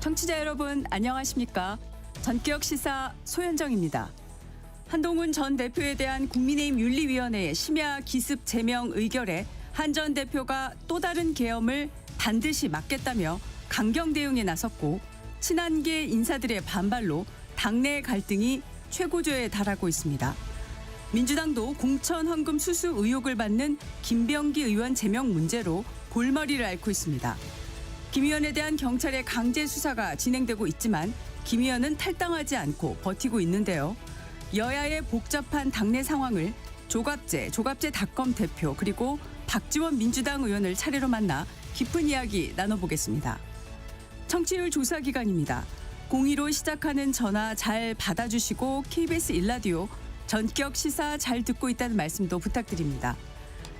청취자 여러분 안녕하십니까? 전격 시사 소현정입니다. 한동훈 전 대표에 대한 국민의힘 윤리위원회의 심야 기습 제명 의결에 한 전 대표가 또 다른 계엄을 반드시 막겠다며 강경 대응에 나섰고 친한계 인사들의 반발로 당내 갈등이 최고조에 달하고 있습니다. 민주당도 공천 헌금 수수 의혹을 받는 김병기 의원 제명 문제로 골머리를 앓고 있습니다. 김 의원에 대한 경찰의 강제 수사가 진행되고 있지만 김 의원은 탈당하지 않고 버티고 있는데요. 여야의 복잡한 당내 상황을 조갑제닷컴 대표 그리고 박지원 민주당 의원을 차례로 만나 깊은 이야기 나눠보겠습니다. 청취율 조사 기간입니다. 02로 시작하는 전화 잘 받아주시고 KBS 1라디오 전격 시사 잘 듣고 있다는 말씀도 부탁드립니다.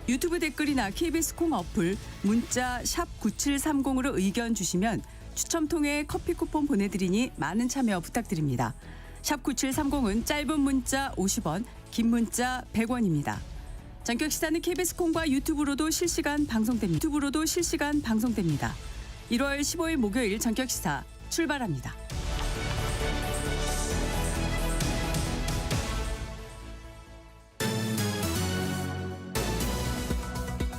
유튜브 댓글이나 KBS 콩 어플 문자 샵 9730으로 의견 주시면 추첨 통해 커피 쿠폰 보내드리니 많은 참여 부탁드립니다. 샵 9730은 짧은 문자 50원, 긴 문자 100원입니다. 전격 시사는 KBS 콩과 유튜브로도 실시간 방송됩니다. 1월 15일 목요일 전격 시사 출발합니다.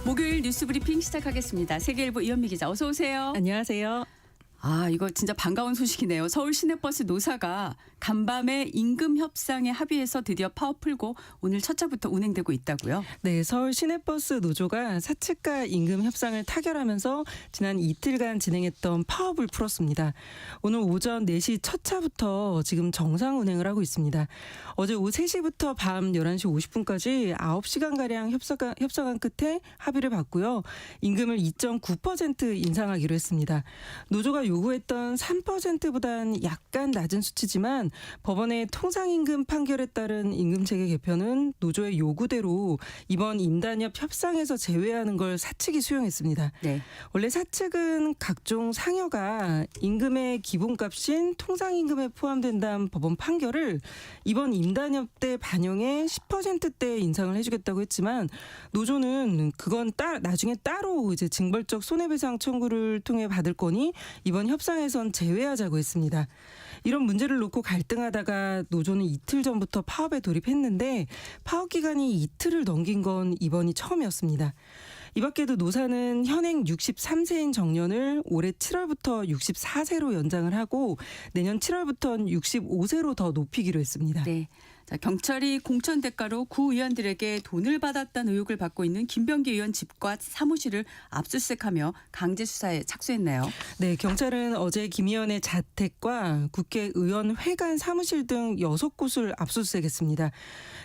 목요일 뉴스 브리핑 시작하겠습니다. 세계일보 이현미 기자 어서 오세요. 안녕하세요. 이거 진짜 반가운 소식이네요. 서울 시내버스 노사가 간밤에 임금 협상에 합의해서 드디어 파업 풀고 오늘 첫 차부터 운행되고 있다고요? 네, 서울 시내버스 노조가 사측과 임금 협상을 타결하면서 지난 이틀간 진행했던 파업을 풀었습니다. 오늘 오전 4시 첫 차부터 지금 정상 운행을 하고 있습니다. 어제 오후 3시부터 밤 11시 50분까지 9시간가량 협상한 끝에 합의를 봤고요. 임금을 2.9% 인상하기로 했습니다. 노조가 요구했던 3%보다는 약간 낮은 수치지만 법원의 통상임금 판결에 따른 임금체계 개편은 노조의 요구대로 이번 임단협 협상에서 제외하는 걸 사측이 수용했습니다. 네. 원래 사측은 각종 상여가 임금의 기본값인 통상임금에 포함된다는 법원 판결을 이번 임단협 때 반영해 10%대 인상을 해주겠다고 했지만 노조는 그건 나중에 따로 이제 징벌적 손해배상 청구를 통해 받을 거니 이번 협상에선 제외하자고 했습니다. 이런 문제를 놓고 갈등하다가 노조는 이틀 전부터 파업에 돌입했는데 파업 기간이 이틀을 넘긴 건 이번이 처음이었습니다. 이 밖에도 노사는 현행 63세인 정년을 올해 7월부터 64세로 연장을 하고 내년 7월부터는 65세로 더 높이기로 했습니다. 네. 자, 경찰이 공천 대가로 구 의원들에게 돈을 받았다는 의혹을 받고 있는 김병기 의원 집과 사무실을 압수수색하며 강제 수사에 착수했네요. 네, 경찰은 어제 김 의원의 자택과 국회의원 회관 사무실 등 6곳을 압수수색했습니다.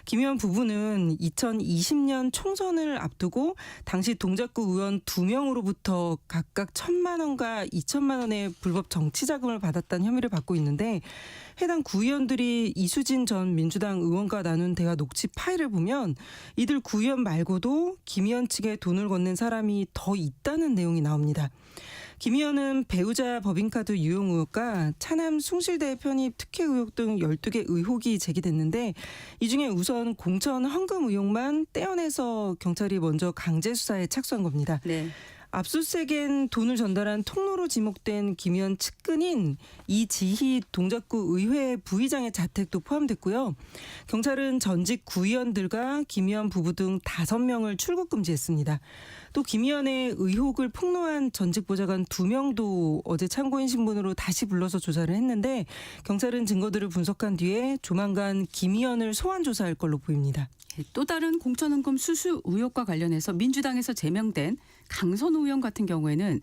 김 의원 부부는 2020년 총선을 앞두고 당시 동작구 의원 2명으로부터 각각 1,000만 원과 2천만 원의 불법 정치자금을 받았다는 혐의를 받고 있는데 해당 구의원들이 이수진 전 민주당 의원과 나눈 대화 녹취 파일을 보면 이들 구의원 말고도 김 의원 측에 돈을 건넨 사람이 더 있다는 내용이 나옵니다. 김 의원은 배우자 법인카드 유용 의혹과 차남 숭실대 편입 특혜 의혹 등 12개 의혹이 제기됐는데 이 중에 우선 공천 헌금 의혹만 떼어내서 경찰이 먼저 강제 수사에 착수한 겁니다. 네. 압수수색엔 돈을 전달한 통로로 지목된 김 의원 측근인 이지희 동작구 의회 부의장의 자택도 포함됐고요. 경찰은 전직 구의원들과 김 의원 부부 등 5명을 출국 금지했습니다. 또 김 의원의 의혹을 폭로한 전직 보좌관 2명도 어제 참고인 신분으로 다시 불러서 조사를 했는데 경찰은 증거들을 분석한 뒤에 조만간 김 의원을 소환 조사할 걸로 보입니다. 또 다른 공천헌금 수수 의혹과 관련해서 민주당에서 제명된 강선우 의원 같은 경우에는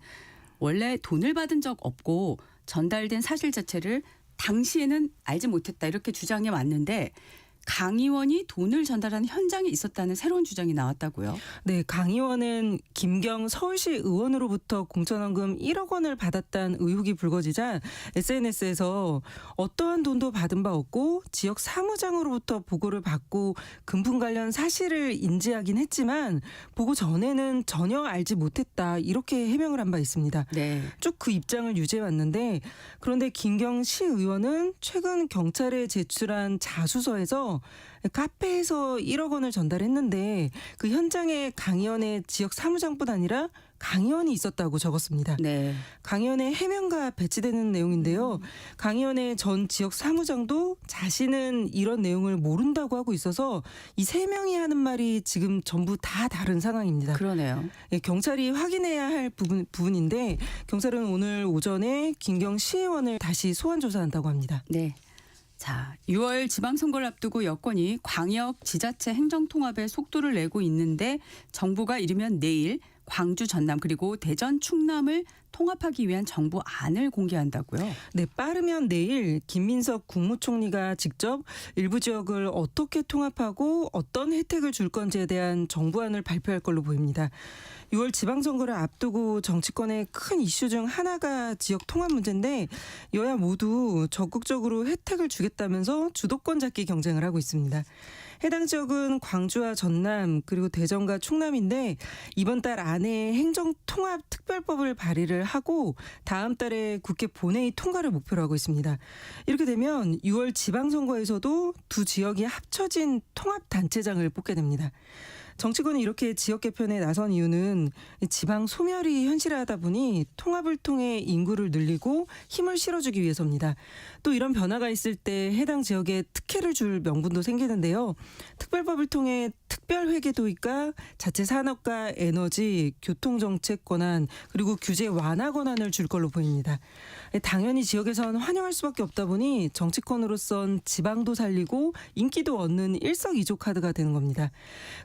원래 돈을 받은 적 없고 전달된 사실 자체를 당시에는 알지 못했다 이렇게 주장해 왔는데 강 의원이 돈을 전달하는 현장에 있었다는 새로운 주장이 나왔다고요? 네, 강 의원은 김경 서울시 의원으로부터 공천헌금 1억 원을 받았다는 의혹이 불거지자 SNS에서 어떠한 돈도 받은 바 없고 지역 사무장으로부터 보고를 받고 금품 관련 사실을 인지하긴 했지만 보고 전에는 전혀 알지 못했다 이렇게 해명을 한 바 있습니다. 네. 쭉 그 입장을 유지해 왔는데 그런데 김경시 의원은 최근 경찰에 제출한 자수서에서 카페에서 1억 원을 전달했는데 그 현장에 강 의원의 지역 사무장뿐 아니라 강의원이 있었다고 적었습니다. 네. 강의원에 해명가 배치되는 내용인데요. 강의원의 전 지역 사무장도 자신은 이런 내용을 모른다고 하고 있어서 이 3명이 하는 말이 지금 전부 다 다른 상황입니다. 그러네요. 예, 경찰이 확인해야 할 부분인데 경찰은 오늘 오전에 김경 시의원을 다시 소환 조사한다고 합니다. 네. 자, 6월 지방선거를 앞두고 여권이 광역 지자체 행정통합에 속도를 내고 있는데 정부가 이르면 내일 광주, 전남 그리고 대전, 충남을 통합하기 위한 정부안을 공개한다고요. 네, 빠르면 내일 김민석 국무총리가 직접 일부 지역을 어떻게 통합하고 어떤 혜택을 줄 건지에 대한 정부안을 발표할 걸로 보입니다. 6월 지방선거를 앞두고 정치권의 큰 이슈 중 하나가 지역 통합 문제인데 여야 모두 적극적으로 혜택을 주겠다면서 주도권 잡기 경쟁을 하고 있습니다. 해당 지역은 광주와 전남 그리고 대전과 충남인데 이번 달 안에 행정통합특별법을 발의를 하고 다음 달에 국회 본회의 통과를 목표로 하고 있습니다. 이렇게 되면 6월 지방선거에서도 두 지역이 합쳐진 통합단체장을 뽑게 됩니다. 정치권이 이렇게 지역 개편에 나선 이유는 지방 소멸이 현실화하다 보니 통합을 통해 인구를 늘리고 힘을 실어주기 위해서입니다. 또 이런 변화가 있을 때 해당 지역에 특혜를 줄 명분도 생기는데요. 특별법을 통해 특별회계 도입과 자체 산업과 에너지, 교통정책 권한 그리고 규제 완화 권한을 줄 걸로 보입니다. 당연히 지역에선 환영할 수밖에 없다 보니 정치권으로선 지방도 살리고 인기도 얻는 일석이조 카드가 되는 겁니다.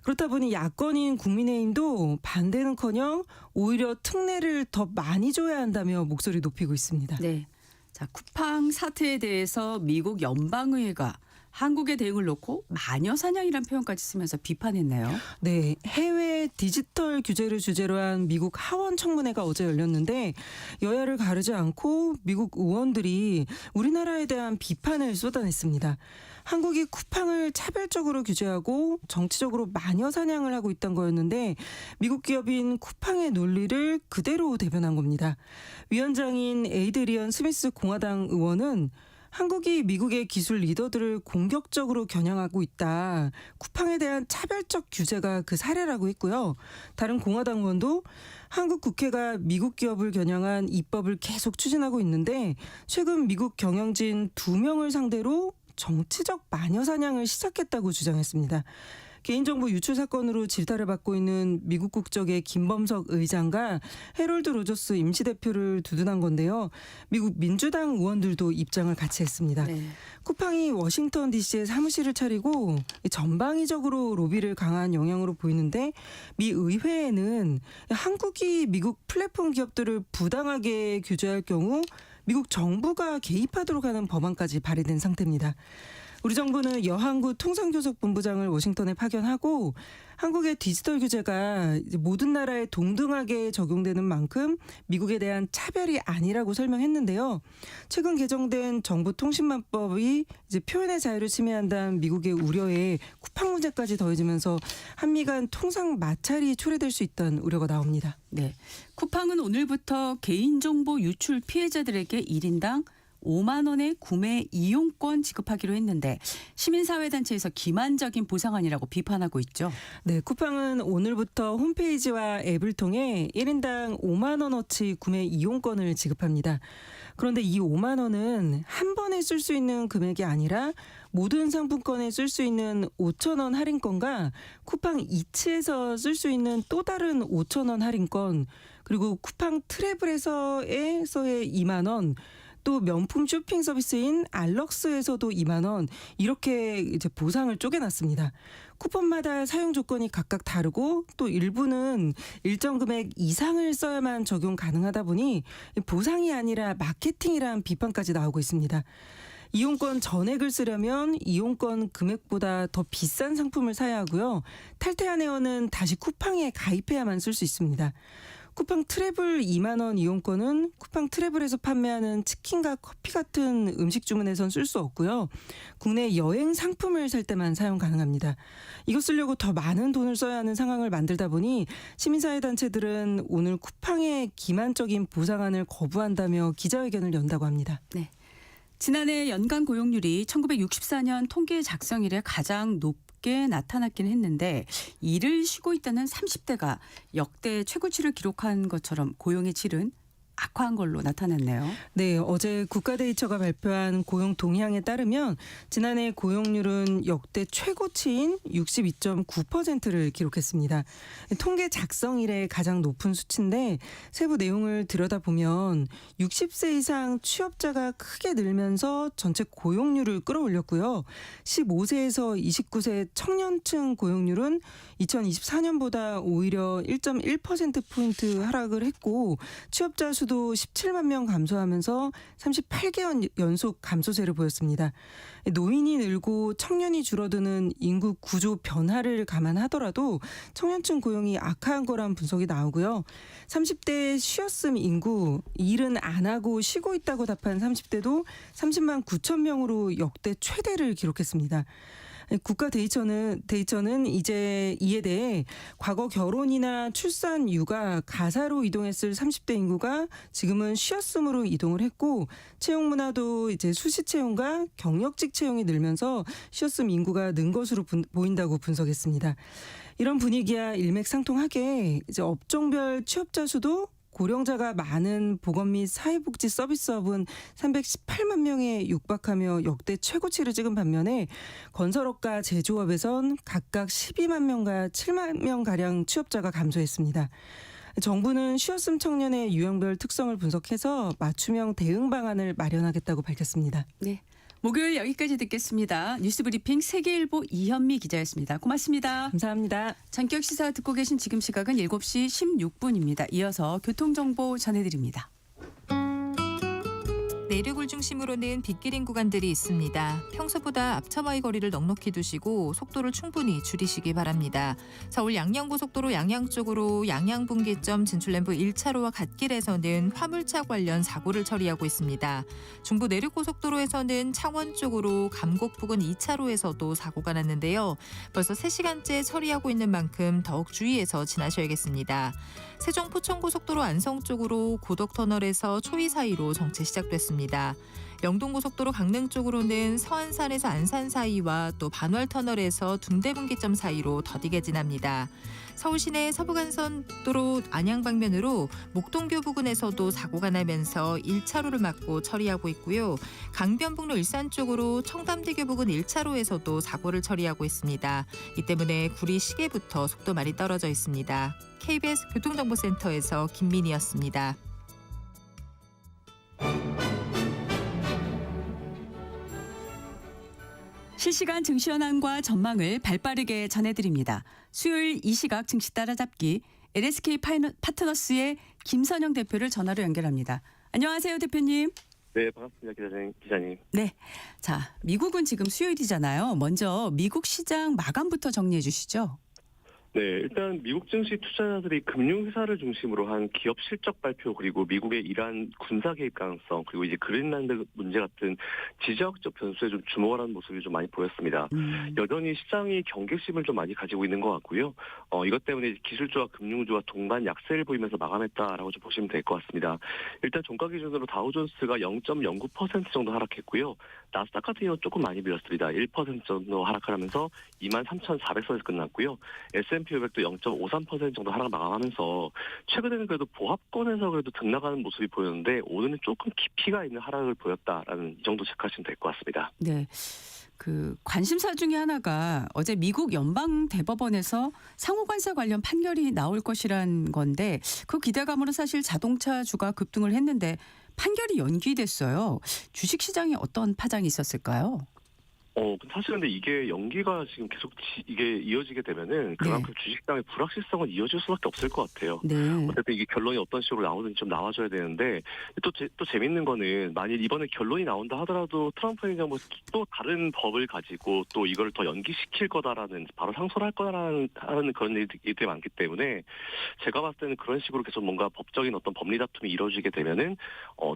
그렇다 보니 야권인 국민의힘도 반대는커녕 오히려 특례를 더 많이 줘야 한다며 목소리 높이고 있습니다. 네. 자, 쿠팡 사태에 대해서 미국 연방의회가 한국의 대응을 놓고 마녀 사냥이란 표현까지 쓰면서 비판했네요. 네, 해외 디지털 규제를 주제로 한 미국 하원 청문회가 어제 열렸는데 여야를 가르지 않고 미국 의원들이 우리나라에 대한 비판을 쏟아냈습니다. 한국이 쿠팡을 차별적으로 규제하고 정치적으로 마녀 사냥을 하고 있던 거였는데 미국 기업인 쿠팡의 논리를 그대로 대변한 겁니다. 위원장인 에이드리언 스미스 공화당 의원은 한국이 미국의 기술 리더들을 공격적으로 겨냥하고 있다. 쿠팡에 대한 차별적 규제가 그 사례라고 했고요. 다른 공화당 의원도 한국 국회가 미국 기업을 겨냥한 입법을 계속 추진하고 있는데 최근 미국 경영진 2명을 상대로 정치적 마녀 사냥을 시작했다고 주장했습니다. 개인정보 유출 사건으로 질타를 받고 있는 미국 국적의 김범석 의장과 해롤드 로저스 임시대표를 두둔한 건데요. 미국 민주당 의원들도 입장을 같이 했습니다. 네. 쿠팡이 워싱턴 DC에 사무실을 차리고 전방위적으로 로비를 강한 영향으로 보이는데 미 의회에는 한국이 미국 플랫폼 기업들을 부당하게 규제할 경우 미국 정부가 개입하도록 하는 법안까지 발의된 상태입니다. 우리 정부는 여한구 통상교섭본부장을 워싱턴에 파견하고 한국의 디지털 규제가 이제 모든 나라에 동등하게 적용되는 만큼 미국에 대한 차별이 아니라고 설명했는데요. 최근 개정된 정보통신망법이 이제 표현의 자유를 침해한다는 미국의 우려에 쿠팡 문제까지 더해지면서 한미 간 통상 마찰이 초래될 수 있다는 우려가 나옵니다. 네. 쿠팡은 오늘부터 개인정보 유출 피해자들에게 1인당 5만 원의 구매 이용권 지급하기로 했는데 시민사회단체에서 기만적인 보상안이라고 비판하고 있죠. 네, 쿠팡은 오늘부터 홈페이지와 앱을 통해 1인당 5만 원어치 구매 이용권을 지급합니다. 그런데 이 5만 원은 한 번에 쓸 수 있는 금액이 아니라 모든 상품권에 쓸 수 있는 5천 원 할인권과 쿠팡 이츠에서 쓸 수 있는 또 다른 5천 원 할인권 그리고 쿠팡 트래블에서의 2만 원 또 명품 쇼핑 서비스인 알럭스에서도 2만 원 이렇게 이제 보상을 쪼개놨습니다. 쿠폰마다 사용 조건이 각각 다르고 또 일부는 일정 금액 이상을 써야만 적용 가능하다 보니 보상이 아니라 마케팅이란 비판까지 나오고 있습니다. 이용권 전액을 쓰려면 이용권 금액보다 더 비싼 상품을 사야 하고요. 탈퇴한 회원은 다시 쿠팡에 가입해야만 쓸 수 있습니다. 쿠팡 트래블 2만 원 이용권은 쿠팡 트래블에서 판매하는 치킨과 커피 같은 음식 주문에선 쓸 수 없고요. 국내 여행 상품을 살 때만 사용 가능합니다. 이거 쓰려고 더 많은 돈을 써야 하는 상황을 만들다 보니 시민사회단체들은 오늘 쿠팡의 기만적인 보상안을 거부한다며 기자회견을 연다고 합니다. 네. 지난해 연간 고용률이 1964년 통계 작성 이래 가장 쉽게 나타났긴 했는데 일을 쉬고 있다는 30대가 역대 최고치를 기록한 것처럼 고용의 질은 악화한 걸로 나타났네요. 네, 어제 국가데이처가 발표한 고용 동향에 따르면 지난해 고용률은 역대 최고치인 62.9%를 기록했습니다. 통계 작성 이래 가장 높은 수치인데 세부 내용을 들여다보면 60세 이상 취업자가 크게 늘면서 전체 고용률을 끌어올렸고요. 15세에서 29세 청년층 고용률은 2024년보다 오히려 1.1%포인트 하락을 했고 취업자 수도 17만 명 감소하면서 38개월 연속 감소세를 보였습니다. 노인이 늘고 청년이 줄어드는 인구 구조 변화를 감안하더라도 청년층 고용이 악화한 거란 분석이 나오고요. 30대 쉬었음 인구, 일은 안 하고 쉬고 있다고 답한 30대도 30만 9천 명으로 역대 최대를 기록했습니다. 국가 데이처는 이제 이에 대해 과거 결혼이나 출산, 육아, 가사로 이동했을 30대 인구가 지금은 쉬었음으로 이동을 했고 채용 문화도 이제 수시 채용과 경력직 채용이 늘면서 쉬었음 인구가 는 것으로 보인다고 분석했습니다. 이런 분위기야 일맥상통하게 이제 업종별 취업자 수도 고령자가 많은 보건 및 사회복지 서비스업은 318만 명에 육박하며 역대 최고치를 찍은 반면에 건설업과 제조업에선 각각 12만 명과 7만 명가량 취업자가 감소했습니다. 정부는 쉬었음 청년의 유형별 특성을 분석해서 맞춤형 대응 방안을 마련하겠다고 밝혔습니다. 네. 목요일 여기까지 듣겠습니다. 뉴스브리핑 세계일보 이현미 기자였습니다. 고맙습니다. 감사합니다. 전격 시사 듣고 계신 지금 시각은 7시 16분입니다. 이어서 교통정보 전해드립니다. 내륙을 중심으로는 빗길인 구간들이 있습니다. 평소보다 앞차와의 거리를 넉넉히 두시고 속도를 충분히 줄이시기 바랍니다. 서울 양양고속도로 양양 쪽으로 양양분기점 진출램프 1차로와 갓길에서는 화물차 관련 사고를 처리하고 있습니다. 중부 내륙고속도로에서는 창원 쪽으로 감곡 부근 2차로에서도 사고가 났는데요. 벌써 3시간째 처리하고 있는 만큼 더욱 주의해서 지나셔야겠습니다. 세종 포천고속도로 안성 쪽으로 고덕터널에서 초이 사이로 정체 시작됐습니다. 영동고속도로 강릉 쪽으로는 서안산에서 안산 사이와 또 반월터널에서 둔대분기점 사이로 더디게 지납니다. 서울시내 서부간선도로 안양 방면으로 목동교 부근에서도 사고가 나면서 1차로를 막고 처리하고 있고요. 강변북로 일산 쪽으로 청담대교 부근 1차로에서도 사고를 처리하고 있습니다. 이 때문에 구리 시계부터 속도 많이 떨어져 있습니다. KBS 교통정보센터에서 김민희였습니다. 실시간 증시 현황과 전망을 발빠르게 전해드립니다. 수요일 이 시각 증시 따라잡기 LSK 파트너스의 김선영 대표를 전화로 연결합니다. 안녕하세요, 대표님. 네, 반갑습니다, 기자님. 네, 자, 미국은 지금 수요일이잖아요. 먼저 미국 시장 마감부터 정리해 주시죠. 네, 일단 미국 증시 투자자들이 금융회사를 중심으로 한 기업 실적 발표 그리고 미국의 이란 군사 개입 가능성 그리고 이제 그린란드 문제 같은 지정학적 변수에 좀 주목을 하는 모습이 좀 많이 보였습니다. 여전히 시장이 경계심을 좀 많이 가지고 있는 것 같고요. 이것 때문에 기술주와 금융주가 동반 약세를 보이면서 마감했다라고 좀 보시면 될 것 같습니다. 일단 종가 기준으로 다우존스가 0.09% 정도 하락했고요. 나스닥 같은 경우는 조금 많이 밀렸습니다. 1% 정도 하락을 하면서 23,400선에서 끝났고요. S&P 500도 0.53% 정도 하락 마감하면서 최근에는 그래도 보합권에서 그래도 등락하는 모습이 보였는데 오늘은 조금 깊이가 있는 하락을 보였다라는 이 정도 체크하시면 될 것 같습니다. 네. 그 관심사 중에 하나가 어제 미국 연방 대법원에서 상호관세 관련 판결이 나올 것이란 건데 그 기대감으로 사실 자동차주가 급등을 했는데 판결이 연기됐어요. 주식시장에 어떤 파장이 있었을까요? 사실 근데 이게 연기가 지금 계속 이게 이어지게 되면은 그만큼 주식시장의 불확실성은 이어질 수밖에 없을 것 같아요. 네. 어쨌든 이게 결론이 어떤 식으로 나오든지 좀 나와줘야 되는데 또 재밌는 거는 만일 이번에 결론이 나온다 하더라도 트럼프 행정부 또 다른 법을 가지고 또 이걸 더 연기시킬 거다라는 바로 상소를 할 거다라는 그런 얘기들이 많기 때문에 제가 봤을 때는 그런 식으로 계속 뭔가 법적인 어떤 법리 다툼이 이루어지게 되면은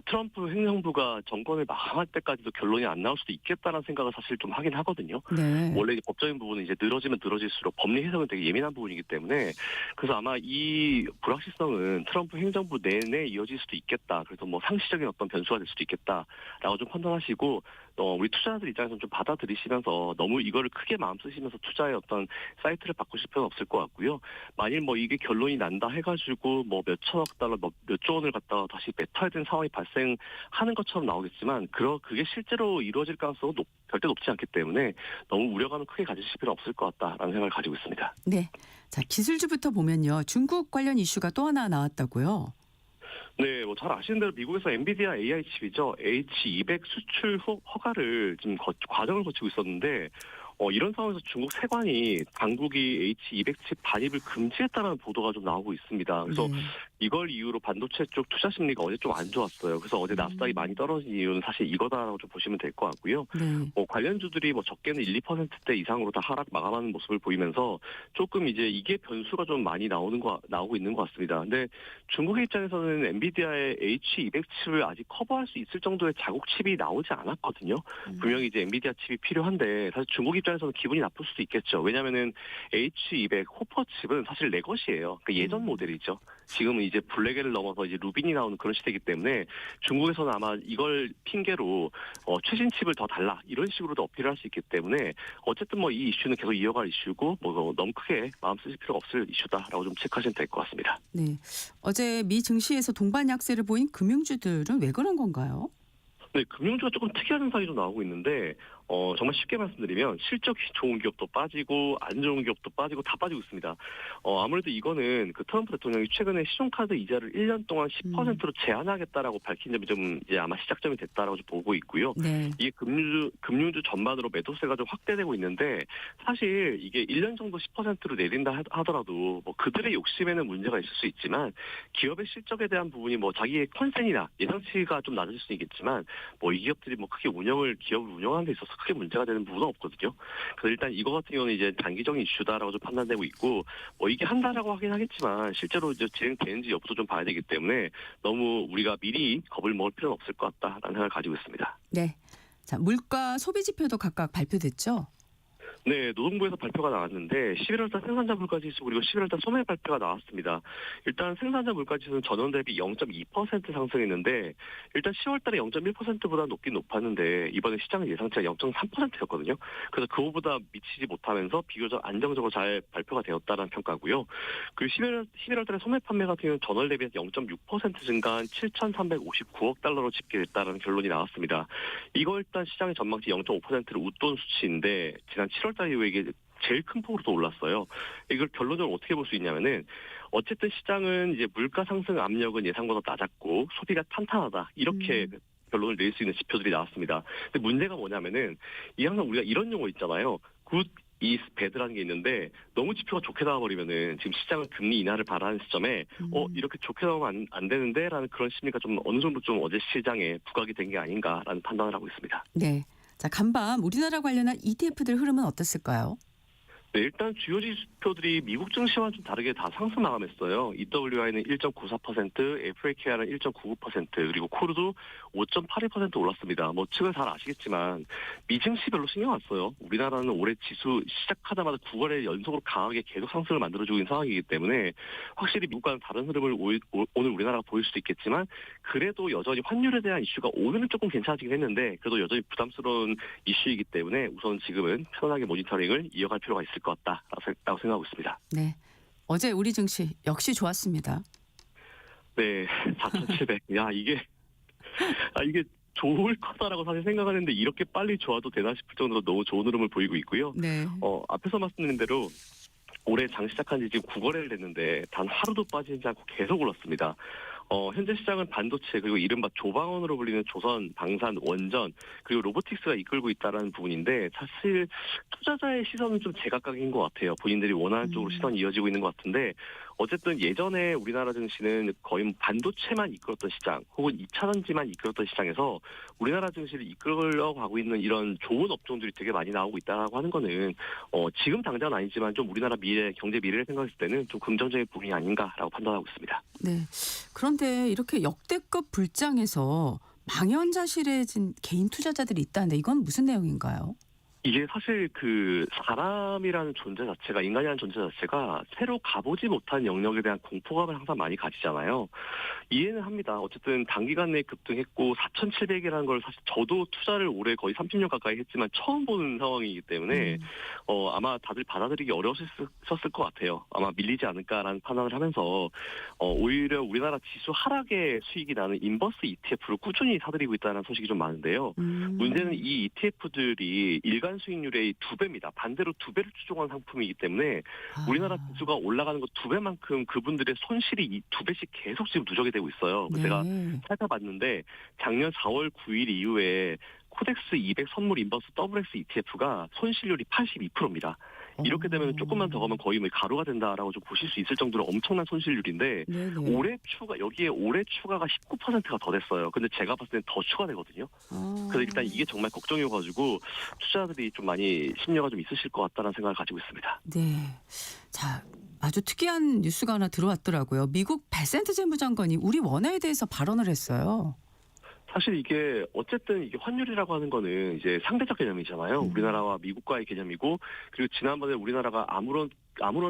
트럼프 행정부가 정권을 마감할 때까지도 결론이 안 나올 수도 있겠다라는 생각을 사실 좀 좀 하긴 하거든요. 네. 원래 이제 법적인 부분은 이제 늘어지면 늘어질수록 법리 해석은 되게 예민한 부분이기 때문에 그래서 아마 이 불확실성은 트럼프 행정부 내내 이어질 수도 있겠다. 그래서 뭐 상시적인 어떤 변수가 될 수도 있겠다라고 좀 판단하시고 우리 투자자들 입장에서는 좀 받아들이시면서 너무 이거를 크게 마음 쓰시면서 투자의 어떤 사이트를 바꾸실 필요는 없을 것 같고요. 만일 뭐 이게 결론이 난다 해가지고 뭐 몇천억 달러, 몇조 원을 갖다가 다시 뱉어야 되는 상황이 발생하는 것처럼 나오겠지만 그게 실제로 이루어질 가능성은 절대 높지 않기 때문에 너무 우려감을 크게 가지실 필요는 없을 것 같다라는 생각을 가지고 있습니다. 네. 자, 기술주부터 보면요. 중국 관련 이슈가 또 하나 나왔다고요. 네, 뭐 잘 아시는 대로 미국에서 엔비디아 AI 칩이죠. H200 수출 허가를 지금 과정을 거치고 있었는데 이런 상황에서 중국 세관이 당국이 H200 칩 반입을 금지했다는 보도가 좀 나오고 있습니다. 그래서 네. 이걸 이유로 반도체 쪽 투자 심리가 어제 좀 안 좋았어요. 그래서 어제 나스닥이 많이 떨어진 이유는 사실 이거다라고 좀 보시면 될 것 같고요. 네. 관련주들이 적게는 1~2%대 이상으로 다 하락 마감하는 모습을 보이면서 조금 이제 이게 변수가 좀 많이 나오고 있는 것 같습니다. 근데 중국의 입장에서는 엔비디아의 H200 칩을 아직 커버할 수 있을 정도의 자국 칩이 나오지 않았거든요. 분명히 이제 엔비디아 칩이 필요한데 사실 중국 입장에서는 기분이 나쁠 수도 있겠죠. 왜냐하면은 H200 호퍼 칩은 사실 레거시예요. 그러니까 예전 모델이죠. 지금은 이제 블랙을 넘어서 이제 루빈이 나오는 그런 시대이기 때문에 중국에서는 아마 이걸 핑계로 최신 칩을 더 달라 이런 식으로도 어필을 할 수 있기 때문에 어쨌든 뭐 이 이슈는 계속 이어갈 이슈고 뭐 너무 크게 마음 쓰실 필요가 없을 이슈다라고 좀 체크하시면 될 것 같습니다. 네. 어제 미 증시에서 동반 약세를 보인 금융주들은 왜 그런 건가요? 네, 금융주가 조금 특이한 현상이 좀 나오고 있는데 정말 쉽게 말씀드리면 실적이 좋은 기업도 빠지고 안 좋은 기업도 빠지고 다 빠지고 있습니다. 아무래도 이거는 그 트럼프 대통령이 최근에 신용카드 이자를 1년 동안 10%로 제한하겠다라고 밝힌 점이 좀 이제 아마 시작점이 됐다라고 좀 보고 있고요. 네. 이게 금융주 전반으로 매도세가 좀 확대되고 있는데 사실 이게 1년 정도 10%로 내린다 하더라도 뭐 그들의 욕심에는 문제가 있을 수 있지만 기업의 실적에 대한 부분이 뭐 자기의 컨센이나 예상치가 좀 낮을 수 있겠지만 뭐 이 기업들이 뭐 크게 기업을 운영하는 데 있어서 크게 문제가 되는 부분은 없거든요. 그래서 일단 이거 같은 경우는 이제 단기적인 이슈다라고 좀 판단되고 있고 뭐 이게 한다라고 하긴 하겠지만 실제로 이제 진행되는지 여부도 좀 봐야 되기 때문에 너무 우리가 미리 겁을 먹을 필요는 없을 것 같다라는 생각을 가지고 있습니다. 네. 자, 물가 소비 지표도 각각 발표됐죠? 네, 노동부에서 발표가 나왔는데 11월달 생산자 물가지수 그리고 11월달 소매 발표가 나왔습니다. 일단 생산자 물가지수는 전월 대비 0.2% 상승했는데 일단 10월달에 0.1%보다 높긴 높았는데 이번에 시장 예상치가 0.3%였거든요. 그래서 그거보다 미치지 못하면서 비교적 안정적으로 잘 발표가 되었다는 평가고요. 그리고 11월달에 소매 판매 같은 경우는 전월 대비해서 0.6% 증가한 7,359억 달러로 집계됐다는 결론이 나왔습니다. 이거 일단 시장의 전망치 0.5%를 웃돈 수치인데 지난 7월달 이후에 이게 제일 큰 폭으로 또 올랐어요. 이걸 결론적으로 어떻게 볼 수 있냐면은 어쨌든 시장은 이제 물가 상승 압력은 예상보다 낮았고 소비가 탄탄하다 이렇게 결론을 낼 수 있는 지표들이 나왔습니다. 근데 문제가 뭐냐면은 이 항상 우리가 이런 용어 있잖아요. 굿 is bad라는 게 있는데 너무 지표가 좋게 나와버리면은 지금 시장은 금리 인하를 바라는 시점에 이렇게 좋게 나오면 안 되는데라는 그런 심리가 좀 어느 정도 좀 어제 시장에 부각이 된 게 아닌가라는 판단을 하고 있습니다. 네. 자, 간밤 우리나라 관련한 ETF들 흐름은 어땠을까요? 네, 일단 주요 지표들이 미국 증시와 좀 다르게 다 상승 마감했어요. EWI는 1.94%, FAKR은 1.99%, 그리고 코르도 5.82% 올랐습니다. 뭐 측은 잘 아시겠지만 미 증시 별로 신경 안 써요. 우리나라는 올해 지수 시작하자마자 9월에 연속으로 강하게 계속 상승을 만들어주고 있는 상황이기 때문에 확실히 미국과는 다른 흐름을 오늘 우리나라가 보일 수도 있겠지만 그래도 여전히 환율에 대한 이슈가 오늘은 조금 괜찮아지긴 했는데 그래도 여전히 부담스러운 이슈이기 때문에 우선 지금은 편안하게 모니터링을 이어갈 필요가 있을 것 같다라고 생각하고 있습니다. 네. 어제 우리 증시 역시 좋았습니다. 네, 4,700. 야, 이게 좋을 거다라고 사실 생각하는데 이렇게 빨리 좋아도 되나 싶을 정도로 너무 좋은 흐름을 보이고 있고요. 네. 앞에서 말씀드린 대로 올해 장 시작한 지 지금 9거래를 됐는데 단 하루도 빠지지 않고 계속 올랐습니다. 현재 시장은 반도체 그리고 이른바 조방원으로 불리는 조선, 방산, 원전 그리고 로보틱스가 이끌고 있다는 부분인데 사실 투자자의 시선은 좀 제각각인 것 같아요. 본인들이 원하는 쪽으로 시선이 이어지고 있는 것 같은데 어쨌든 예전에 우리나라 증시는 거의 반도체만 이끌었던 시장 혹은 2차전지만 이끌었던 시장에서 우리나라 증시를 이끌어가고 있는 이런 좋은 업종들이 되게 많이 나오고 있다고 하는 거는 지금 당장은 아니지만 좀 우리나라 경제 미래를 생각했을 때는 좀 긍정적인 부분이 아닌가라고 판단하고 있습니다. 네. 그런데 이렇게 역대급 불장에서 망연자실해진 개인 투자자들이 있다는데 이건 무슨 내용인가요? 이게 사실 그 사람이라는 존재 자체가, 인간이라는 존재 자체가 새로 가보지 못한 영역에 대한 공포감을 항상 많이 가지잖아요. 이해는 합니다. 어쨌든 단기간 내에 급등했고 4,700이라는 걸 사실 저도 투자를 올해 거의 30년 가까이 했지만 처음 보는 상황이기 때문에 아마 다들 받아들이기 어려우셨을 것 같아요. 아마 밀리지 않을까라는 판단을 하면서 오히려 우리나라 지수 하락에 수익이 나는 인버스 ETF를 꾸준히 사들이고 있다는 소식이 좀 많은데요. 문제는 이 ETF들이 일간 수익률의 2배입니다. 반대로 2배를 추종한 상품이기 때문에 우리나라 지수가 올라가는 것 2배만큼 그분들의 손실이 2배씩 계속 지금 누적이 되고 있어요. 네. 제가 살펴봤는데 작년 4월 9일 이후에 코덱스 200 선물 인버스 WX ETF가 손실률이 82%입니다. 이렇게 되면 조금만 더 가면 거의 뭐 가루가 된다라고 좀 보실 수 있을 정도로 엄청난 손실률인데 네네. 여기에 올해 추가가 19%가 더 됐어요. 근데 제가 봤을 땐 더 추가되거든요. 그래서 일단 이게 정말 걱정이어가지고 투자자들이 좀 많이 심려가 좀 있으실 것 같다는 생각을 가지고 있습니다. 네. 자, 아주 특이한 뉴스가 하나 들어왔더라고요. 미국 베센트 재무장관이 우리 원화에 대해서 발언을 했어요. 사실 이게 어쨌든 이게 환율이라고 하는 거는 이제 상대적 개념이잖아요. 우리나라와 미국과의 개념이고, 그리고 지난번에 우리나라가 아무런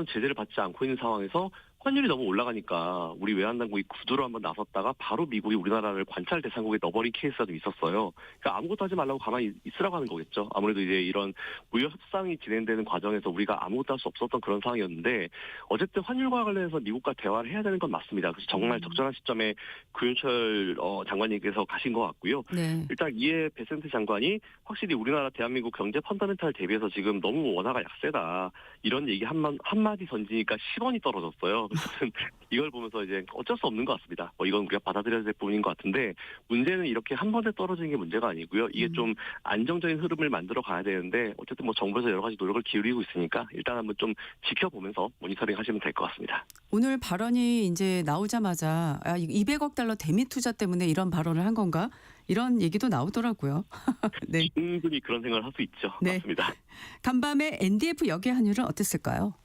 제재를 받지 않고 있는 상황에서 환율이 너무 올라가니까 우리 외환당국이 구두로 한번 나섰다가 바로 미국이 우리나라를 관찰 대상국에 넣어버린 케이스가 좀 있었어요. 그러니까 아무것도 하지 말라고 가만히 있으라고 하는 거겠죠. 아무래도 이제 이런 무역 협상이 진행되는 과정에서 우리가 아무것도 할 수 없었던 그런 상황이었는데, 어쨌든 환율과 관련해서 미국과 대화를 해야 되는 건 맞습니다. 그래서 정말 적절한 시점에 구윤철 장관님께서 가신 것 같고요. 네. 일단 이에 베센트 장관이 확실히 우리나라 대한민국 경제 펀더멘탈 대비해서 지금 너무 원화가 약세다, 이런 얘기 한마디 던지니까 10원이 떨어졌어요. 그래서 이걸 보면서 이제 어쩔 수 없는 것 같습니다. 이건 우리가 받아들여야 될 부분인 것 같은데, 문제는 이렇게 한 번에 떨어지는 게 문제가 아니고요. 이게 좀 안정적인 흐름을 만들어 가야 되는데, 어쨌든 뭐 정부에서 여러 가지 노력을 기울이고 있으니까 일단 한번 좀 지켜보면서 모니터링 하시면 될 것 같습니다. 오늘 발언이 이제 나오자마자 200억 달러 대미 투자 때문에 이런 발언을 한 건가? 이런 얘기도 나오더라고요. 네. 충분히 그런 생각을 할 수 있죠. 네. 맞습니다. 간밤에 NDF 역외 환율은 어땠을까요?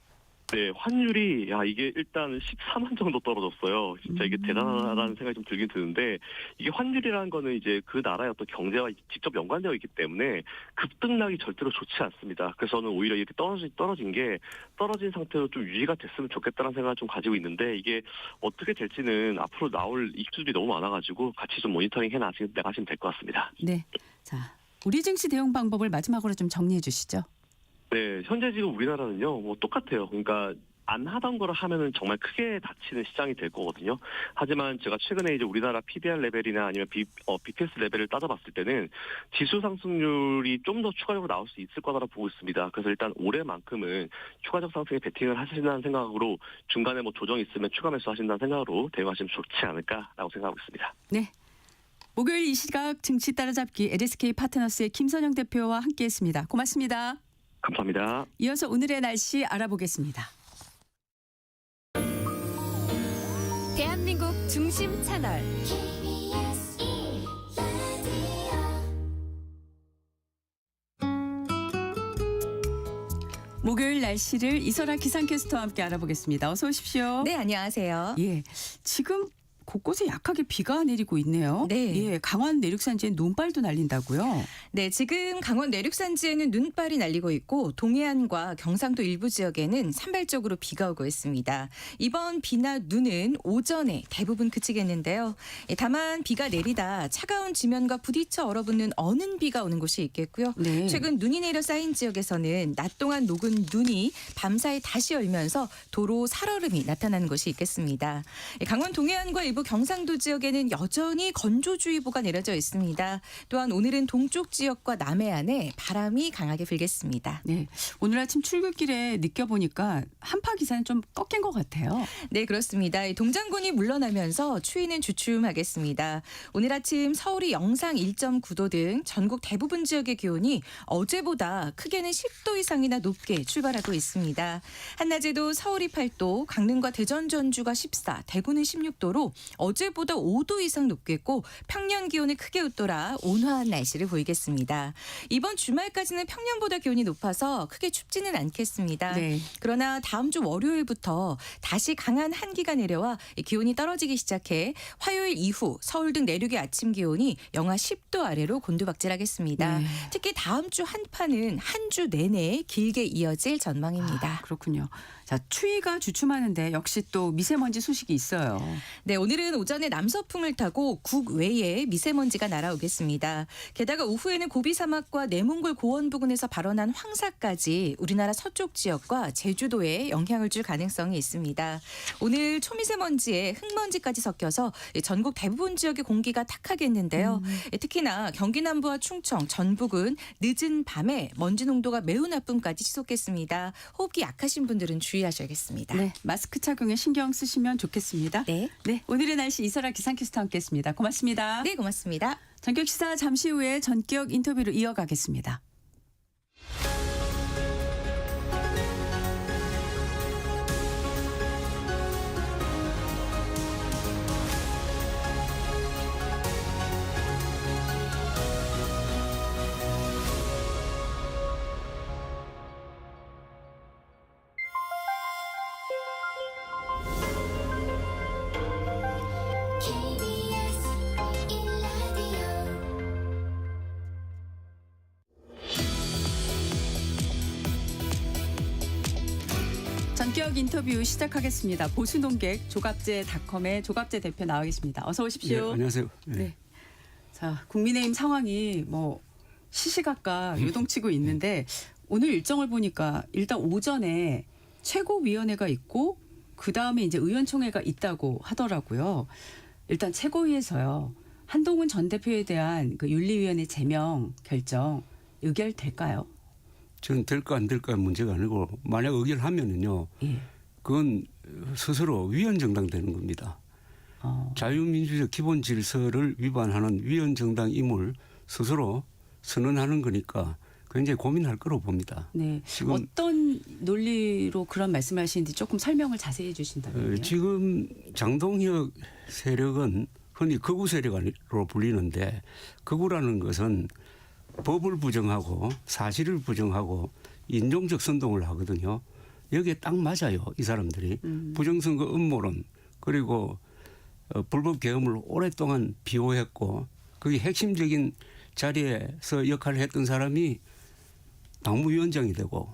네, 환율이 이게 일단 14만 정도 떨어졌어요. 진짜 이게 대단하다는 생각이 좀 들긴 드는데, 이게 환율이라는 거는 이제 그 나라의 어떤 경제와 직접 연관되어 있기 때문에 급등락이 절대로 좋지 않습니다. 그래서 저는 오히려 이렇게 떨어진 상태로 좀 유지가 됐으면 좋겠다는 생각을 좀 가지고 있는데, 이게 어떻게 될지는 앞으로 나올 이슈들이 너무 많아가지고 같이 좀 모니터링 나가시면 될 것 같습니다. 네. 자, 우리 증시 대응 방법을 마지막으로 좀 정리해 주시죠. 네, 현재 지금 우리나라는요, 뭐 똑같아요. 그러니까 안 하던 거를 하면은 정말 크게 다치는 시장이 될 거거든요. 하지만 제가 최근에 이제 우리나라 PBR 레벨이나 아니면 BPS 레벨을 따져봤을 때는 지수 상승률이 좀 더 추가적으로 나올 수 있을 거라고 보고 있습니다. 그래서 일단 올해만큼은 추가적 상승에 베팅을 하신다는 생각으로, 중간에 뭐 조정 있으면 추가 매수 하신다는 생각으로 대응하시면 좋지 않을까라고 생각하고 있습니다. 네. 목요일 이 시각 증시 따라잡기 LSK 파트너스의 김선영 대표와 함께했습니다. 고맙습니다. 감사합니다. 이어서 오늘의 날씨 알아보겠습니다. 대한민국 중심 채널 목요일 날씨를 이설아 기상캐스터와 함께 알아보겠습니다. 어서 오십시오. 네, 안녕하세요. 예, 지금 곳곳에 약하게 비가 내리고 있네요. 네. 예, 강원 내륙산지에 눈발도 날린다고요. 네, 지금 강원 내륙산지에는 눈발이 날리고 있고 동해안과 경상도 일부 지역에는 산발적으로 비가 오고 있습니다. 이번 비나 눈은 오전에 대부분 그치겠는데요. 다만 비가 내리다 차가운 지면과 부딪혀 얼어붙는 어는 비가 오는 곳이 있겠고요. 네. 최근 눈이 내려 쌓인 지역에서는 낮 동안 녹은 눈이 밤사이 다시 얼면서 도로 살얼음이 나타나는 곳이 있겠습니다. 강원 동해안과 일부 경상도 지역에는 여전히 건조주의보가 내려져 있습니다. 또한 오늘은 동쪽 지역과 남해안에 바람이 강하게 불겠습니다. 네, 오늘 아침 출근길에 느껴보니까 한파 기사는 좀 꺾인 것 같아요. 네, 그렇습니다. 동장군이 물러나면서 추위는 주춤하겠습니다. 오늘 아침 서울이 영상 1.9도 등 전국 대부분 지역의 기온이 어제보다 크게는 10도 이상이나 높게 출발하고 있습니다. 한낮에도 서울이 8도, 강릉과 대전, 전주가 14, 대구는 16도로 어제보다 5도 이상 높겠고 평년 기온이 크게 웃돌아 온화한 날씨를 보이겠습니다. 이번 주말까지는 평년보다 기온이 높아서 크게 춥지는 않겠습니다. 네. 그러나 다음 주 월요일부터 다시 강한 한기가 내려와 기온이 떨어지기 시작해 화요일 이후 서울 등 내륙의 아침 기온이 영하 10도 아래로 곤두박질하겠습니다. 네. 특히 다음 주 한파는 한 주 내내 길게 이어질 전망입니다. 그렇군요. 자, 추위가 주춤하는데 역시 또 미세먼지 소식이 있어요. 네, 오늘은 오전에 남서풍을 타고 국외에 미세먼지가 날아오겠습니다. 게다가 오후에는 고비 사막과 내몽골 고원 부근에서 발원한 황사까지 우리나라 서쪽 지역과 제주도에 영향을 줄 가능성이 있습니다. 오늘 초미세먼지에 흙먼지까지 섞여서 전국 대부분 지역의 공기가 탁하겠는데요. 특히나 경기 남부와 충청, 전북은 늦은 밤에 먼지 농도가 매우 나쁨까지 치솟겠습니다. 호흡기 약하신 분들은 주의하셔야겠습니다. 네, 마스크 착용에 신경 쓰시면 좋겠습니다. 네. 네, 오늘의 날씨 이설아 기상캐스터와 함께했습니다. 고맙습니다. 네, 고맙습니다. 전격 시사 잠시 후에 전격 인터뷰로 이어가겠습니다. KBS 1라디오 전격 인터뷰 시작하겠습니다. 보수논객 조갑제닷컴의 조갑제 대표 나와 계십니다. 어서 오십시오. 네, 안녕하세요. 네. 자, 국민의힘 상황이 뭐 시시각각 요동치고 있는데 오늘 일정을 보니까 일단 오전에 최고위원회가 있고 그 다음에 이제 의원총회가 있다고 하더라고요. 일단 최고위에서요. 한동훈 전 대표에 대한 그 윤리위원회 제명 결정 의결될까요? 저는 될까 안 될까 문제가 아니고 만약 의결하면은요. 예. 그건 스스로 위헌정당 되는 겁니다. 자유민주적 기본 질서를 위반하는 위헌정당임을 스스로 선언하는 거니까 굉장히 고민할 거로 봅니다. 네. 지금 어떤 논리로 그런 말씀하시는지 조금 설명을 자세히 해주신다면요. 지금 장동혁 세력은 흔히 극우 세력으로 불리는데 극우라는 것은 법을 부정하고 사실을 부정하고 인종적 선동을 하거든요. 여기에 딱 맞아요. 이 사람들이. 부정선거 음모론 그리고 불법 계엄을 오랫동안 비호했고 그게 핵심적인 자리에서 역할을 했던 사람이 당무위원장이 되고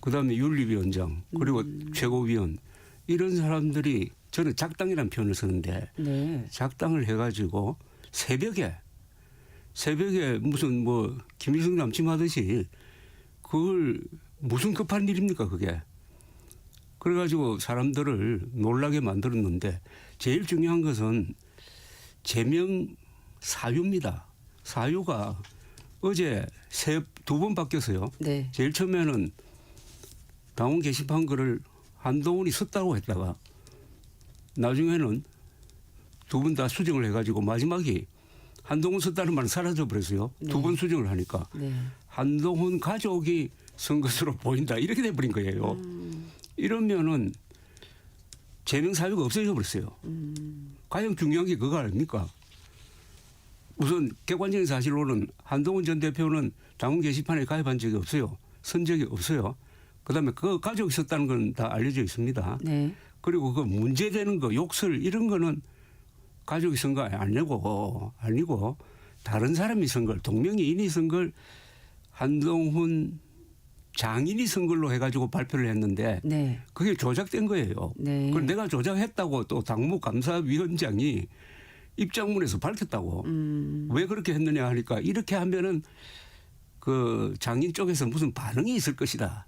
그다음에 윤리위원장 그리고 최고위원 이런 사람들이 저는 작당이라는 표현을 쓰는데 네. 작당을 해가지고 새벽에 무슨 뭐 김일성 남침하듯이 그걸 무슨 급한 일입니까 그게. 그래가지고 사람들을 놀라게 만들었는데 제일 중요한 것은 제명 사유입니다. 사유가 어제 두 번 바뀌었어요. 네. 제일 처음에는 당원 게시판 글을 한동훈이 썼다고 했다가 나중에는 두 분 다 수정을 해가지고 마지막에 한동훈 썼다는 말은 사라져 버렸어요. 네. 두 번 수정을 하니까 네. 한동훈 가족이 쓴 것으로 보인다 이렇게 돼버린 거예요. 이러면은 제명 사유가 없어져 버렸어요. 가장 중요한 게 그거 아닙니까? 우선 객관적인 사실로는 한동훈 전 대표는 당원 게시판에 가입한 적이 없어요. 쓴 적이 없어요. 그다음에 그 가족이 썼다는 건 다 알려져 있습니다. 네. 그리고 그 문제되는 거 욕설 이런 거는 가족이 쓴 거 아니고 다른 사람이 쓴 걸 동명이인이 쓴 걸 한동훈 장인이 쓴 걸로 해가지고 발표를 했는데 네. 그게 조작된 거예요. 네. 그걸 내가 조작했다고 또 당무감사위원장이 입장문에서 밝혔다고. 왜 그렇게 했느냐 하니까 이렇게 하면은 그 장인 쪽에서 무슨 반응이 있을 것이다.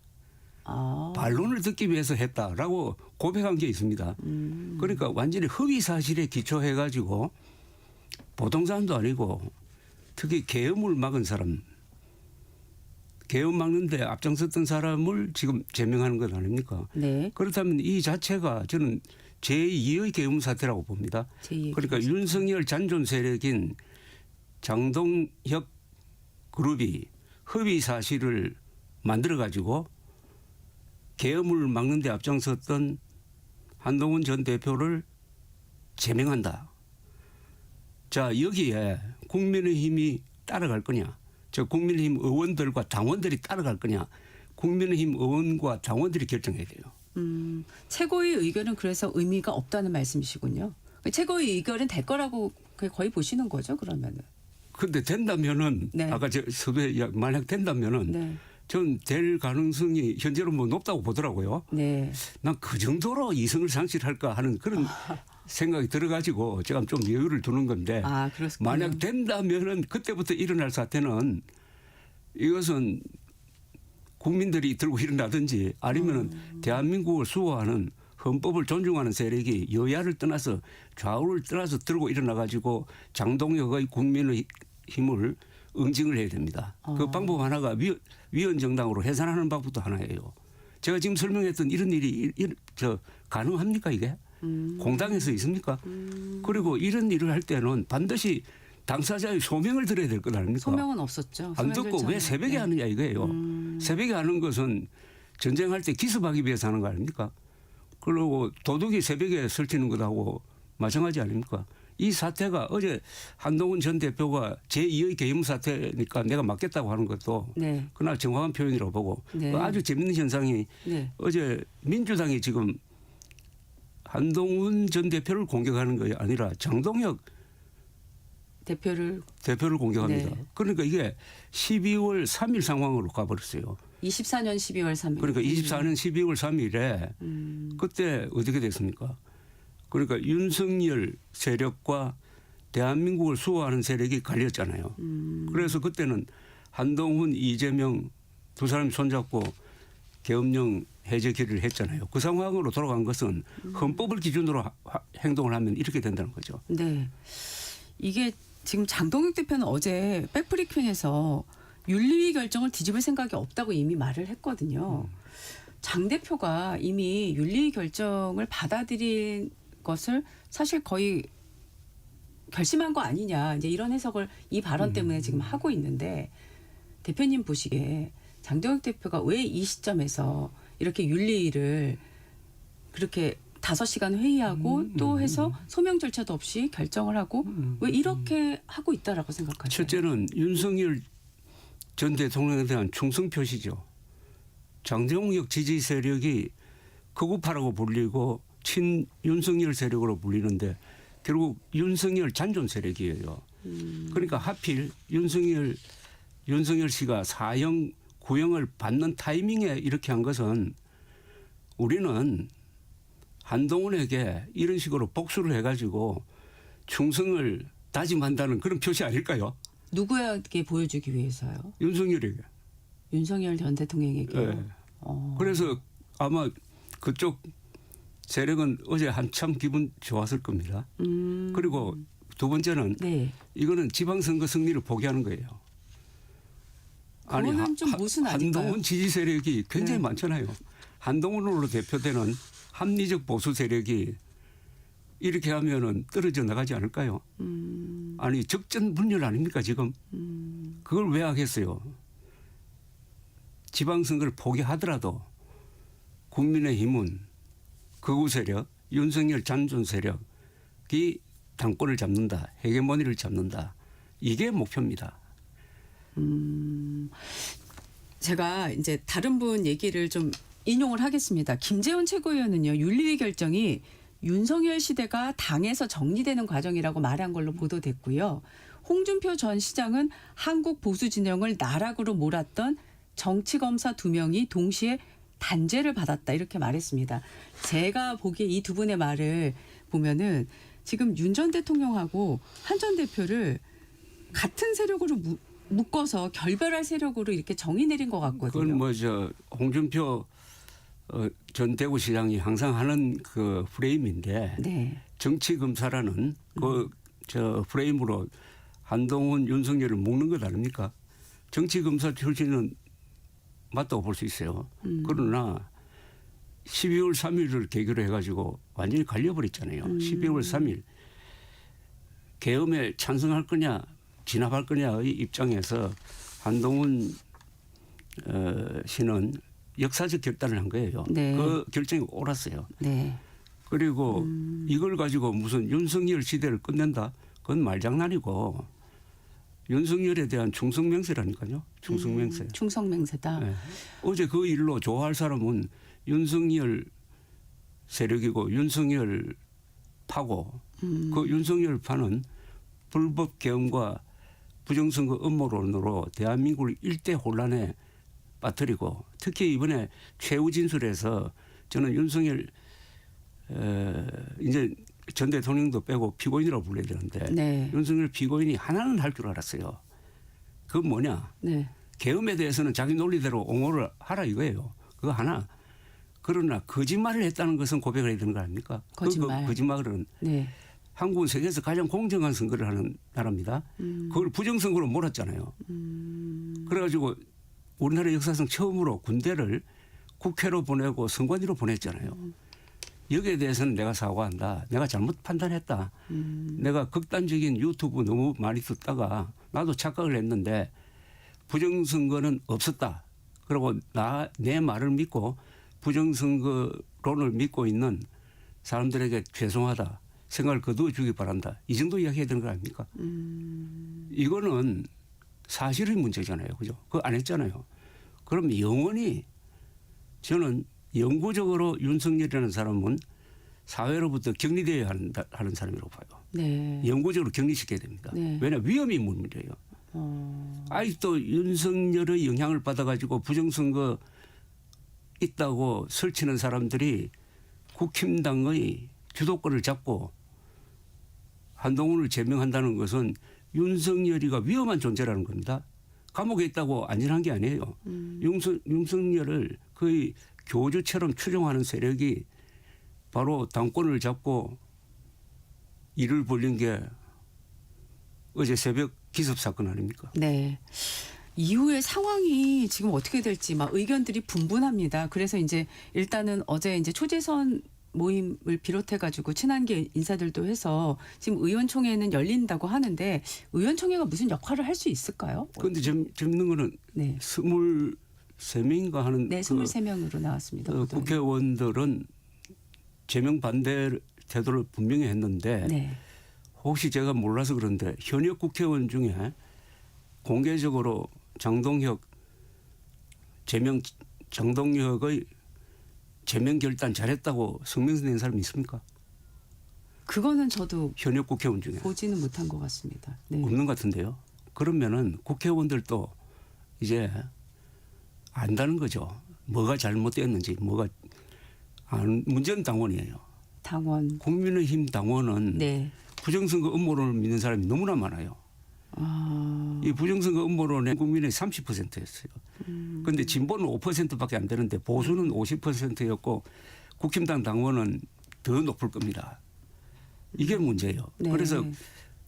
반론을 듣기 위해서 했다라고 고백한 게 있습니다. 그러니까 완전히 허위 사실에 기초해가지고 보통 사람도 아니고 특히 계엄을 막은 사람, 계엄 막는데 앞장섰던 사람을 지금 제명하는 것 아닙니까? 네. 그렇다면 이 자체가 저는 제2의 계엄 사태라고 봅니다. 제2의 그러니까 윤석열 잔존 세력인 장동혁 그룹이 허위 사실을 만들어가지고 계엄을 막는 데 앞장섰던 한동훈 전 대표를 제명한다. 자, 여기에 국민의힘이 따라갈 거냐? 저 국민의힘 의원들과 당원들이 따라갈 거냐? 국민의힘 의원과 당원들이 결정해야 돼요. 최고의 의견은 그래서 의미가 없다는 말씀이시군요. 최고의 의견은 될 거라고 거의 보시는 거죠, 그러면은. 근데 된다면은 네. 아까 저 서두에 만약 된다면은 네. 전 될 가능성이 현재로 뭐 높다고 보더라고요. 네. 난 그 정도로 이성을 상실할까 하는 그런 생각이 들어가지고 제가 좀 여유를 두는 건데 아, 그렇군요. 만약 된다면은 그때부터 일어날 사태는 이것은 국민들이 들고 일어나든지 아니면은 대한민국을 수호하는 헌법을 존중하는 세력이 여야를 떠나서 좌우를 떠나서 들고 일어나 가지고 장동혁의 국민의 힘을 응징을 해야 됩니다. 그 방법 하나가 위헌정당으로 해산하는 방법도 하나예요. 제가 지금 설명했던 이런 일이 가능합니까 이게? 공당에서 있습니까? 그리고 이런 일을 할 때는 반드시 당사자의 소명을 들어야 될 것 아닙니까? 소명은 없었죠. 안 소명 듣고 왜 절차는. 새벽에 네. 하느냐 이거예요. 새벽에 하는 것은 전쟁할 때 기습하기 위해서 하는 거 아닙니까? 그리고 도둑이 새벽에 설치는 것하고 마찬가지 아닙니까? 이 사태가 어제 한동훈 전 대표가 제2의 계엄 사태니까 내가 맡겠다고 하는 것도 네. 그날 정확한 표현이라고 보고 네. 아주 재밌는 현상이 네. 어제 민주당이 지금 한동훈 전 대표를 공격하는 것이 아니라 장동혁 대표를 대표를 공격합니다. 네. 그러니까 이게 12월 3일 상황으로 가버렸어요. 24년 12월 3일. 그러니까 24년 12월 3일에 그때 어떻게 됐습니까? 그러니까 윤석열 세력과 대한민국을 수호하는 세력이 갈렸잖아요. 그래서 그때는 한동훈, 이재명 두 사람이 손잡고 계엄령 해제 결의를 했잖아요. 그 상황으로 돌아간 것은 헌법을 기준으로 행동을 하면 이렇게 된다는 거죠. 네. 이게 지금 장동혁 대표는 어제 백브리핑에서 윤리위 결정을 뒤집을 생각이 없다고 이미 말을 했거든요. 장 대표가 이미 윤리위 결정을 받아들인 것을 사실 거의 결심한 거 아니냐. 이제 이런 해석을 이 발언 때문에 지금 하고 있는데 대표님 보시기에 장동혁 대표가 왜 이 시점에서 이렇게 윤리위를 그렇게 5시간 회의하고 또 해서 소명 절차도 없이 결정을 하고 왜 이렇게 하고 있다라고 생각하세요? 첫째는 윤석열 전 대통령에 대한 충성 표시죠. 장동혁 지지 세력이 극우파라고 불리고 친 윤석열 세력으로 불리는데 결국 윤석열 잔존 세력이에요. 그러니까 하필 윤석열 씨가 사형 구형을 받는 타이밍에 이렇게 한 것은 우리는 한동훈에게 이런 식으로 복수를 해가지고 충성을 다짐한다는 그런 표시 아닐까요? 누구에게 보여주기 위해서요? 윤석열에게. 윤석열 전 대통령에게요. 네. 그래서 아마 그쪽 세력은 어제 한참 기분 좋았을 겁니다. 그리고 두 번째는 네. 이거는 지방선거 승리를 포기하는 거예요. 그거는 좀 모순 아닐까요? 한동훈 지지 세력이 굉장히 네. 많잖아요. 한동훈으로 대표되는 합리적 보수 세력이 이렇게 하면은 떨어져 나가지 않을까요? 아니 적전분열 아닙니까 지금? 그걸 왜 하겠어요? 지방선거를 포기하더라도 국민의힘은 극우 세력, 윤석열 잔존 세력이 당권을 잡는다, 헤게모니를 잡는다. 이게 목표입니다. 제가 이제 다른 분 얘기를 좀 인용을 하겠습니다. 김재원 최고위원은요. 윤리위 결정이 윤석열 시대가 당에서 정리되는 과정이라고 말한 걸로 보도됐고요. 홍준표 전 시장은 한국 보수 진영을 나락으로 몰았던 정치검사 2명이 동시에 단죄를 받았다 이렇게 말했습니다. 제가 보기에 이 두 분의 말을 보면은 지금 윤 전 대통령하고 한 전 대표를 같은 세력으로 묶어서 결별할 세력으로 이렇게 정의 내린 것 같거든요. 그건 뭐 홍준표 전 대구시장이 항상 하는 그 프레임인데 네. 정치 검사라는 저 프레임으로 한동훈, 윤석열을 묶는 것 아닙니까? 정치 검사 출신은 맞다고 볼 수 있어요. 그러나 12월 3일을 계기로 해가지고 완전히 갈려버렸잖아요. 12월 3일 계엄에 찬성할 거냐 진압할 거냐의 입장에서 한동훈 씨는 역사적 결단을 한 거예요. 네. 그 결정이 옳았어요. 네. 그리고 이걸 가지고 무슨 윤석열 시대를 끝낸다? 그건 말장난이고 윤석열에 대한 충성맹세라니까요. 충성맹세. 충성맹세다. 네. 어제 그 일로 좋아할 사람은 윤석열 세력이고 윤석열 파고 그 윤석열 파는 불법 개헌과 부정선거 음모론으로 대한민국을 일대 혼란에 빠뜨리고 특히 이번에 최후 진술에서 저는 윤석열 이제 전 대통령도 빼고 피고인이라고 불러야 되는데 네. 윤석열 피고인이 하나는 할 줄 알았어요. 그건 뭐냐. 네. 계엄에 대해서는 자기 논리대로 옹호를 하라 이거예요. 그거 하나. 그러나 거짓말을 했다는 것은 고백을 해야 되는 거 아닙니까? 거짓말. 거짓말은 네. 한국은 세계에서 가장 공정한 선거를 하는 나라입니다. 그걸 부정선거로 몰았잖아요. 그래가지고 우리나라 역사상 처음으로 군대를 국회로 보내고 선관위로 보냈잖아요. 여기에 대해서는 내가 사과한다. 내가 잘못 판단했다. 내가 극단적인 유튜브 너무 많이 듣다가 나도 착각을 했는데 부정선거는 없었다. 그리고 내 말을 믿고 부정선거론을 믿고 있는 사람들에게 죄송하다. 생각을 거두어 주기 바란다. 이 정도 이야기해야 되는 거 아닙니까? 이거는 사실의 문제잖아요. 그죠? 그거 안 했잖아요. 그럼 영원히 저는 영구적으로 윤석열이라는 사람은 사회로부터 격리되어야 하는 사람이라고 봐요. 네. 영구적으로 격리시켜야 됩니다. 네. 왜냐하면 위험이 문제예요. 아직도 윤석열의 영향을 받아가지고 부정선거 있다고 설치는 사람들이 국힘당의 주도권을 잡고 한동훈을 제명한다는 것은 윤석열이가 위험한 존재라는 겁니다. 감옥에 있다고 안전한 게 아니에요. 윤석열을 거의 교주처럼 추종하는 세력이 바로 당권을 잡고 일을 벌린 게 어제 새벽 기습 사건 아닙니까? 네. 이후의 상황이 지금 어떻게 될지 막 의견들이 분분합니다. 그래서 이제 일단은 어제 이제 초재선 모임을 비롯해 가지고 친한계 인사들도 해서 지금 의원총회는 열린다고 하는데 의원총회가 무슨 역할을 할 수 있을까요? 그런데 재밌는 거는 네. 23명인가 하는 네, 23명으로 나왔습니다. 보도에. 국회의원들은 제명 반대 태도를 분명히 했는데 네. 혹시 제가 몰라서 그런데 현역 국회의원 중에 공개적으로 장동혁의 제명 결단 잘했다고 성명서 낸 사람이 있습니까? 그거는 저도 현역 국회의원 중에 보지는 못한 것 같습니다. 네. 없는 것 같은데요. 그러면은 국회의원들도 이제 안다는 거죠. 뭐가 잘못됐는지 문제는 당원이에요. 당원. 국민의힘 당원은 네. 부정선거 음모론을 믿는 사람이 너무나 많아요. 이 부정선거 음모론의 국민의 30%였어요. 그런데 진보는 5%밖에 안 되는데 보수는 50%였고 국힘당 당원은 더 높을 겁니다. 이게 문제예요. 네. 그래서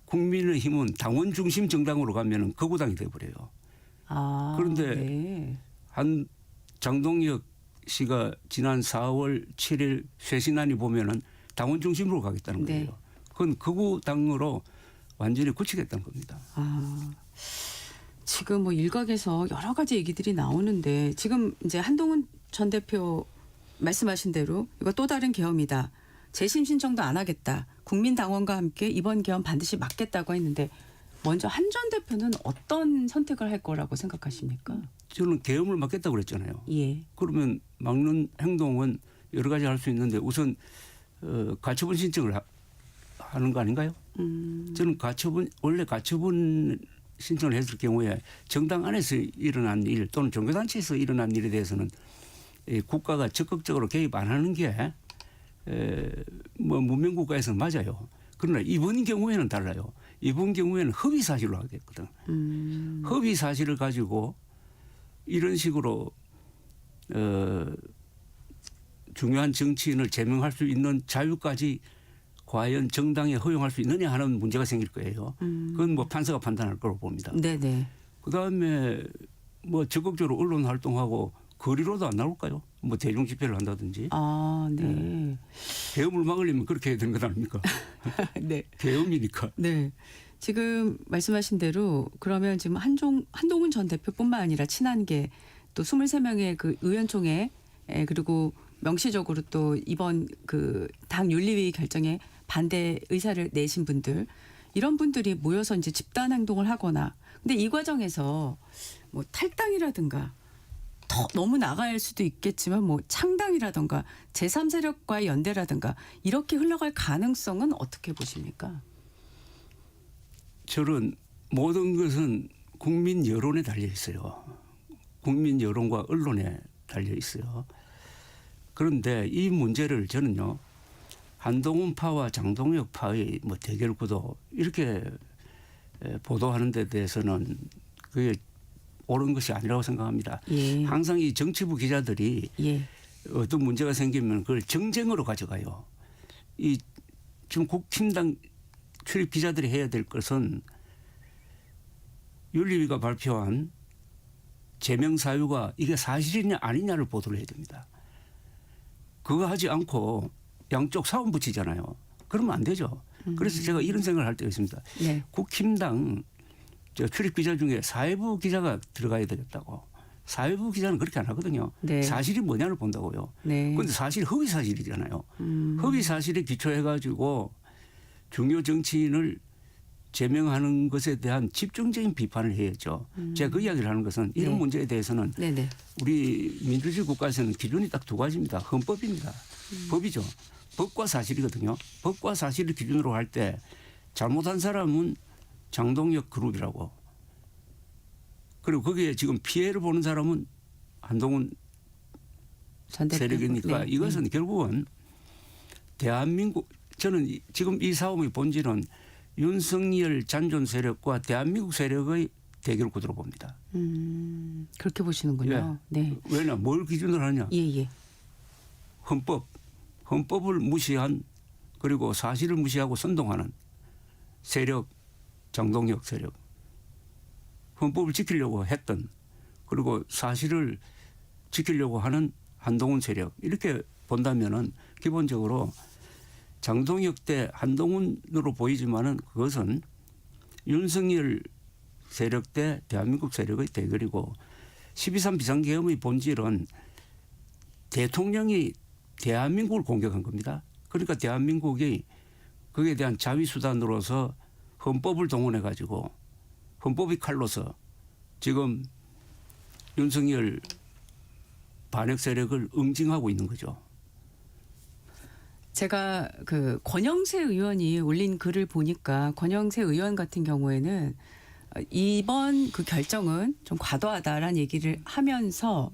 국민의힘은 당원 중심 정당으로 가면은 거구당이 돼버려요. 그런데 네. 한 장동혁 씨가 지난 4월 7일 쇄신안이 보면은 당원 중심으로 가겠다는 네. 거예요. 그건 극우당으로 완전히 굳히겠다는 겁니다. 지금 뭐 일각에서 여러 가지 얘기들이 나오는데 지금 이제 한동훈 전 대표 말씀하신 대로 이거 또 다른 계엄이다. 재심 신청도 안 하겠다. 국민당원과 함께 이번 계엄 반드시 막겠다고 했는데 먼저 한 전 대표는 어떤 선택을 할 거라고 생각하십니까? 저는 계엄을 막겠다고 그랬잖아요. 예. 그러면 막는 행동은 여러 가지 할 수 있는데 우선 가처분 신청을 하는 거 아닌가요? 저는 원래 가처분 신청을 했을 경우에 정당 안에서 일어난 일 또는 종교단체에서 일어난 일에 대해서는 국가가 적극적으로 개입 안 하는 게 뭐 문명국가에서는 맞아요. 그러나 이번 경우에는 달라요. 이번 경우에는 허위 사실로 하겠거든. 허위 사실을 가지고 이런 식으로 중요한 정치인을 제명할 수 있는 자유까지 과연 정당에 허용할 수 있느냐 하는 문제가 생길 거예요. 그건 뭐 판사가 판단할 거로 봅니다. 네네. 그다음에 뭐 적극적으로 언론 활동하고 거리로도 안 나올까요? 뭐 대중 집회를 한다든지. 네. 계엄을 막으려면 그렇게 해야 되는 것 아닙니까? 네. 계엄이니까. 네. 지금 말씀하신 대로 그러면 지금 한동훈 전 대표뿐만 아니라 친한계 또 23명의 그 의원총회 그리고 명시적으로 또 이번 그 당 윤리위 결정에 반대 의사를 내신 분들 이런 분들이 모여서 이제 집단 행동을 하거나 근데 이 과정에서 뭐 탈당이라든가 더 너무 나갈 수도 있겠지만 뭐 창당이라든가 제3세력과의 연대라든가 이렇게 흘러갈 가능성은 어떻게 보십니까? 저는 모든 것은 국민 여론에 달려 있어요. 국민 여론과 언론에 달려 있어요. 그런데 이 문제를 저는요. 한동훈파와 장동혁파의 뭐 대결 구도 이렇게 보도하는 데 대해서는 그게 옳은 것이 아니라고 생각합니다. 예. 항상 이 정치부 기자들이 예. 어떤 문제가 생기면 그걸 정쟁으로 가져가요. 이 지금 국힘당 출입 기자들이 해야 될 것은 윤리위가 발표한 제명 사유가 이게 사실이냐 아니냐를 보도를 해야 됩니다. 그거 하지 않고 양쪽 사원 붙이잖아요. 그러면 안 되죠. 그래서 제가 이런 생각을 할 때가 있습니다. 네. 국힘당 출입 기자 중에 사회부 기자가 들어가야 되겠다고. 사회부 기자는 그렇게 안 하거든요. 네. 사실이 뭐냐를 본다고요. 네. 그런데 사실 허위 사실이잖아요. 허위 사실에 기초해 가지고 중요 정치인을 제명하는 것에 대한 집중적인 비판을 해야죠. 제가 그 이야기를 하는 것은 이런 네. 문제에 대해서는 네네. 우리 민주주의 국가에서는 기준이 딱 두 가지입니다. 헌법입니다. 법이죠. 법과 사실이거든요. 법과 사실을 기준으로 할 때 잘못한 사람은 장동혁 그룹이라고. 그리고 거기에 지금 피해를 보는 사람은 한동훈 전 대표. 세력이니까 네. 이것은 결국은 대한민국 저는 지금 이 싸움의 본질은 윤석열 잔존 세력과 대한민국 세력의 대결 구도로 봅니다. 그렇게 보시는군요. 네. 왜냐 뭘 기준으로 하냐. 예. 헌법을 무시한 그리고 사실을 무시하고 선동하는 세력 장동혁 세력. 헌법을 지키려고 했던 그리고 사실을 지키려고 하는 한동훈 세력 이렇게 본다면은 기본적으로 장동혁 대 한동훈으로 보이지만은 그것은 윤석열 세력 대 대한민국 세력의 대결이고 12.3 비상계엄의 본질은 대통령이 대한민국을 공격한 겁니다. 그러니까 대한민국이 거기에 대한 자위수단으로서 헌법을 동원해 가지고 헌법의 칼로서 지금 윤석열 반역 세력을 응징하고 있는 거죠. 제가 그 권영세 의원이 올린 글을 보니까 권영세 의원 같은 경우에는 이번 그 결정은 좀 과도하다라는 얘기를 하면서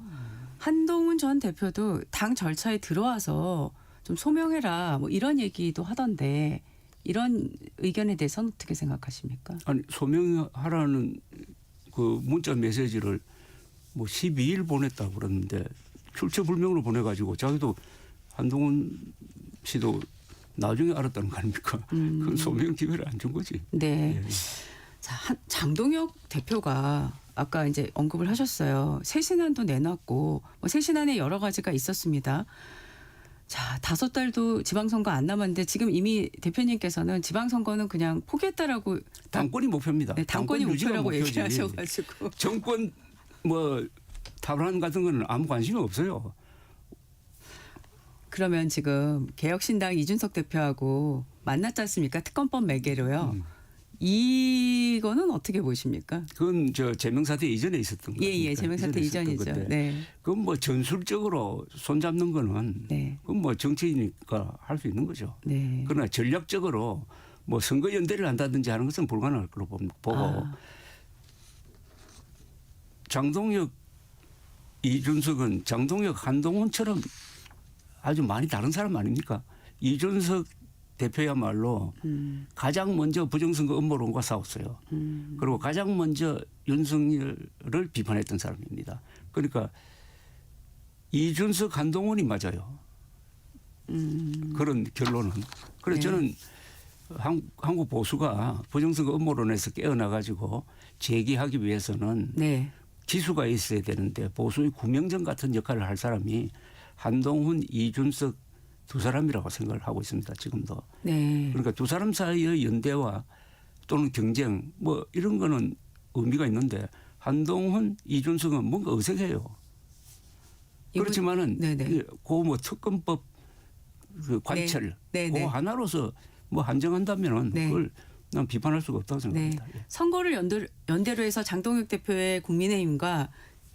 한동훈 전 대표도 당 절차에 들어와서 좀 소명해라 뭐 이런 얘기도 하던데 이런 의견에 대해서는 어떻게 생각하십니까? 아니 소명하라는 그 문자 메시지를 뭐 12일 보냈다고 그러는데 출처불명으로 보내가지고 자기도 한동훈 씨도 나중에 알았다는 거 아닙니까? 그건 소명 기회를 안 준 거지. 네. 예. 자, 장동혁 대표가 아까 이제 언급을 하셨어요. 새신안도 내놨고 뭐 새신안에 여러 가지가 있었습니다. 자, 5달도 지방선거 안 남았는데 지금 이미 대표님께서는 지방선거는 그냥 포기했다라고 당권이 목표입니다. 네, 당권이 유지가 목표라고 목표지. 얘기하셔가지고 정권 뭐 탈환 같은 거는 아무 관심이 없어요. 그러면 지금 개혁신당 이준석 대표하고 만났지 않습니까? 특검법 매개로요. 이거는 어떻게 보십니까? 그건 저 제명사태 이전에 있었던 거예요. 예, 제명사태 이전이죠. 네. 그건 뭐 전술적으로 손잡는 거는 네. 그건 뭐 정치이니까 할 수 있는 거죠. 네. 그러나 전략적으로 뭐 선거 연대를 한다든지 하는 것은 불가능할 거로 보고 장동혁 이준석은 장동혁 한동훈처럼 아주 많이 다른 사람 아닙니까? 이준석 대표야말로 가장 먼저 부정선거 음모론과 싸웠어요. 그리고 가장 먼저 윤석열을 비판했던 사람입니다. 그러니까 이준석 한동훈이 맞아요. 그런 결론은. 그래서 네. 저는 한국 보수가 부정선거 음모론에서 깨어나가지고 재기하기 위해서는 네. 지수가 있어야 되는데 보수의 구명정 같은 역할을 할 사람이 한동훈, 이준석 두 사람이라고 생각을 하고 있습니다. 지금도. 네. 그러니까 두 사람 사이의 연대와 또는 경쟁 뭐 이런 거는 의미가 있는데 한동훈, 이준석은 뭔가 어색해요. 이분- 그렇지만은 네네. 그뭐 특검법 그 관철 네, 네. 그 하나로서 뭐 한정한다면은 네. 그걸 난 비판할 수가 없다고 생각합니다. 예. 선거를 연대로 해서 장동혁 대표의 국민의힘과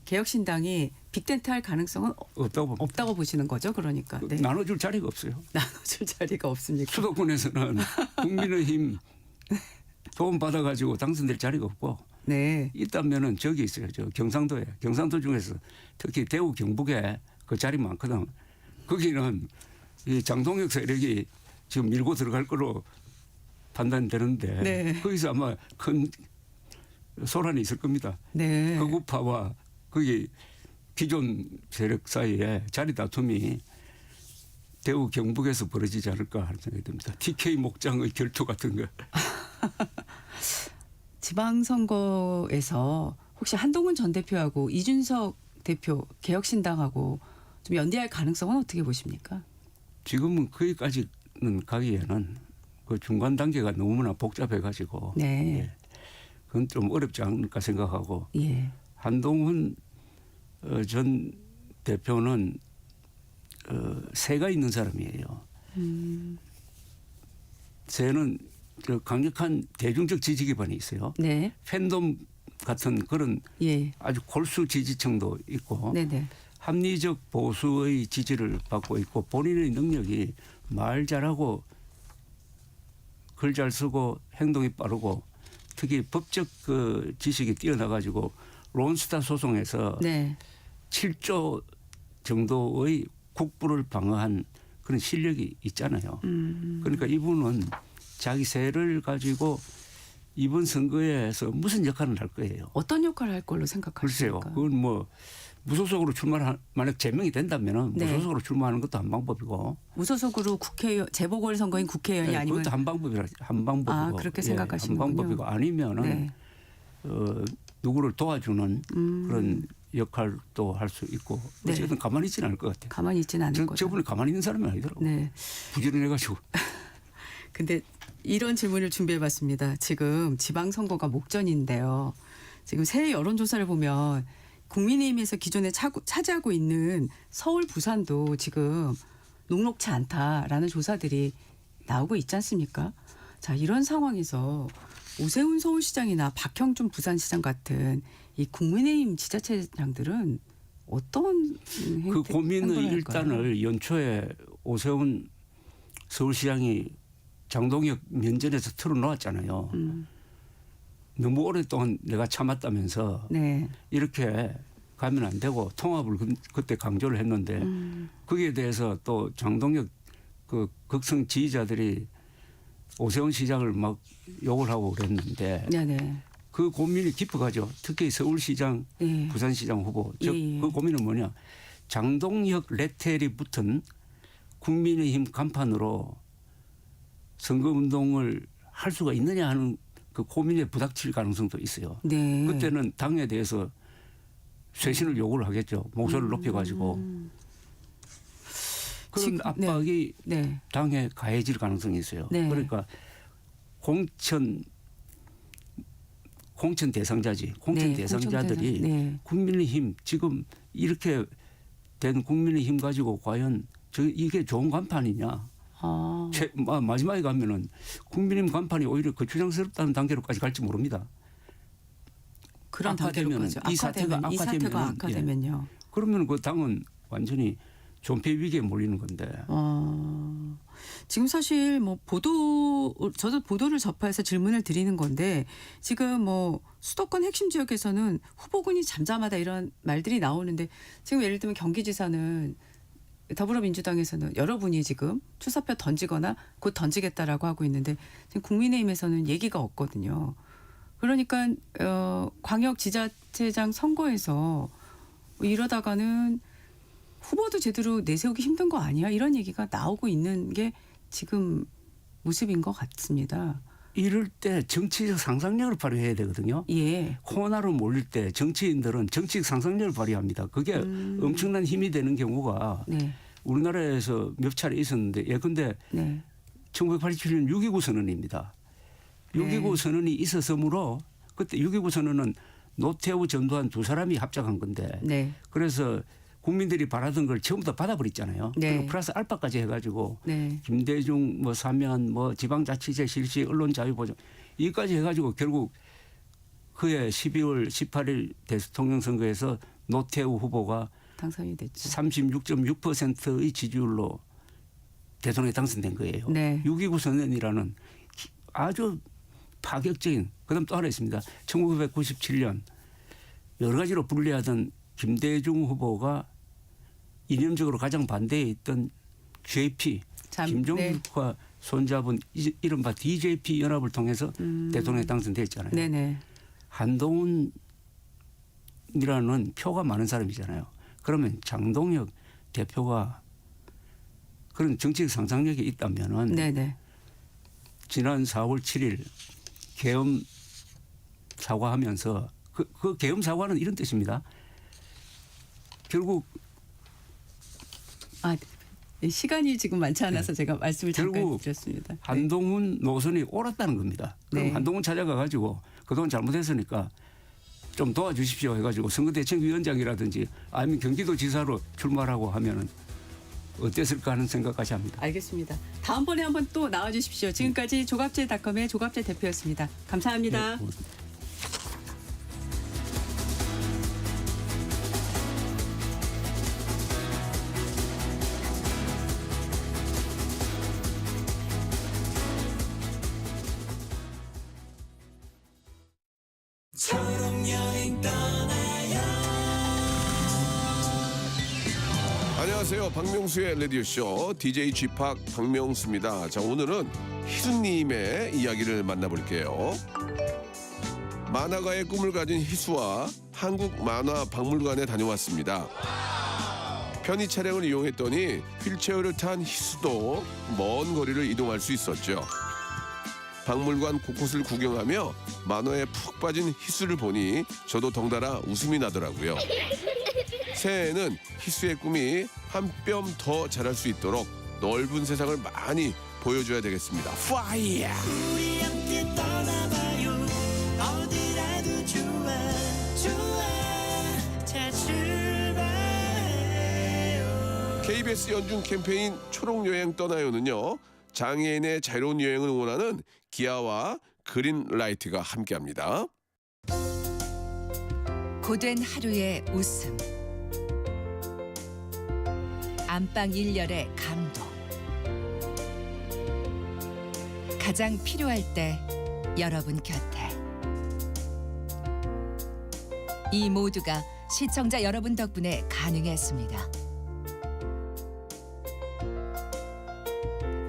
개혁신당이 빅텐트할 가능성은 없다고 봅니다. 없다고 보시는 거죠. 그러니까 네. 나눠줄 자리가 없어요. 나눠줄 자리가 없습니까? 수도권에서는 국민의힘 도움 받아가지고 당선될 자리가 없고 네. 있다면은 저기 있어요. 저 경상도에 경상도 중에서 특히 대구 경북에 그 자리 많거든. 거기는 이 장동혁 세력이 지금 밀고 들어갈 거로 판단되는데 네. 거기서 아마 큰 소란이 있을 겁니다. 네. 극우파와 거기 기존 세력 사이에 자리 다툼이 대구 경북에서 벌어지지 않을까 하는 생각이 듭니다. TK 목장의 결투 같은 거. 지방선거에서 혹시 한동훈 전 대표하고 이준석 대표 개혁신당하고 좀 연대할 가능성은 어떻게 보십니까? 지금은 거기까지는 가기에는 그 중간 단계가 너무나 복잡해가지고 네. 예. 그건 좀 어렵지 않을까 생각하고 예. 한동훈 전 대표는 새가 있는 사람이에요. 새는 저 강력한 대중적 지지 기반이 있어요. 네. 팬덤 같은 그런 예. 아주 골수 지지층도 있고 네네. 합리적 보수의 지지를 받고 있고 본인의 능력이 말 잘하고 글 잘 쓰고 행동이 빠르고 특히 법적 그 지식이 뛰어나가지고 론스타 소송에서 네. 7조 정도의 국부를 방어한 그런 실력이 있잖아요. 그러니까 이분은 자기 세를 가지고 이번 선거에서 무슨 역할을 할 거예요. 어떤 역할을 할 걸로 생각하십니까? 글쎄요. 그건 뭐 무소속으로 출마를 만약 제명이 된다면은 네. 무소속으로 출마하는 것도 한 방법이고. 무소속으로 국회의원 재보궐선거인 국회의원이 네, 아니면 그것도 한 방법이라 한 방법이고. 아, 그렇게 생각하시는군요. 한 방법이고 아니면은 네. 누구를 도와주는 그런 역할도 할 수 있고 네. 어쨌든 가만히 있지는 않을 것 같아요. 가만히 있지는 않을 거죠. 저분이 가만히 있는 사람이 아니더라고요. 네. 부지런해가지고. 근데 이런 질문을 준비해봤습니다. 지금 지방선거가 목전인데요. 지금 새 여론조사를 보면 국민의힘에서 기존에 차지하고 있는 서울, 부산도 지금 녹록치 않다라는 조사들이 나오고 있지 않습니까? 자, 이런 상황에서 오세훈 서울시장이나 박형준 부산시장 같은 이 국민의힘 지자체장들은 어떤 그 고민의 행보를 할까요? 일단을 연초에 오세훈 서울시장이 장동혁 면전에서 털어놓았잖아요. 너무 오랫동안 내가 참았다면서 네. 이렇게 가면 안 되고 통합을 그때 강조를 했는데 거기에 대해서 또 장동혁 그 극성 지지자들이 오세훈 시장을 막 욕을 하고 그랬는데 네네. 그 고민이 깊어가죠. 특히 서울시장, 예. 부산시장 후보. 즉 예. 그 고민은 뭐냐. 장동혁 레텔이 붙은 국민의힘 간판으로 선거운동을 할 수가 있느냐 하는 그 고민에 부닥칠 가능성도 있어요. 네. 그때는 당에 대해서 쇄신을 요구를 하겠죠. 목소리를 높여가지고. 그런 지금, 압박이 네. 당에 가해질 가능성이 있어요. 네. 그러니까 공천 대상자지. 공천 네, 대상자들이 공천 대상- 네. 국민의힘 지금 이렇게 된 국민의힘 가지고 과연 이게 좋은 간판이냐. 아. 마지막에 가면은 국민의힘 간판이 오히려 거추장스럽다는 단계로까지 갈지 모릅니다. 그런 악화되면은 단계로까지 이 사태가 이 사태가 악화되면은, 악화되면요. 그러면 그 당은 완전히 존폐 위기에 몰리는 건데. 지금 사실 뭐 저도 보도를 접해서 질문을 드리는 건데 지금 뭐 수도권 핵심 지역에서는 후보군이 잠잠하다 이런 말들이 나오는데 지금 예를 들면 경기지사는 더불어민주당에서는 여러분이 지금 출사표 던지거나 곧 던지겠다라고 하고 있는데 지금 국민의힘에서는 얘기가 없거든요. 그러니까 광역지자체장 선거에서 이러다가는 후보도 제대로 내세우기 힘든 거 아니야? 이런 얘기가 나오고 있는 게 지금 모습인 것 같습니다. 이럴 때 정치적 상상력을 발휘해야 되거든요. 예. 코로나로 몰릴 때 정치인들은 정치적 상상력을 발휘합니다. 그게 엄청난 힘이 되는 경우가 네. 우리나라에서 몇 차례 있었는데 예컨대 네. 1987년 6.29 선언입니다. 6.29 선언이 있었으므로 그때 6.29 선언은 노태우 전두환 두 사람이 합작한 건데 네. 그래서 국민들이 바라던 걸 전부 다 받아버렸잖아요. 네. 그리고 플러스 알파까지 해가지고 네. 김대중 뭐 사면 뭐 지방자치제 실시 언론 자유 보장 이까지 해가지고 결국 그해 12월 18일 대통령 선거에서 노태우 후보가 당선이 됐죠. 36.6%의 지지율로 대통령에 당선된 거예요. 네. 6.29 선언이라는 아주 파격적인 그다음 또 하나 있습니다. 1997년 여러 가지로 불리하던 김대중 후보가 이념적으로 가장 반대에 있던 JP 네. 김종국과 손잡은 이른바 DJP 연합을 통해서 대통령에 당선됐잖아요. 네네. 한동훈이라는 표가 많은 사람이잖아요. 그러면 장동혁 대표가 그런 정치적 상상력이 있다면은 네네. 지난 4월 7일 계엄 사과하면서 그 계엄 사과는 이런 뜻입니다. 결국 시간이 지금 많지 않아서 제가 말씀을 잠깐 결국 드렸습니다. 한동훈 노선이 옳았다는 겁니다. 그럼 네. 한동훈 찾아가 가지고 그동안 잘못했으니까 좀 도와주십시오 해가지고 선거대책위원장이라든지 아니면 경기도지사로 출마하고 하면은 어땠을까 하는 생각까지 합니다. 알겠습니다. 다음번에 한번 또 나와주십시오. 지금까지 조갑제닷컴의 조갑제 대표였습니다. 감사합니다. 네, 안녕하세요. 박명수의 라디오쇼 DJ G팍 박명수입니다. 자, 오늘은 희수님의 이야기를 만나볼게요. 만화가의 꿈을 가진 희수와 한국만화박물관에 다녀왔습니다. 편의 차량을 이용했더니 휠체어를 탄 희수도 먼 거리를 이동할 수 있었죠. 박물관 곳곳을 구경하며 만화에 푹 빠진 희수를 보니 저도 덩달아 웃음이 나더라고요. 새해에는 희수의 꿈이 한 뼘 더 자랄 수 있도록 넓은 세상을 많이 보여줘야 되겠습니다. 파이어! 우리 함께 떠나봐요. 어디라도 좋아 좋아. 자 출발해요. KBS 연중 캠페인 초록여행 떠나요는요. 장애인의 자유로운 여행을 응원하는 기아와 그린라이트가 함께합니다. 고된 하루의 웃음, 안방 1열의 감동, 가장 필요할 때 여러분 곁에. 이 모두가 시청자 여러분 덕분에 가능했습니다.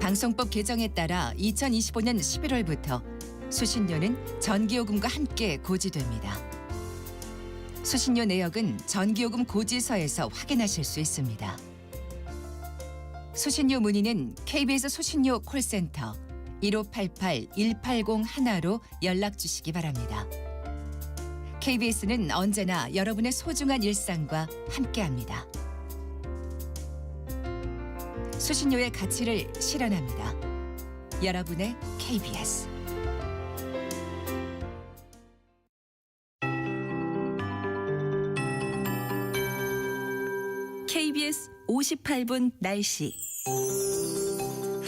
방송법 개정에 따라 2025년 11월부터 수신료는 전기요금과 함께 고지됩니다. 수신료 내역은 전기요금 고지서에서 확인하실 수 있습니다. 수신료 문의는 KBS 수신료 콜센터 1588-1801로 연락 주시기 바랍니다. KBS는 언제나 여러분의 소중한 일상과 함께합니다. 수신료의 가치를 실현합니다. 여러분의 KBS. KBS 58분 날씨.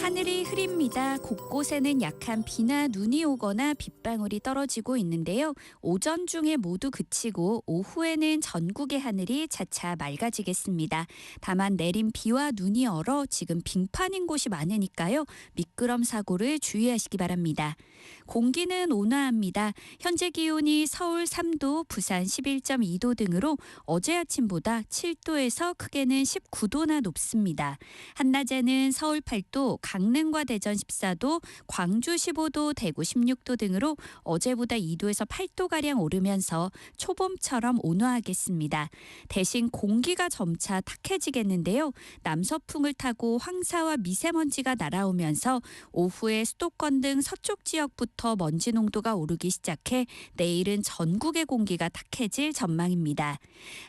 하늘이 흐립니다. 곳곳에는 약한 비나 눈이 오거나 빗방울이 떨어지고 있는데요. 오전 중에 모두 그치고 오후에는 전국의 하늘이 차차 맑아지겠습니다. 다만 내린 비와 눈이 얼어 지금 빙판인 곳이 많으니까요. 미끄럼 사고를 주의하시기 바랍니다. 공기는 온화합니다. 현재 기온이 서울 3도, 부산 11.2도 등으로 어제 아침보다 7도에서 크게는 19도나 높습니다. 한낮에는 서울 8도, 강릉과 대전 14도, 광주 15도, 대구 16도 등으로 어제보다 2도에서 8도가량 오르면서 초봄처럼 온화하겠습니다. 대신 공기가 점차 탁해지겠는데요. 남서풍을 타고 황사와 미세먼지가 날아오면서 오후에 수도권 등 서쪽 지역부터 먼지 농도가 오르기 시작해 내일은 전국의 공기가 탁해질 전망입니다.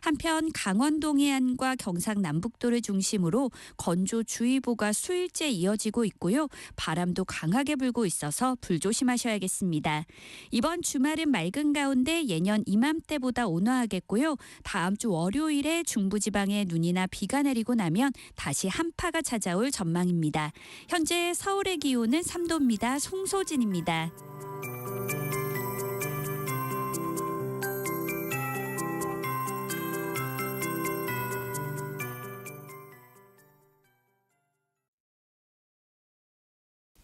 한편 강원도 해안과 경상 남북도를 중심으로 건조주의보가 수일째 이어지고 있고요. 있고요. 바람도 강하게 불고 있어서 불조심하셔야겠습니다. 이번 주말은 맑은 가운데 예년 이맘때보다 온화하겠고요. 다음 주 월요일에 중부지방에 눈이나 비가 내리고 나면 다시 한파가 찾아올 전망입니다. 현재 서울의 기온은 3도입니다. 송소진입니다.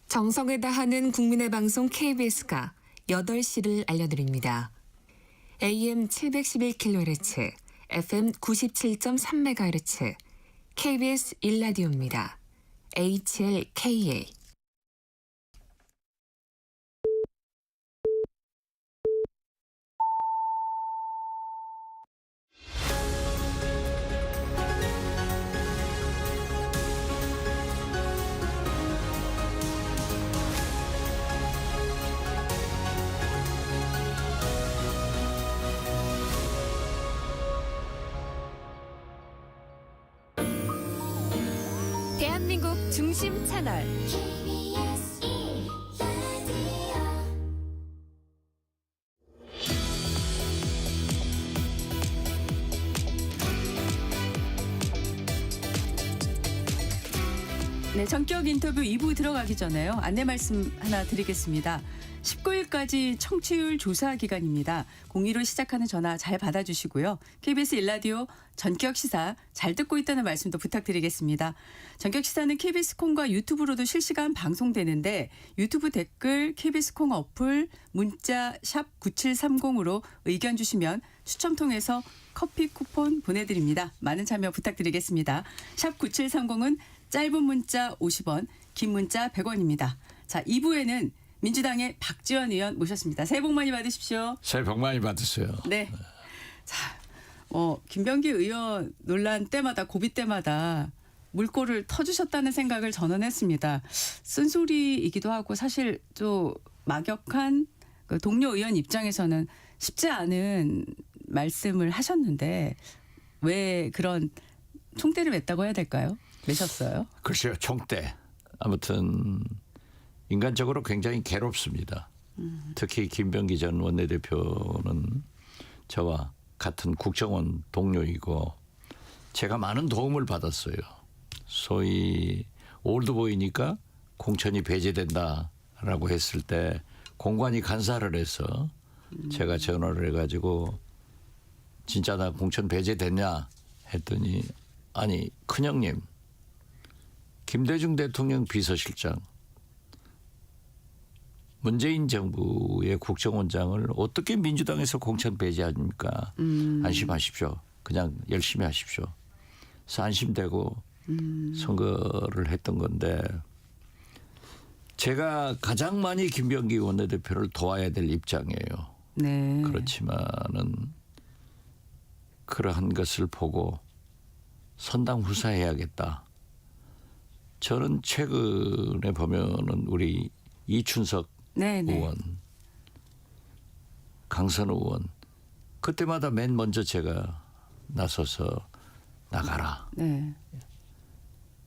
정성을 다하는 국민의 방송 KBS가 8시를 알려드립니다. AM 711kHz, FM 97.3MHz, KBS 1라디오입니다. HLKA. 대한민국 중심 채널 KBS 1라디오. 네, 전격 인터뷰 2부 들어가기 전에요. 안내 말씀 하나 드리겠습니다. 19일까지 청취율 조사 기간입니다. 02로 시작하는 전화 잘 받아주시고요. KBS 1라디오 전격 시사 잘 듣고 있다는 말씀도 부탁드리겠습니다. 전격 시사는 KBS 콩과 유튜브로도 실시간 방송되는데 유튜브 댓글, KBS 콩 어플, 문자 샵 9730으로 의견 주시면 추첨 통해서 커피 쿠폰 보내드립니다. 많은 참여 부탁드리겠습니다. 샵 9730은 짧은 문자 50원, 긴 문자 100원입니다. 자, 2부에는 민주당의 박지원 의원 모셨습니다. 새해 복 많이 받으십시오. 새해 복 많이 받으세요. 네. 자, 김병기 의원 논란 때마다 고비 때마다 물꼬를 터주셨다는 생각을 전언했습니다. 쓴소리이기도 하고 사실 좀 막역한 그 동료 의원 입장에서는 쉽지 않은 말씀을 하셨는데 왜 그런 총대를 맸다고 해야 될까요? 매셨어요? 글쎄요. 총대. 아무튼 인간적으로 굉장히 괴롭습니다. 특히 김병기 전 원내대표는 저와 같은 국정원 동료이고 제가 많은 도움을 받았어요. 소위 올드보이니까 공천이 배제된다라고 했을 때 공관이 간사를 해서 제가 전화를 해가지고 진짜 나 공천 배제됐냐 했더니 아니 큰형님 김대중 대통령 비서실장 문재인 정부의 국정원장을 어떻게 민주당에서 공천 배제합니까? 안심하십시오. 그냥 열심히 하십시오. 그래서 안심되고 선거를 했던 건데 제가 가장 많이 김병기 원내대표를 도와야 될 입장이에요. 네. 그렇지만은 그러한 것을 보고 선당후사해야겠다. 저는 최근에 보면은 우리 이춘석 의원, 강선 의원 그때마다 맨 먼저 제가 나서서 나가라. 네.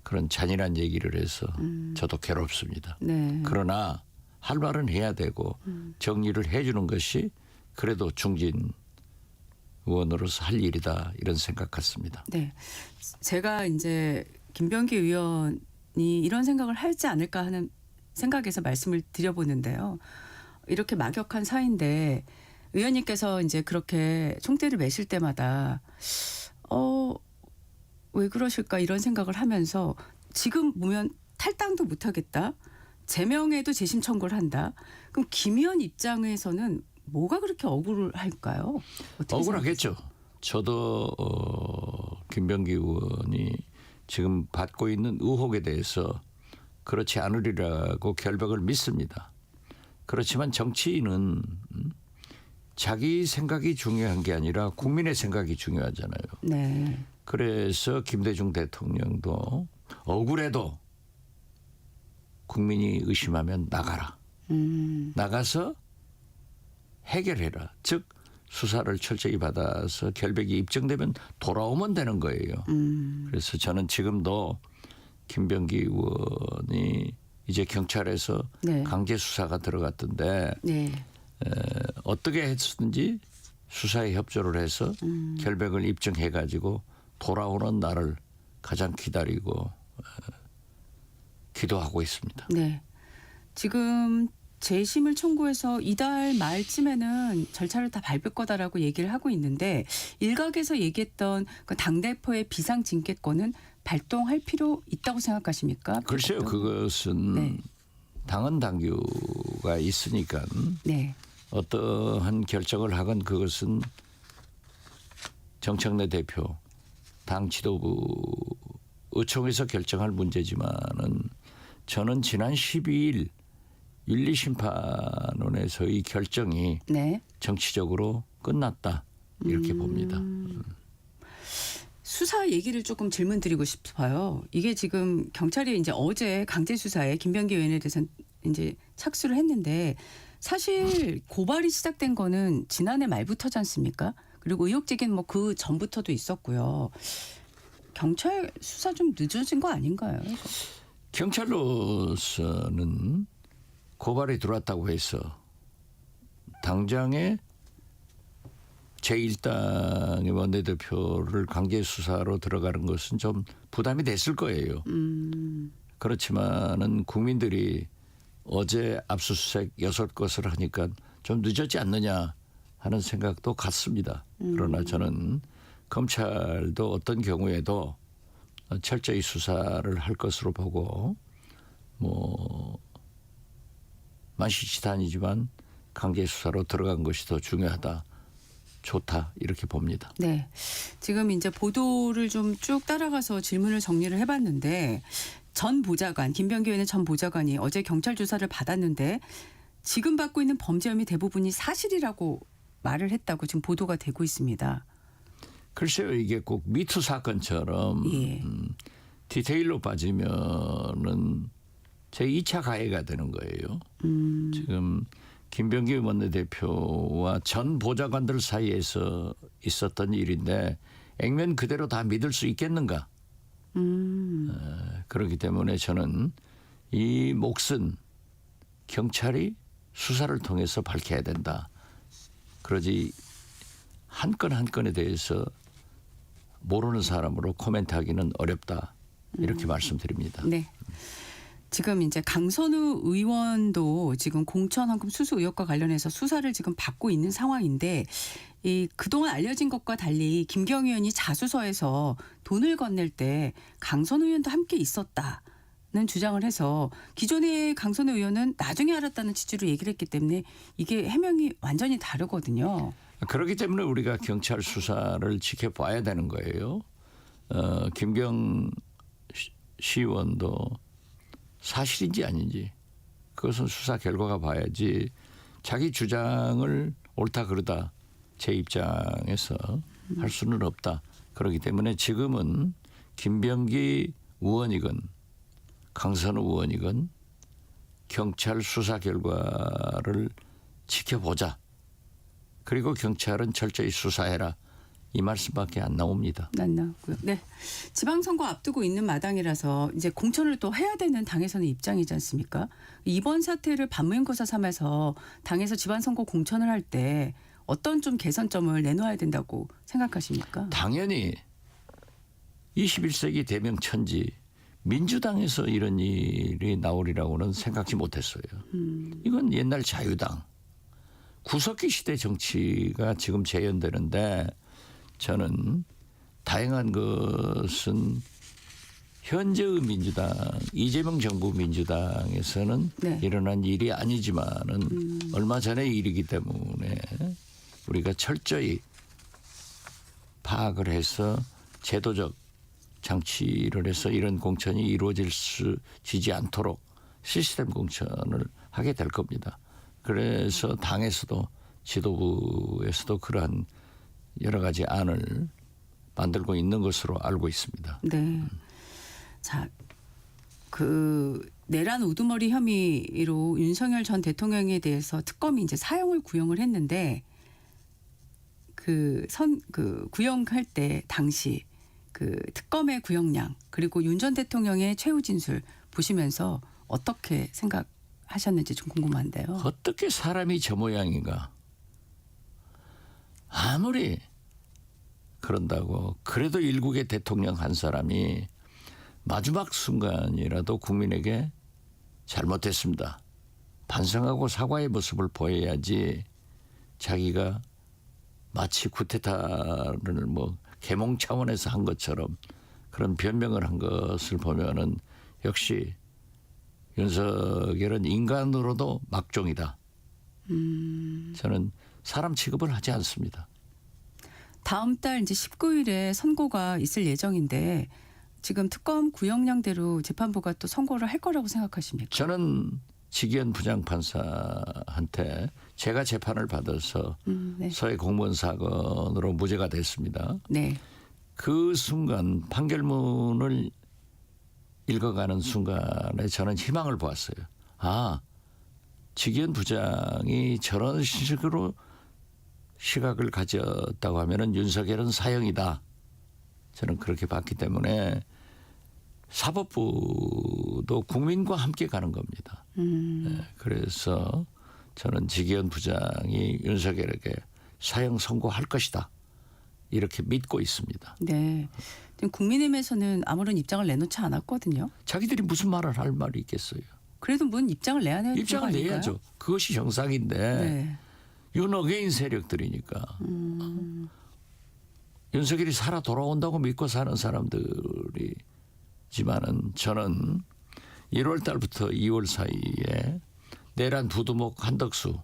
그런 잔인한 얘기를 해서 저도 괴롭습니다. 네. 그러나 할 말은 해야 되고 정리를 해주는 것이 그래도 중진 의원으로서 할 일이다 이런 생각 같습니다. 네, 제가 이제 김병기 의원이 이런 생각을 하지 않을까 하는 생각에서 말씀을 드려보는데요. 이렇게 막역한 사이인데 의원님께서 이제 그렇게 총대를 매실 때마다 왜 그러실까 이런 생각을 하면서 지금 보면 탈당도 못하겠다. 제명에도 재심 청구를 한다. 그럼 김 의원 입장에서는 뭐가 그렇게 억울할까요? 억울하겠죠. 저도 김병기 의원이 지금 받고 있는 의혹에 대해서 그렇지 않으리라고 결백을 믿습니다. 그렇지만 정치인은 자기 생각이 중요한 게 아니라 국민의 생각이 중요하잖아요. 네. 그래서 김대중 대통령도 억울해도 국민이 의심하면 나가라. 나가서 해결해라. 즉 수사를 철저히 받아서 결백이 입증되면 돌아오면 되는 거예요. 그래서 저는 지금도 김병기 의원이 이제 경찰에서 네. 강제 수사가 들어갔던데 네. 어떻게 했든지 수사에 협조를 해서 결백을 입증해가지고 돌아오는 날을 가장 기다리고 기도하고 있습니다. 네. 지금 재심을 청구해서 이달 말쯤에는 절차를 다 밟을 거다라고 얘기를 하고 있는데 일각에서 얘기했던 그 당대표의 비상징계권은 발동할 필요 있다고 생각하십니까? 글쎄요. 그것은 네. 당헌 당규가 있으니까 네. 어떠한 결정을 하건 그것은 정청래 대표 당 지도부 의총에서 결정할 문제지만은 저는 지난 12일 윤리심판원에서의 결정이 네. 정치적으로 끝났다 이렇게 봅니다. 수사 얘기를 조금 질문 드리고 싶어요. 이게 지금 경찰이 이제 어제 강제 수사에 김병기 의원에 대해서 이제 착수를 했는데 사실 고발이 시작된 거는 지난해 말부터지 않습니까? 그리고 의혹 제기는 뭐 그 전부터도 있었고요. 경찰 수사 좀 늦어진 거 아닌가요? 이거? 경찰로서는 고발이 들어왔다고 해서 당장에 제1당의 원내대표를 강제 수사로 들어가는 것은 좀 부담이 됐을 거예요. 그렇지만은 국민들이 어제 압수수색 6것을 하니까 좀 늦었지 않느냐 하는 생각도 같습니다. 그러나 저는 검찰도 어떤 경우에도 철저히 수사를 할 것으로 보고 뭐 만시지탄이지만 강제 수사로 들어간 것이 더 중요하다. 좋다 이렇게 봅니다. 네, 지금 이제 보도를 좀 쭉 따라가서 질문을 정리를 해봤는데 전 보좌관 김병기 의원의 전 보좌관이 어제 경찰 조사를 받았는데 지금 받고 있는 범죄 혐의 대부분이 사실이라고 말을 했다고 지금 보도가 되고 있습니다. 글쎄요, 이게 꼭 미투 사건처럼 예. 디테일로 빠지면은 제 2차 가해가 되는 거예요. 지금 김병기 원내대표와 전 보좌관들 사이에서 있었던 일인데 액면 그대로 다 믿을 수 있겠는가? 그렇기 때문에 저는 이 몫은 경찰이 수사를 통해서 밝혀야 된다. 그러지 한 건 한 건에 대해서 모르는 사람으로 코멘트하기는 어렵다. 이렇게 말씀드립니다. 네. 지금 이제 강선우 의원도 지금 공천헌금 수수 의혹과 관련해서 수사를 지금 받고 있는 상황인데 이 그동안 알려진 것과 달리 김경 의원이 자수서에서 돈을 건넬 때 강선우 의원도 함께 있었다는 주장을 해서 기존의 강선우 의원은 나중에 알았다는 취지로 얘기를 했기 때문에 이게 해명이 완전히 다르거든요. 그렇기 때문에 우리가 경찰 수사를 지켜봐야 되는 거예요. 김경 시의원도 사실인지 아닌지 그것은 수사 결과가 봐야지 자기 주장을 옳다 그르다 제 입장에서 할 수는 없다. 그렇기 때문에 지금은 김병기 의원이건 강선우 의원이건 경찰 수사 결과를 지켜보자. 그리고 경찰은 철저히 수사해라. 이 말씀밖에 안 나옵니다. 안 나오고요. 네, 지방선거 앞두고 있는 마당이라서 이제 공천을 또 해야 되는 당에서는 입장이지 않습니까? 이번 사태를 반무인고사 삼아서 당에서 지방선거 공천을 할 때 어떤 좀 개선점을 내놓아야 된다고 생각하십니까? 당연히 21세기 대명천지 민주당에서 이런 일이 나오리라고는 생각지 못했어요. 이건 옛날 자유당 구석기 시대 정치가 지금 재현되는데 저는 다행한 것은 현재의 민주당 이재명 정부 민주당에서는 네. 일어난 일이 아니지만은 얼마 전의 일이기 때문에 우리가 철저히 파악을 해서 제도적 장치를 해서 이런 공천이 이루어지지 않도록 시스템 공천을 하게 될 겁니다. 그래서 당에서도 지도부에서도 그러한 여러 가지 안을 만들고 있는 것으로 알고 있습니다. 네. 자, 그 내란 우두머리 혐의로 윤석열 전 대통령에 대해서 특검이 이제 사형을 구형을 했는데 그 구형할 때 당시 그 특검의 구형량 그리고 윤 전 대통령의 최후 진술 보시면서 어떻게 생각하셨는지 좀 궁금한데요. 어떻게 사람이 저 모양인가. 아무리 그런다고 그래도 일국의 대통령 한 사람이 마지막 순간이라도 국민에게 잘못했습니다. 반성하고 사과의 모습을 보여야지 자기가 마치 쿠데타를 뭐 계몽 차원에서 한 것처럼 그런 변명을 한 것을 보면은 역시 윤석열은 인간으로도 막종이다. 저는 사람 취급을 하지 않습니다. 다음 달 이제 19일에 선고가 있을 예정인데 지금 특검 구형량대로 재판부가 또 선고를 할 거라고 생각하십니까? 저는 지기현 부장판사한테 제가 재판을 받아서 네. 서해 공무원 사건으로 무죄가 됐습니다. 네. 그 순간 판결문을 읽어가는 순간에 저는 희망을 보았어요. 아, 지기현 부장이 저런 식으로 시각을 가졌다고 하면은 윤석열은 사형이다. 저는 그렇게 봤기 때문에 사법부도 국민과 함께 가는 겁니다. 네, 그래서 저는 지기현 부장이 윤석열에게 사형 선고할 것이다. 이렇게 믿고 있습니다. 네. 국민의힘에서는 아무런 입장을 내놓지 않았거든요. 자기들이 무슨 말을 할 말이 있겠어요. 그래도 뭔 입장을 내야 되는 거 입장을 아닌가요? 내야죠. 그것이 정상인데 네. 윤어게인 세력들이니까. 윤석열이 살아 돌아온다고 믿고 사는 사람들이지만은 저는 1월 달부터 2월 사이에 내란 부두목 한덕수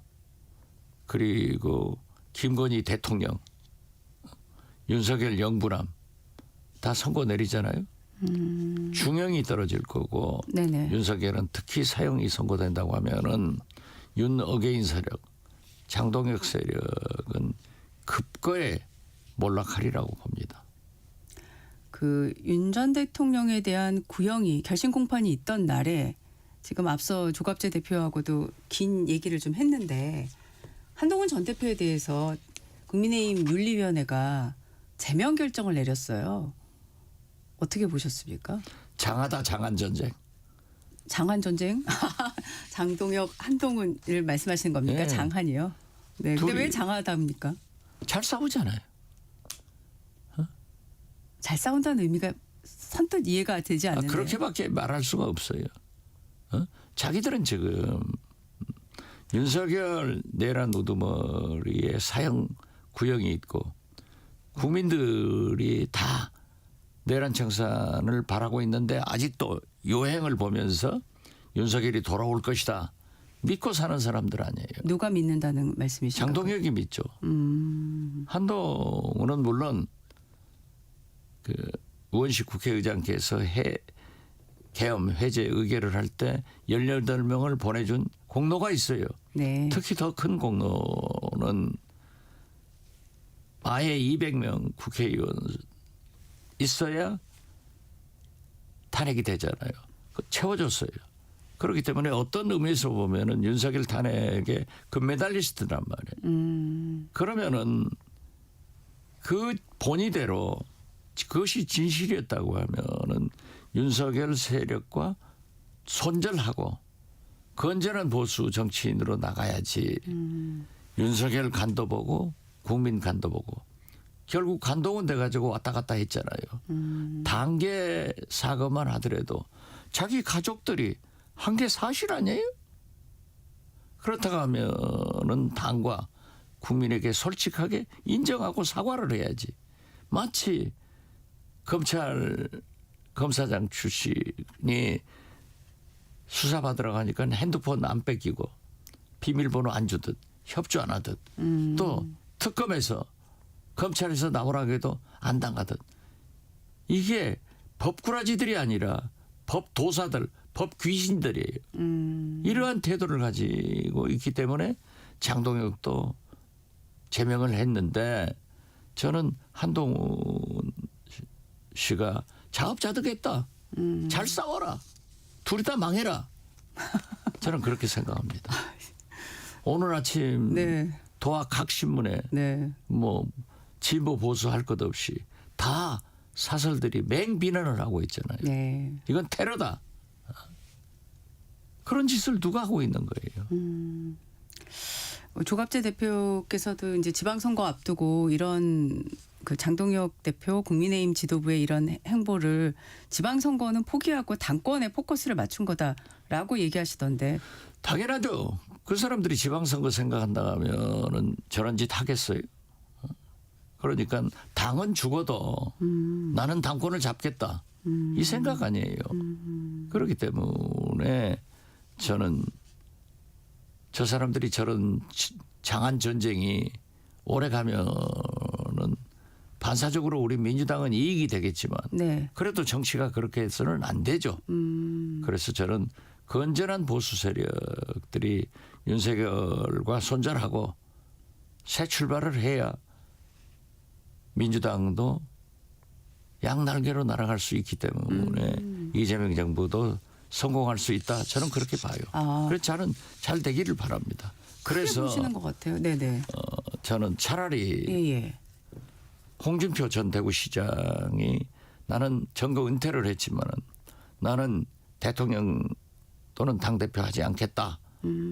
그리고 김건희 대통령 윤석열 영부남 다 선고 내리잖아요. 중형이 떨어질 거고 네네. 윤석열은 특히 사형이 선고된다고 하면은 윤어게인 세력 장동혁 세력은 급거에 몰락하리라고 봅니다. 그 윤 전 대통령에 대한 구형이 결심 공판이 있던 날에 지금 앞서 조갑재 대표하고도 긴 얘기를 좀 했는데 한동훈 전 대표에 대해서 국민의힘 윤리위원회가 제명 결정을 내렸어요. 어떻게 보셨습니까? 장하다 장한 전쟁. 장한 전쟁? 장동혁, 한동훈을 말씀하시는 겁니까? 네. 장한이요? 네. 근데 둘이 왜 장하다입니까? 잘 싸우잖아요. 잘 싸운다는 의미가 선뜻 이해가 되지 않는데. 그렇게밖에 말할 수가 없어요. 자기들은 지금 윤석열 내란 우두머리에 사형 구형이 있고 국민들이 다 내란 청산을 바라고 있는데 아직도 요행을 보면서 윤석열이 돌아올 것이다. 믿고 사는 사람들 아니에요. 누가 믿는다는 말씀이신가요? 장동혁이 믿죠. 한동훈은 물론 그 우원식 국회의장께서 계엄 해제 의결을 할 때 18명을 보내준 공로가 있어요. 네. 특히 더 큰 공로는 아예 200명 국회의원 있어야 탄핵이 되잖아요. 채워줬어요. 그렇기 때문에 어떤 의미에서 보면은 윤석열 탄핵의 금메달리스트란 말이에요. 그러면은 그 본의대로 그것이 진실이었다고 하면은 윤석열 세력과 손절하고 건전한 보수 정치인으로 나가야지. 윤석열 간도 보고 국민 간도 보고 결국 간동은 돼가지고 왔다 갔다 했잖아요. 단계 사과만 하더라도 자기 가족들이 한 게 사실 아니에요? 그렇다고 하면은 당과 국민에게 솔직하게 인정하고 사과를 해야지. 마치 검사장 출신이 수사받으러 가니까 핸드폰 안 뺏기고 비밀번호 안 주듯 협조 안 하듯 또 특검에서 검찰에서 나오라고 해도 안 당하듯 이게 법꾸라지들이 아니라 법도사들, 법귀신들이에요. 이러한 태도를 가지고 있기 때문에 장동혁도 제명을 했는데 저는 한동훈 씨가 자업자득했다. 잘 싸워라. 둘이 다 망해라. 저는 그렇게 생각합니다. 오늘 아침 네. 도화 각 신문에 네. 뭐 진보 보수 할 것 없이 다 사설들이 맹비난을 하고 있잖아요. 네. 이건 테러다. 그런 짓을 누가 하고 있는 거예요. 조갑재 대표께서도 이제 지방선거 앞두고 이런 그 장동혁 대표 국민의힘 지도부의 이런 행보를 지방선거는 포기하고 당권에 포커스를 맞춘 거다라고 얘기하시던데. 당연하죠. 그 사람들이 지방선거 생각한다 하면은 저런 짓 하겠어요. 그러니까 당은 죽어도 나는 당권을 잡겠다. 이 생각 아니에요. 그렇기 때문에 저는 저 사람들이 저런 장한 전쟁이 오래 가면은 반사적으로 우리 민주당은 이익이 되겠지만 네. 그래도 정치가 그렇게 해서는 안 되죠. 그래서 저는 건전한 보수 세력들이 윤석열과 손절하고 새 출발을 해야 민주당도 양날개로 날아갈 수 있기 때문에 이재명 정부도 성공할 수 있다. 저는 그렇게 봐요. 그래서 저는 잘 되기를 바랍니다. 그래서 보시는 것 같아요. 네네. 저는 차라리 홍준표 전 대구시장이 나는 선거 은퇴를 했지만은 나는 대통령 또는 당대표 하지 않겠다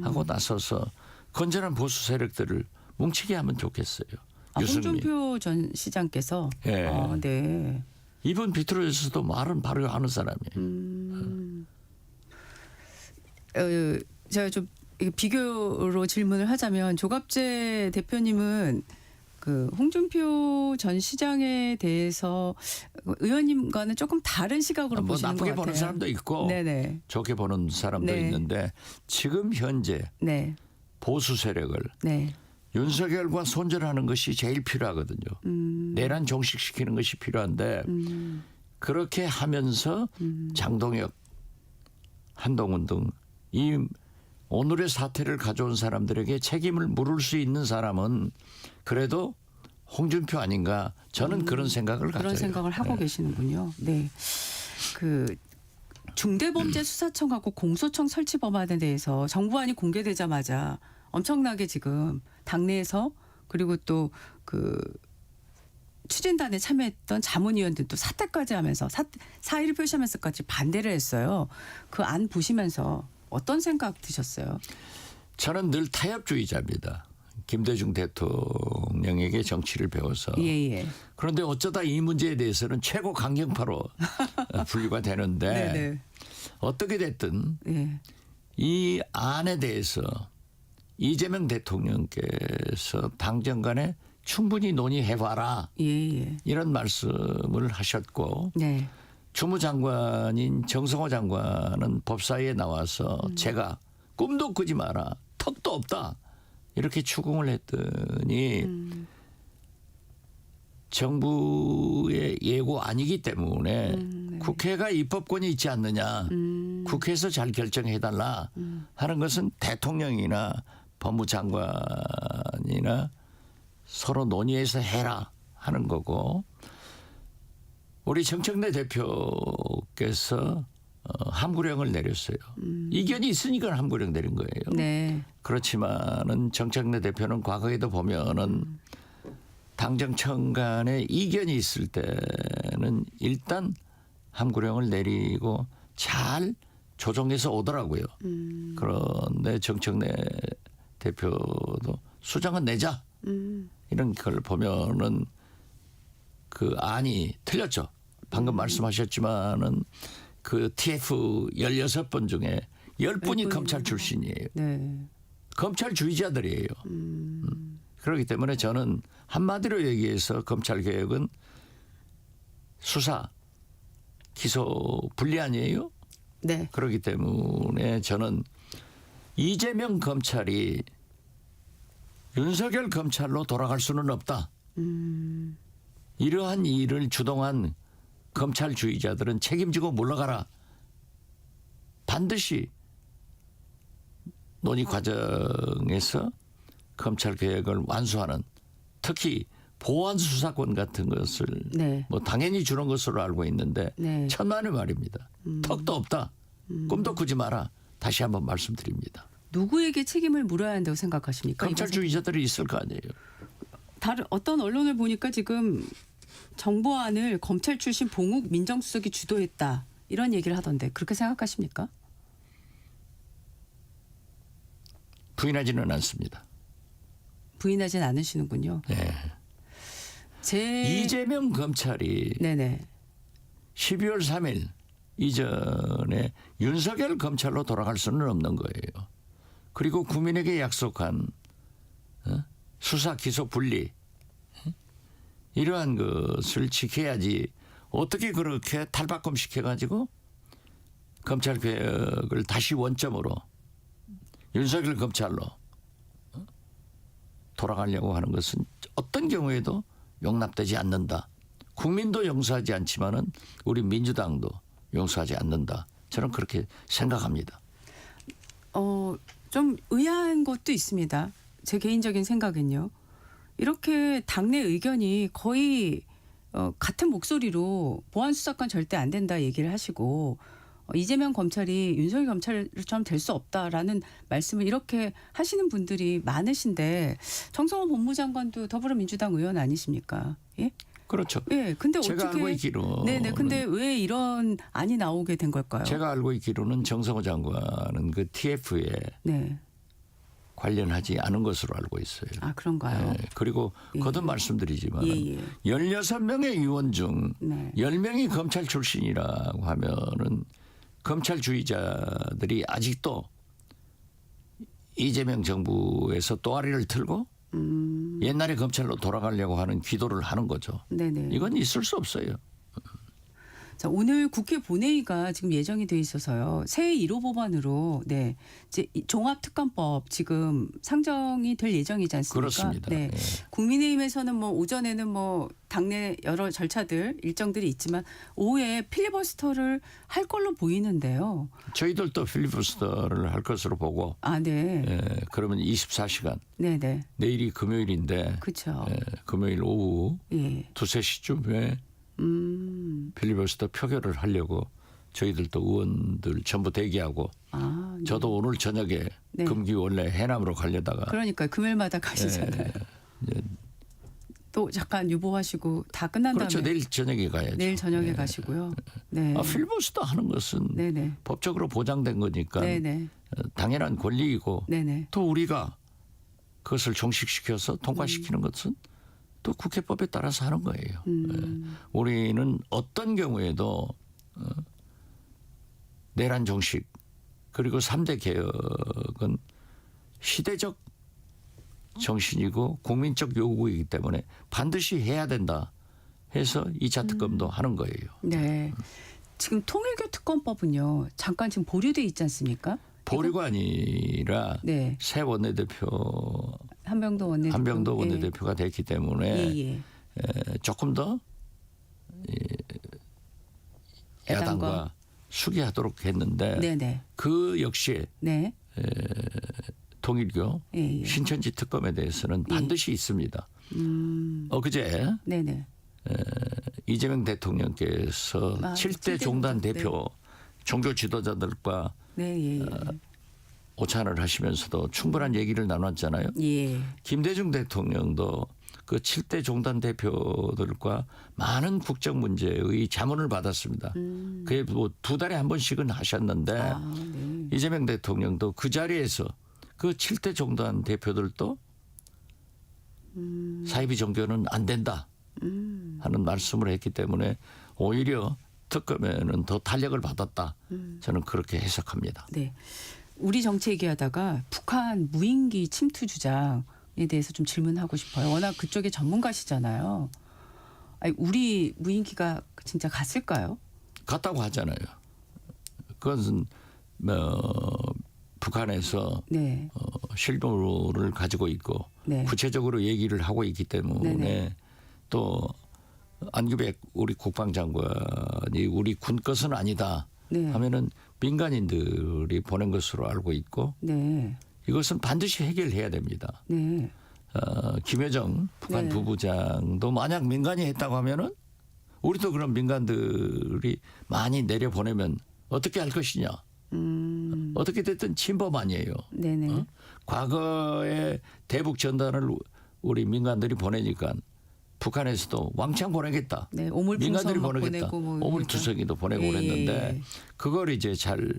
하고 나서서 건전한 보수 세력들을 뭉치게 하면 좋겠어요. 홍준표 전 시장께서 예. 네. 이번 비틀어져서도 말은 바로 하는 사람이에요. 제가 좀 비교로 질문을 하자면 조갑재 대표님은 그 홍준표 전 시장에 대해서 의원님과는 조금 다른 시각으로 뭐 보시는 것 나쁘게 같아요. 보는 사람도 있고 네네. 좋게 보는 사람도 네. 있는데 지금 현재 네. 보수 세력을 네. 윤석열과 손절하는 것이 제일 필요하거든요. 내란 종식시키는 것이 필요한데 그렇게 하면서 장동혁, 한동훈 등 이 오늘의 사태를 가져온 사람들에게 책임을 물을 수 있는 사람은 그래도 홍준표 아닌가 저는 그런 생각을 가져요. 그런 생각을 하고 계시는군요. 네. 그 중대범죄수사청하고 공소청 설치 법안에 대해서 정부안이 공개되자마자 엄청나게 지금 당내에서 그리고 또 그 추진단에 참여했던 자문위원들도 사퇴까지 하면서 사의를 표시하면서까지 반대를 했어요. 그 안 보시면서 어떤 생각 드셨어요? 저는 늘 타협주의자입니다. 김대중 대통령에게 정치를 배워서. 예. 그런데 어쩌다 이 문제에 대해서는 최고 강경파로 분류가 되는데 네네. 어떻게 됐든 예. 이 안에 대해서 이재명 대통령께서 당정 간에 충분히 논의해봐라. 예. 이런 말씀을 하셨고 네. 주무장관인 정성호 장관은 법사위에 나와서 제가 꿈도 꾸지 마라. 턱도 없다. 이렇게 추궁을 했더니 정부의 예고 아니기 때문에 네. 국회가 입법권이 있지 않느냐. 국회에서 잘 결정해달라 하는 것은 대통령이나 법무장관이나 서로 논의해서 해라 하는 거고 우리 정청래 대표께서 함구령을 내렸어요. 이견이 있으니까 함구령 내린 거예요. 네. 그렇지만은 정청래 대표는 과거에도 보면은 당정청 간에 이견이 있을 때는 일단 함구령을 내리고 잘 조정해서 오더라고요. 그런데 정청래 대표도 수장은 내자. 이런 걸 보면은 그 안이 틀렸죠. 방금 말씀하셨지만은 그 TF 16번 중에 10분이 검찰 출신이에요. 네. 검찰주의자들이에요. 그렇기 때문에 저는 한마디로 얘기해서 검찰 개혁은 수사, 기소 분리 아니에요? 네. 그렇기 때문에 저는 이재명 검찰이 윤석열 검찰로 돌아갈 수는 없다. 이러한 일을 주동한 검찰주의자들은 책임지고 물러가라. 반드시 논의 과정에서 검찰 개혁을 완수하는 특히 보안 수사권 같은 것을 네. 뭐 당연히 주는 것으로 알고 있는데 네. 천만의 말입니다. 턱도 없다. 꿈도 꾸지 마라. 다시 한번 말씀드립니다. 누구에게 책임을 물어야 한다고 생각하십니까? 검찰주의자들이 있을 거 아니에요. 다른 어떤 언론을 보니까 지금 정보안을 검찰 출신 봉욱 민정수석이 주도했다 이런 얘기를 하던데 그렇게 생각하십니까? 부인하지는 않습니다. 부인하진 않으시는군요. 네. 이재명 검찰이 네네. 12월 3일 이전에 윤석열 검찰로 돌아갈 수는 없는 거예요. 그리고 국민에게 약속한 수사 기소 분리 이러한 것을 지켜야지 어떻게 그렇게 탈바꿈 시켜가지고 검찰 개혁을 다시 원점으로 윤석열 검찰로 돌아가려고 하는 것은 어떤 경우에도 용납되지 않는다. 국민도 용서하지 않지만은 우리 민주당도 용서하지 않는다. 저는 그렇게 생각합니다. 좀 의아한 것도 있습니다. 제 개인적인 생각은요. 이렇게 당내 의견이 거의 같은 목소리로 보안 수사권 절대 안 된다 얘기를 하시고 이재명 검찰이 윤석열 검찰처럼 될 수 없다라는 말씀을 이렇게 하시는 분들이 많으신데 정성호 법무장관도 더불어민주당 의원 아니십니까? 예? 그렇죠. 예. 근데 제가 어떻게 알고 있기로 네네. 근데 왜 이런 안이 나오게 된 걸까요? 제가 알고 있기로는 정성호 장관은 그 TF에 네. 관련하지 않은 것으로 알고 있어요. 아, 그런가요? 네. 그리고 거듭 말씀드리지만 예. 16명의 의원 중 네. 10명이 검찰 출신이라고 하면은 검찰주의자들이 아직도 이재명 정부에서 또아리를 틀고 옛날에 검찰로 돌아가려고 하는 기도를 하는 거죠. 네네. 이건 있을 수 없어요. 자, 오늘 국회 본회의가 지금 예정이 돼 있어서요. 새 1호 법안으로 네. 이제 종합특검법 지금 상정이 될 예정이지 않습니까? 그렇습니다. 네. 예. 국민의힘에서는 뭐 오전에는 뭐 당내 여러 절차들 일정들이 있지만 오후에 필리버스터를 할 걸로 보이는데요. 저희들도 필리버스터를 할 것으로 보고 아, 네. 예, 그러면 24시간 네네. 내일이 금요일인데 그렇죠. 예, 금요일 오후 예. 2-3시쯤에 필리버스터 표결을 하려고 저희들도 의원들 전부 대기하고 아, 네. 저도 오늘 저녁에 네. 금기 원래 해남으로 가려다가 그러니까 금요일마다 가시잖아요. 예, 또 잠깐 유보하시고 다 끝난 그렇죠. 다음에 내일 저녁에 가야죠. 내일 저녁에 가시고요. 네. 필리버스터 하는 것은 네네. 법적으로 보장된 거니까 네네. 당연한 권리이고 네네. 또 우리가 그것을 종식시켜서 통과시키는 것은 또 국회법에 따라서 하는 거예요. 우리는 어떤 경우에도 내란 종식 그리고 3대 개혁은 시대적 정신이고 국민적 요구이기 때문에 반드시 해야 된다 해서 2차 특검도 하는 거예요. 네. 지금 통일교특검법은요. 잠깐 지금 보류돼 있지 않습니까? 보류가 아니라 네. 새 원내대표 한병도 원내대표. 한병도 원내대표가 됐기 때문에 예. 조금 더 야당과 수기하도록 했는데 네네. 그 역시 네. 통일교 예. 신천지 특검에 대해서는 반드시 있습니다. 엊그제 네네. 이재명 대통령께서 7대 종단 대표 종교 지도자들과 네. 예. 오찬을 하시면서도 충분한 얘기를 나눴잖아요. 예. 김대중 대통령도 그 7대 종단 대표들과 많은 국정 문제의 자문을 받았습니다. 그게 뭐 2달에 한 번씩은 하셨는데 네. 이재명 대통령도 그 자리에서 그 7대 종단 대표들도 사이비 종교는 안 된다 하는 말씀을 했기 때문에 오히려 특검에는 더 탄력을 받았다. 저는 그렇게 해석합니다. 네. 우리 정치 얘기하다가 북한 무인기 침투 주장에 대해서 좀 질문하고 싶어요. 워낙 그쪽에 전문가시잖아요. 아니, 우리 무인기가 진짜 갔을까요? 갔다고 하잖아요. 그것은 북한에서 네. 실무를 가지고 있고 네. 구체적으로 얘기를 하고 있기 때문에 네네. 또 안규백 우리 국방장관이 우리 군 것은 아니다 네. 하면은 민간인들이 보낸 것으로 알고 있고 네. 이것은 반드시 해결해야 됩니다. 네. 김여정 북한 네. 부부장도 만약 민간이 했다고 하면은 우리도 그런 민간들이 많이 내려보내면 어떻게 할 것이냐. 어떻게 됐든 침범 아니에요. 네네. 과거에 대북 전단을 우리 민간들이 보내니까 북한에서도 왕창 보내겠다. 네, 민간들이 오물풍선 보내겠다. 보내고 뭐 오물투성이도 보내고 예, 그랬는데 예. 그걸 이제 잘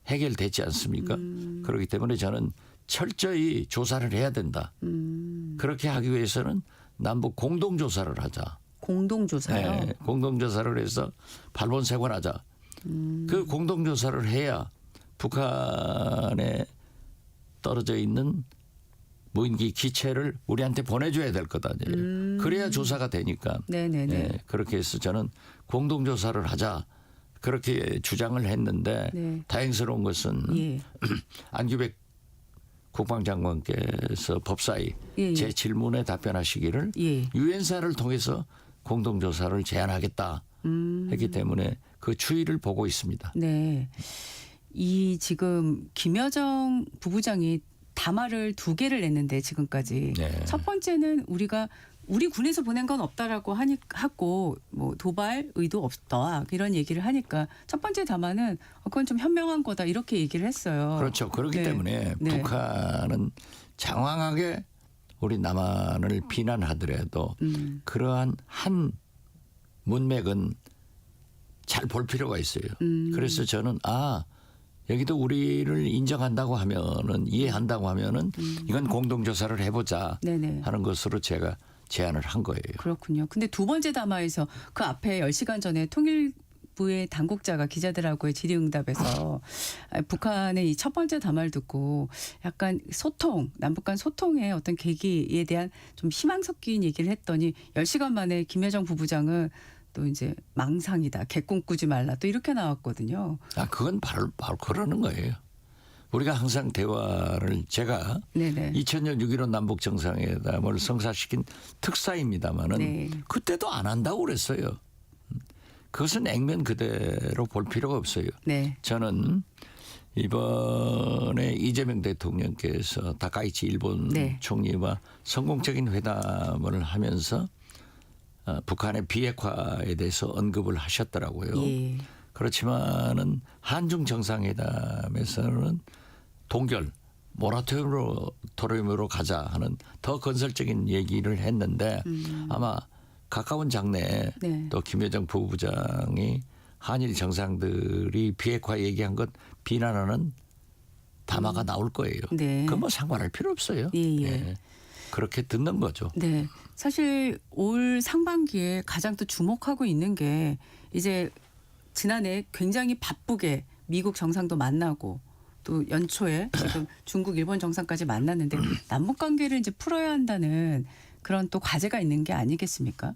해결됐지 않습니까? 그렇기 때문에 저는 철저히 조사를 해야 된다. 그렇게 하기 위해서는 남북 공동조사를 하자. 공동조사요? 네, 공동조사를 해서 발본색원하자. 그 공동조사를 해야 북한에 떨어져 있는 무인기 기체를 우리한테 보내줘야 될 것 아니에요. 그래야 조사가 되니까. 네네네. 네, 그렇게 해서 저는 공동조사를 하자. 그렇게 주장을 했는데 네. 다행스러운 것은 예. 안규백 국방장관께서 법사위 예. 제 질문에 답변하시기를 예. 유엔사를 통해서 공동조사를 제안하겠다 했기 때문에 그 추이를 보고 있습니다. 네. 이 지금 김여정 부부장이 담화를 2개를 냈는데 지금까지 네. 첫 번째는 우리 군에서 보낸 건 없다라고 하고 뭐 도발 의도 없다 이런 얘기를 하니까 첫 번째 담화는 그건 좀 현명한 거다 이렇게 얘기를 했어요. 그렇죠. 그렇기 네. 때문에 네. 북한은 장황하게 우리 남한을 비난하더라도 그러한 한 문맥은 잘 볼 필요가 있어요. 그래서 저는 여기도 우리를 인정한다고 하면은 이해한다고 하면은 이건 공동조사를 해보자 네네. 하는 것으로 제가 제안을 한 거예요. 그렇군요. 근데 2번째 담화에서 그 앞에 10시간 전에 통일부의 당국자가 기자들하고의 질의응답에서 북한의 이 첫 번째 담화를 듣고 약간 남북 간 소통의 어떤 계기에 대한 좀 희망 섞인 얘기를 했더니 10시간 만에 김여정 부부장은 또 이제 망상이다. 개꿈 꾸지 말라. 또 이렇게 나왔거든요. 그건 바로 그러는 거예요. 우리가 항상 대화를 제가 네네. 2000년 6.15 남북 정상회담을 성사시킨 특사입니다마는 네. 그때도 안 한다고 그랬어요. 그것은 액면 그대로 볼 필요가 없어요. 네. 저는 이번에 이재명 대통령께서 다카이치 일본 네. 총리와 성공적인 회담을 하면서 북한의 비핵화에 대해서 언급을 하셨더라고요. 예. 그렇지만은 한중 정상회담에서는 동결 모라토리움으로 가자 하는 더 건설적인 얘기를 했는데 아마 가까운 장래에 네. 또 김여정 부부장이 한일 정상들이 비핵화 얘기한 것 비난하는 담화가 나올 거예요. 네. 그건 뭐 상관할 필요 없어요. 예. 네. 그렇게 듣는 거죠. 네. 사실 올 상반기에 가장 또 주목하고 있는 게 이제 지난해 굉장히 바쁘게 미국 정상도 만나고 또 연초에 지금 중국, 일본 정상까지 만났는데 남북 관계를 이제 풀어야 한다는 그런 또 과제가 있는 게 아니겠습니까?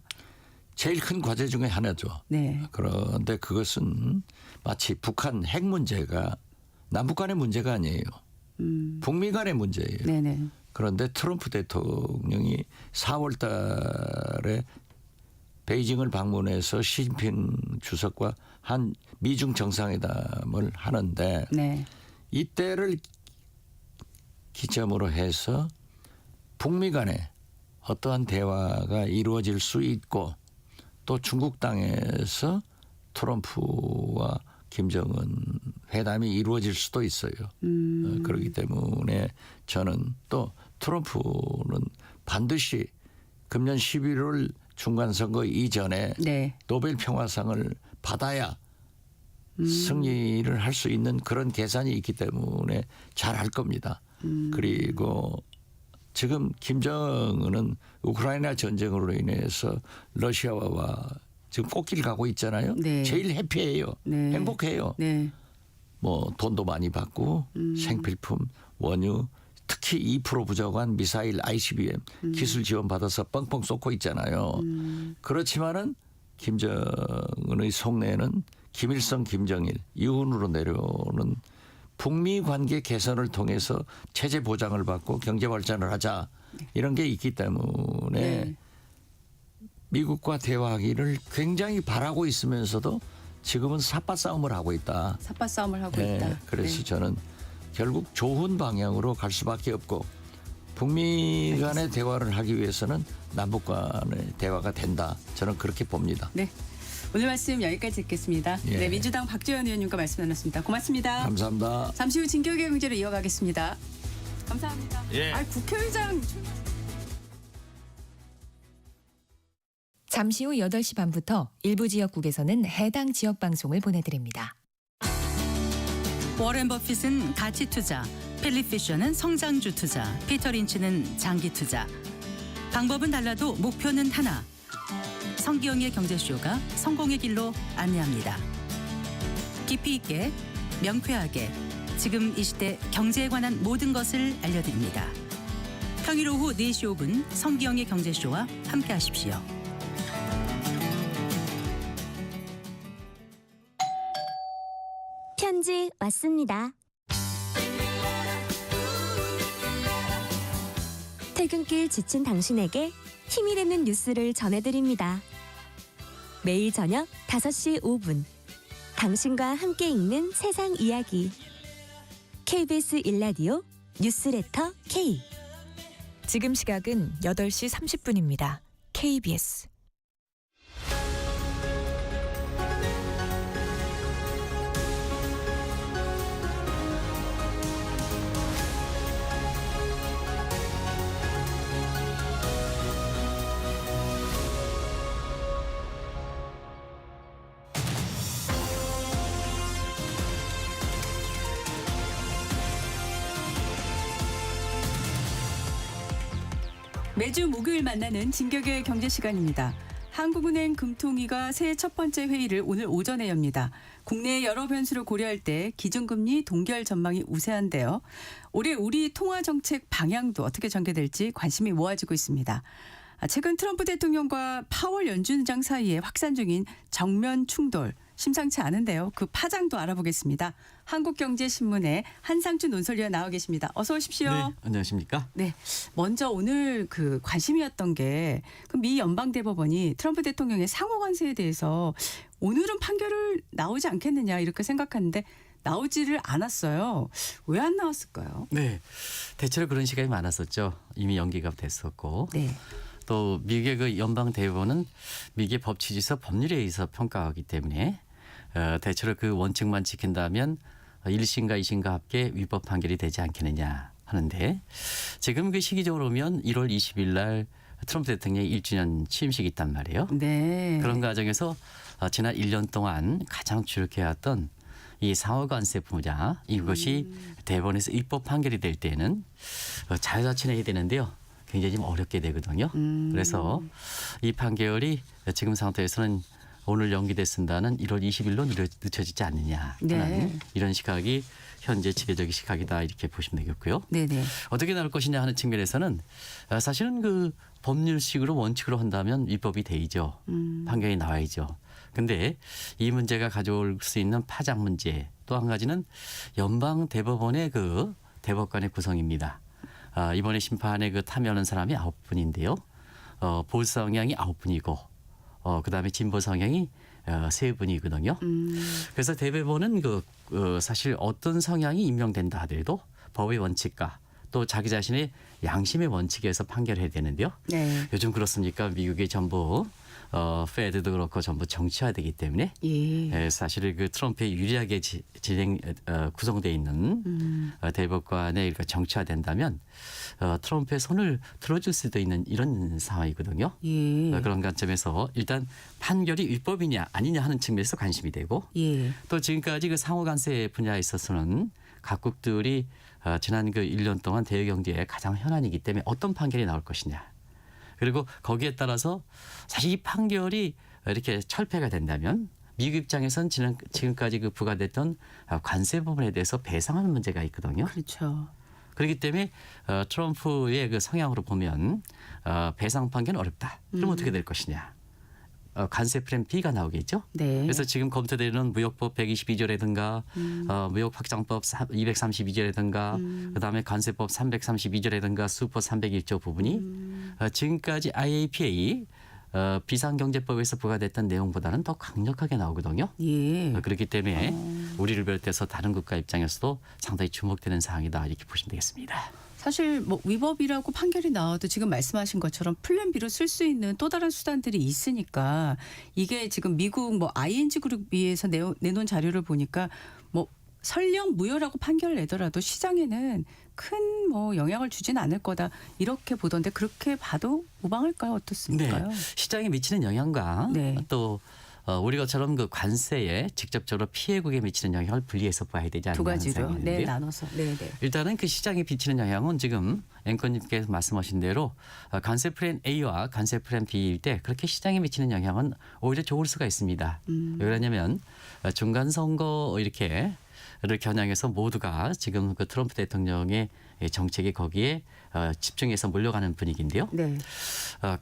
제일 큰 과제 중에 하나죠. 네. 그런데 그것은 마치 북한 핵 문제가 남북 간의 문제가 아니에요. 북미 간의 문제예요. 네네. 그런데 트럼프 대통령이 4월 달에 베이징을 방문해서 시진핑 주석과 한 미중 정상회담을 하는데 네. 이때를 기점으로 해서 북미 간에 어떠한 대화가 이루어질 수 있고 또 중국 땅에서 트럼프와 김정은 회담이 이루어질 수도 있어요. 그렇기 때문에 저는 또 트럼프는 반드시 금년 11월 중간선거 이전에 네. 노벨 평화상을 받아야 승리를 할 수 있는 그런 계산이 있기 때문에 잘 할 겁니다. 그리고 지금 김정은은 우크라이나 전쟁으로 인해서 러시아와 지금 꽃길 가고 있잖아요. 네. 제일 해피해요. 네. 행복해요. 네. 뭐 돈도 많이 받고 생필품, 원유, 특히 2% 부족한 미사일 ICBM 기술 지원 받아서 뻥뻥 쏟고 있잖아요. 그렇지만은 김정은의 속내는 김일성, 김정일 이윤으로 내려오는 북미 관계 개선을 통해서 체제 보장을 받고 경제 발전을 하자 이런 게 있기 때문에 네. 미국과 대화하기를 굉장히 바라고 있으면서도 지금은 삿바 싸움을 하고 있다. 삿바 싸움을 하고 네, 있다. 그래서 네. 저는 결국 좋은 방향으로 갈 수밖에 없고 북미 간의 대화를 하기 위해서는 남북 간의 대화가 된다. 저는 그렇게 봅니다. 네. 오늘 말씀 여기까지 듣겠습니다. 예. 네, 민주당 박지원 의원님과 말씀 나눴습니다. 고맙습니다. 감사합니다. 잠시 후 진격의 경제로 이어가겠습니다. 감사합니다. 예. 국회의장 잠시 후 8시 반부터 일부 지역국에서는 해당 지역 방송을 보내드립니다. 워렌 버핏은 가치 투자, 필립 피셔는 성장주 투자, 피터 린치는 장기 투자. 방법은 달라도 목표는 하나. 성기영의 경제쇼가 성공의 길로 안내합니다. 깊이 있게, 명쾌하게, 지금 이 시대 경제에 관한 모든 것을 알려드립니다. 평일 오후 4시 5분 성기영의 경제쇼와 함께하십시오. 편지 왔습니다. 퇴근길 지친 당신에게 힘이 되는 뉴스를 전해드립니다. 매일 저녁 5시 5분 당신과 함께 읽는 세상 이야기 KBS 1라디오 뉴스레터 K. 지금 시각은 8시 30분입니다. KBS. 매주 목요일 만나는 진격의 경제 시간입니다. 한국은행 금통위가 새해 첫 번째 회의를 오늘 오전에 엽니다. 국내의 여러 변수를 고려할 때 기준금리 동결 전망이 우세한데요. 올해 우리 통화정책 방향도 어떻게 전개될지 관심이 모아지고 있습니다. 최근 트럼프 대통령과 파월 연준장 사이에 확산 중인 정면 충돌 심상치 않은데요. 그 파장도 알아보겠습니다. 한국경제신문의 한상준 논설위원 나와 계십니다. 어서 오십시오. 네, 안녕하십니까? 네, 먼저 오늘 그 관심이었던 게 미 연방대법원이 트럼프 대통령의 상호 관세에 대해서 오늘은 판결을 나오지 않겠느냐 이렇게 생각하는데 나오지를 않았어요. 왜 안 나왔을까요? 네, 대체로 그런 시간이 많았었죠. 이미 연기가 됐었고. 네. 또 미국의 그 연방 대법원은 미국의 법 취지서 법률에 의해서 평가하기 때문에 대체로 그 원칙만 지킨다면 1심과 2심과 합계 위법 판결이 되지 않겠느냐 하는데 지금 그 시기적으로 보면 1월 20일 날 트럼프 대통령의 1주년 취임식이 있단 말이에요. 네. 그런 과정에서 지난 1년 동안 가장 주력해왔던 이 상호관세 분야 이것이 대법원에서 입법 판결이 될 때는 자유자치해야 되는데요. 굉장히 좀 어렵게 되거든요. 그래서 이 판결이 지금 상태에서는 오늘 연기됐습니다는 1월 20일로 늦춰지지 않느냐 하는 네. 이런 시각이 현재 지배적인 시각이다 이렇게 보시면 되겠고요. 네네. 어떻게 나올 것이냐 하는 측면에서는 사실은 그 법률식으로 원칙으로 한다면 위법이 되죠. 판결이 나와야죠. 근데 이 문제가 가져올 수 있는 파장 문제 또 한 가지는 연방 대법원의 그 대법관의 구성입니다. 이번에 심판에 그 참여하는 사람이 9분인데요. 보수 성향이 9분이고 그다음에 진보 성향이 3분이거든요. 그래서 대법원은 사실 어떤 성향이 임명된다 하더라도 법의 원칙과 또 자기 자신의 양심의 원칙에서 판결해야 되는데요. 네. 요즘 그렇습니까? 미국의 전부 페드도 그렇고 전부 정치화되기 때문에 예. 사실 그 트럼프에 유리하게 구성되어 있는 대법관에 정치화된다면 트럼프의 손을 들어줄 수도 있는 이런 상황이거든요. 예. 그런 관점에서 일단 판결이 위법이냐 아니냐 하는 측면에서 관심이 되고 예. 또 지금까지 그 상호관세 분야에 있어서는 각국들이 지난 그 1년 동안 대외 경제의 가장 현안이기 때문에 어떤 판결이 나올 것이냐. 그리고 거기에 따라서 사실 이 판결이 이렇게 철폐가 된다면 미국 입장에선 지금까지 그 부과됐던 관세 부분에 대해서 배상하는 문제가 있거든요. 그렇죠. 그렇기 때문에 트럼프의 그 성향으로 보면 배상 판결은 어렵다. 그럼 어떻게 될 것이냐. 관세 프레임 B가 나오겠죠. 네. 그래서 지금 검토되는 무역법 122조라든가 무역 확장법 232조라든가 그다음에 관세법 332조라든가 수법 301조 부분이 지금까지 IAPA 비상경제법에서 부과됐던 내용보다는 더 강력하게 나오거든요. 예. 그렇기 때문에 우리를 비롯해서 다른 국가 입장에서도 상당히 주목되는 사항이다 이렇게 보시면 되겠습니다. 사실 뭐 위법이라고 판결이 나와도 지금 말씀하신 것처럼 플랜 B로 쓸 수 있는 또 다른 수단들이 있으니까 이게 지금 미국 뭐 ING 그룹에서 내놓은 자료를 보니까 뭐 설령 무효라고 판결을 내더라도 시장에는 큰 뭐 영향을 주지는 않을 거다 이렇게 보던데 그렇게 봐도 무방할까요? 어떻습니까? 네. 시장에 미치는 영향과 네. 또 우리 것처럼 그 관세에 직접적으로 피해국에 미치는 영향을 분리해서 봐야 되지 않나 두 하는 가지로 생각이 있는데요. 네, 나눠서. 네, 네. 일단은 그 시장에 비치는 영향은 지금 앵커님께서 말씀하신 대로 관세 플랜 A와 관세 플랜 B일 때 그렇게 시장에 미치는 영향은 오히려 좋을 수가 있습니다. 왜 그러냐면 중간 선거 이렇게를 겨냥해서 모두가 지금 그 트럼프 대통령의 정책이 거기에 집중해서 몰려가는 분위기인데요. 네.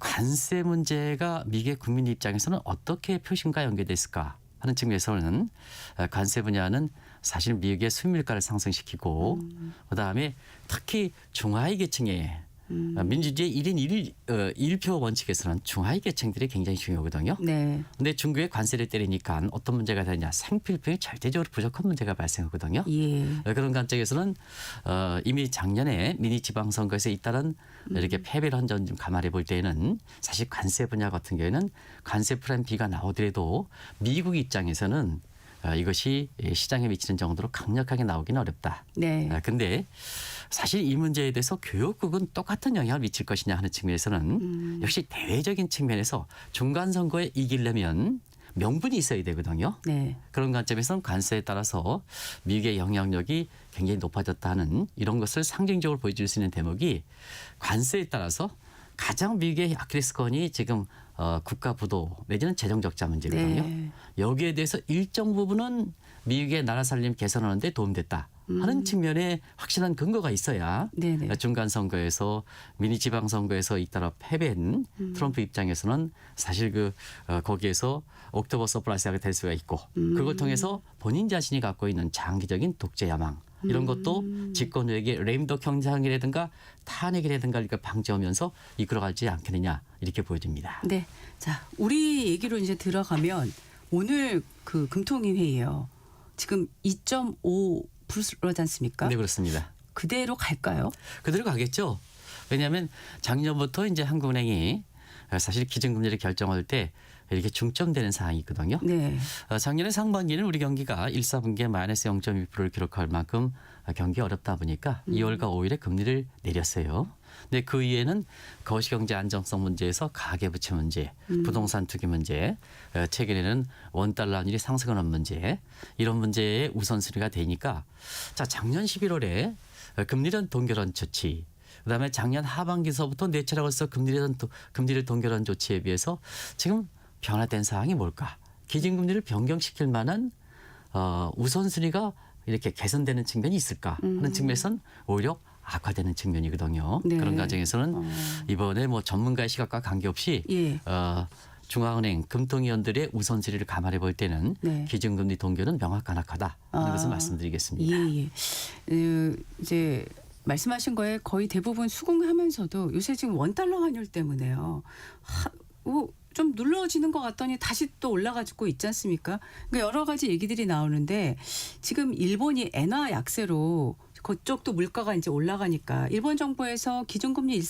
관세 문제가 미국의 국민 입장에서는 어떻게 표심과 연계됐을까 하는 측면에서는 관세 분야는 사실 미국의 수입물가를 상승시키고 그다음에 특히 중하위 계층의 민주주의 1인 1표 원칙에서는 중하위 계층들이 굉장히 중요하거든요. 네. 근데 중국의 관세를 때리니까 어떤 문제가 되냐. 생필품이 절대적으로 부족한 문제가 발생하거든요. 예. 그런 관점에서는 이미 작년에 미니 지방선거에서 잇따른 이렇게 패배를 한 점 좀 감안해 볼 때에는 사실 관세 분야 같은 경우에는 관세 플랜 B가 나오더라도 미국 입장에서는 이것이 시장에 미치는 정도로 강력하게 나오기는 어렵다. 네. 근데 사실 이 문제에 대해서 교육국은 똑같은 영향을 미칠 것이냐 하는 측면에서는 역시 대외적인 측면에서 중간 선거에 이기려면 명분이 있어야 되거든요. 네. 그런 관점에서는 관세에 따라서 미국의 영향력이 굉장히 높아졌다는 이런 것을 상징적으로 보여줄 수 있는 대목이 관세에 따라서 가장 미국의 아킬레스건이 지금 국가 부도 내지는 재정 적자 문제거든요. 네. 여기에 대해서 일정 부분은 미국의 나라 살림 개선하는 데 도움됐다 하는 측면에 확실한 근거가 있어야 네네. 중간 선거에서 미니 지방 선거에서 잇따라 패배한 트럼프 입장에서는 사실 거기에서 옥토버 서프라이즈가 될 수가 있고 그걸 통해서 본인 자신이 갖고 있는 장기적인 독재 야망 이런 것도 집권 후에게 레임덕 현상이라든가 탄핵이라든가 이렇게 방지하면서 이끌어가지 않겠느냐 이렇게 보여집니다. 네. 자, 우리 얘기로 이제 들어가면 오늘 그 금통위 회의요. 지금 2.5 불러지 않습니까? 네, 그렇습니다. 그대로 갈까요? 그대로 가겠죠. 왜냐하면 작년부터 이제 한국은행이 사실 기준금리를 결정할 때 이렇게 중점되는 사항이 있거든요. 네. 작년에 상반기는 우리 경기가 1, 4분기에 마이너스 0.2%를 기록할 만큼 경기 어렵다 보니까 2월과 5월에 금리를 내렸어요. 근데 그 이후에는 거시경제 안정성 문제에서 가계부채 문제, 부동산 투기 문제, 최근에는 원달러 환율이 상승하는 문제 이런 문제에 우선순위가 되니까 자 작년 11월에 금리는 동결한 조치 그다음에 작년 하반기서부터 네 차례 걸쳐 금리를 동결한 조치에 비해서 지금 변화된 사항이 뭘까? 기준금리를 변경시킬 만한 우선순위가 이렇게 개선되는 측면이 있을까 하는 측면에서는 오히려 악화되는 측면이거든요. 네. 그런 과정에서는 이번에 뭐 전문가의 시각과 관계없이 예. 중앙은행 금통위원들의 우선순위를 감안해 볼 때는 네. 기준금리 동결은 명확한 악화다 하는 것을 말씀드리겠습니다. 예. 이제 말씀하신 거에 거의 대부분 수긍하면서도 요새 지금 원달러 환율 때문에요. 좀 눌러지는 것 같더니 다시 또 올라가지고 있지 않습니까? 그러니까 여러 가지 얘기들이 나오는데 지금 일본이 엔화 약세로 그쪽도 물가가 이제 올라가니까 일본 정부에서 기준금리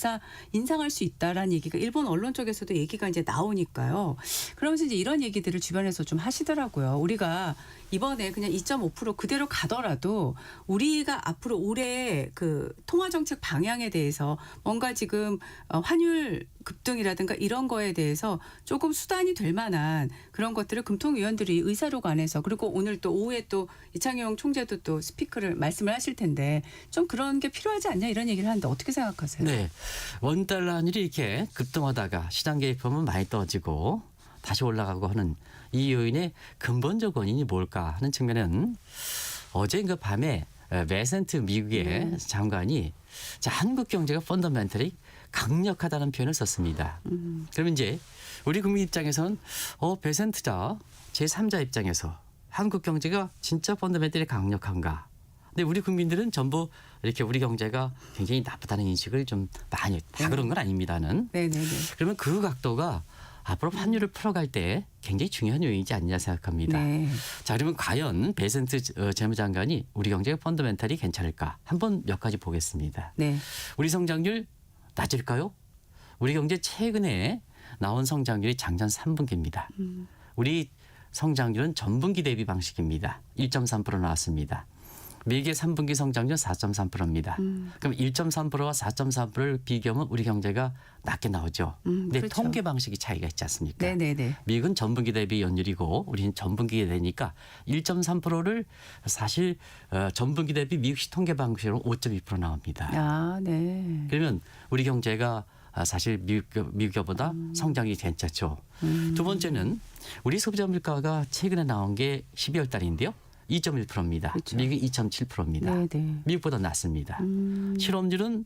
인상할 수 있다라는 얘기가 일본 언론 쪽에서도 얘기가 이제 나오니까요. 그러면서 이제 이런 얘기들을 주변에서 좀 하시더라고요. 우리가 이번에 그냥 2.5% 그대로 가더라도 우리가 앞으로 올해 그 통화 정책 방향에 대해서 뭔가 지금 환율 급등이라든가 이런 거에 대해서 조금 수단이 될 만한 그런 것들을 금통위원들이 의사로 관해서 그리고 오늘 또 오후에 또 이창용 총재도 또 스피커를 말씀을 하실 텐데 좀 그런 게 필요하지 않냐 이런 얘기를 하는데 어떻게 생각하세요? 네. 원달러 환율이 이렇게 급등하다가 시장 개입하면 많이 떨어지고 다시 올라가고 하는 이 요인의 근본적 원인이 뭘까 하는 측면은 어제 그 밤에 베센트 미국의 장관이 자, 한국 경제가 펀더멘털이 강력하다는 표현을 썼습니다. 그러면 이제 우리 국민 입장에서는 베센트자 제3자 입장에서 한국 경제가 진짜 펀더멘털이 강력한가? 근데 우리 국민들은 전부 이렇게 우리 경제가 굉장히 나쁘다는 인식을 좀 많이 다 그런 건 아닙니다는. 네네네. 그러면 그 각도가 앞으로 환율을 풀어갈 때 굉장히 중요한 요인이지 않냐 생각합니다. 네. 자, 그러면 과연 베센트 재무장관이 우리 경제가 펀더멘털이 괜찮을까? 한번 몇 가지 보겠습니다. 네. 우리 성장률 낮을까요? 우리 경제 최근에 나온 성장률이 작년 3분기입니다. 우리 성장률은 전분기 대비 방식입니다. 1.3% 나왔습니다. 미국의 3분기 성장률 4.3%입니다. 그럼 1.3%와 4.3%를 비교하면 우리 경제가 낮게 나오죠. 근데 그렇죠. 통계 방식이 차이가 있지 않습니까? 네네네. 미국은 전분기 대비 연율이고 우리는 전분기에 되니까 1.3%를 사실 전분기 대비 미국식 통계 방식으로 5.2% 나옵니다. 아, 네. 그러면 우리 경제가 사실 미국보다 성장이 괜찮죠. 두 번째는 우리 소비자 물가가 최근에 나온 게 12월 달인데요. 2.1%입니다. 그렇죠. 미국이 2.7%입니다. 네네. 미국보다 낮습니다. 실업률은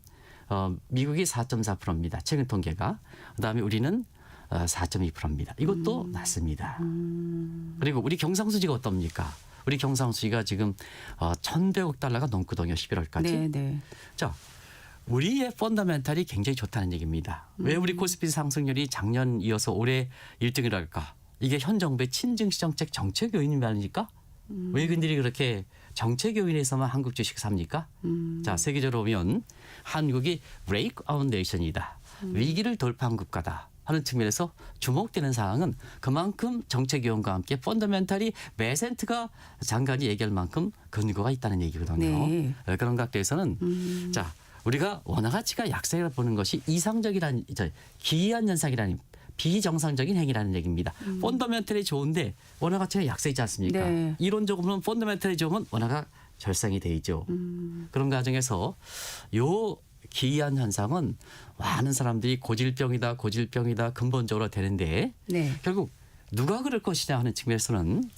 미국이 4.4%입니다. 최근 통계가. 그다음에 우리는 4.2%입니다. 이것도 낮습니다. 그리고 우리 경상수지가 어떻습니까? 우리 경상수지가 지금 1,100억 달러가 넘거든요. 11월까지. 네네. 자, 우리의 펀더멘탈이 굉장히 좋다는 얘기입니다. 왜 우리 코스피 상승률이 작년 이어서 올해 1등이랄까? 이게 현 정부의 친증시 정책 정책 요인이 말입니까? 외국인들이 그렇게 정책 요인에서만 한국 주식 삽니까? 자, 세계적으로 보면 한국이 breakout nation이다. 위기를 돌파한 국가다 하는 측면에서 주목되는 사항은 그만큼 정책 요인과 함께 펀더멘탈이 매센트가 장관이 얘기할 만큼 근거가 있다는 얘기거든요. 네. 그런 각도에서는 자, 우리가 원화 가치가 약세를 보는 것이 이상적이라는 기이한 현상이라는 비정상적인 행위라는 얘기입니다. 펀더멘털이 좋은데 원화 가치가 약세이지 않습니까? 네. 이론적으로는 펀더멘털이 좋으면 원화가 절상이 돼 있죠. 그런 과정에서 요 기이한 현상은 많은 사람들이 고질병이다 근본적으로 되는데 네. 결국 누가 그럴 것이냐 하는 측면에서는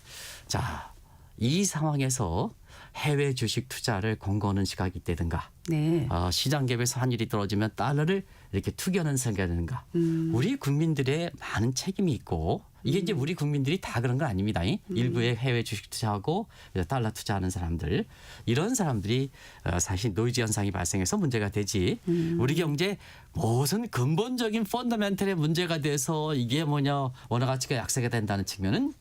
자, 이 상황에서 해외 주식 투자를 권고하는 시각이 있다든가 네. 시장 갭에서 환율이 떨어지면 달러를 이렇게 투기하는 생각이라든가 우리 국민들의 많은 책임이 있고 이게 이제 우리 국민들이 다 그런 건 아닙니다. 일부의 해외 주식 투자하고 달러 투자하는 사람들 이런 사람들이 사실 노이즈 현상이 발생해서 문제가 되지 우리 경제 무슨 근본적인 펀더멘털의 문제가 돼서 이게 뭐냐 원화 가치가 약세가 된다는 측면은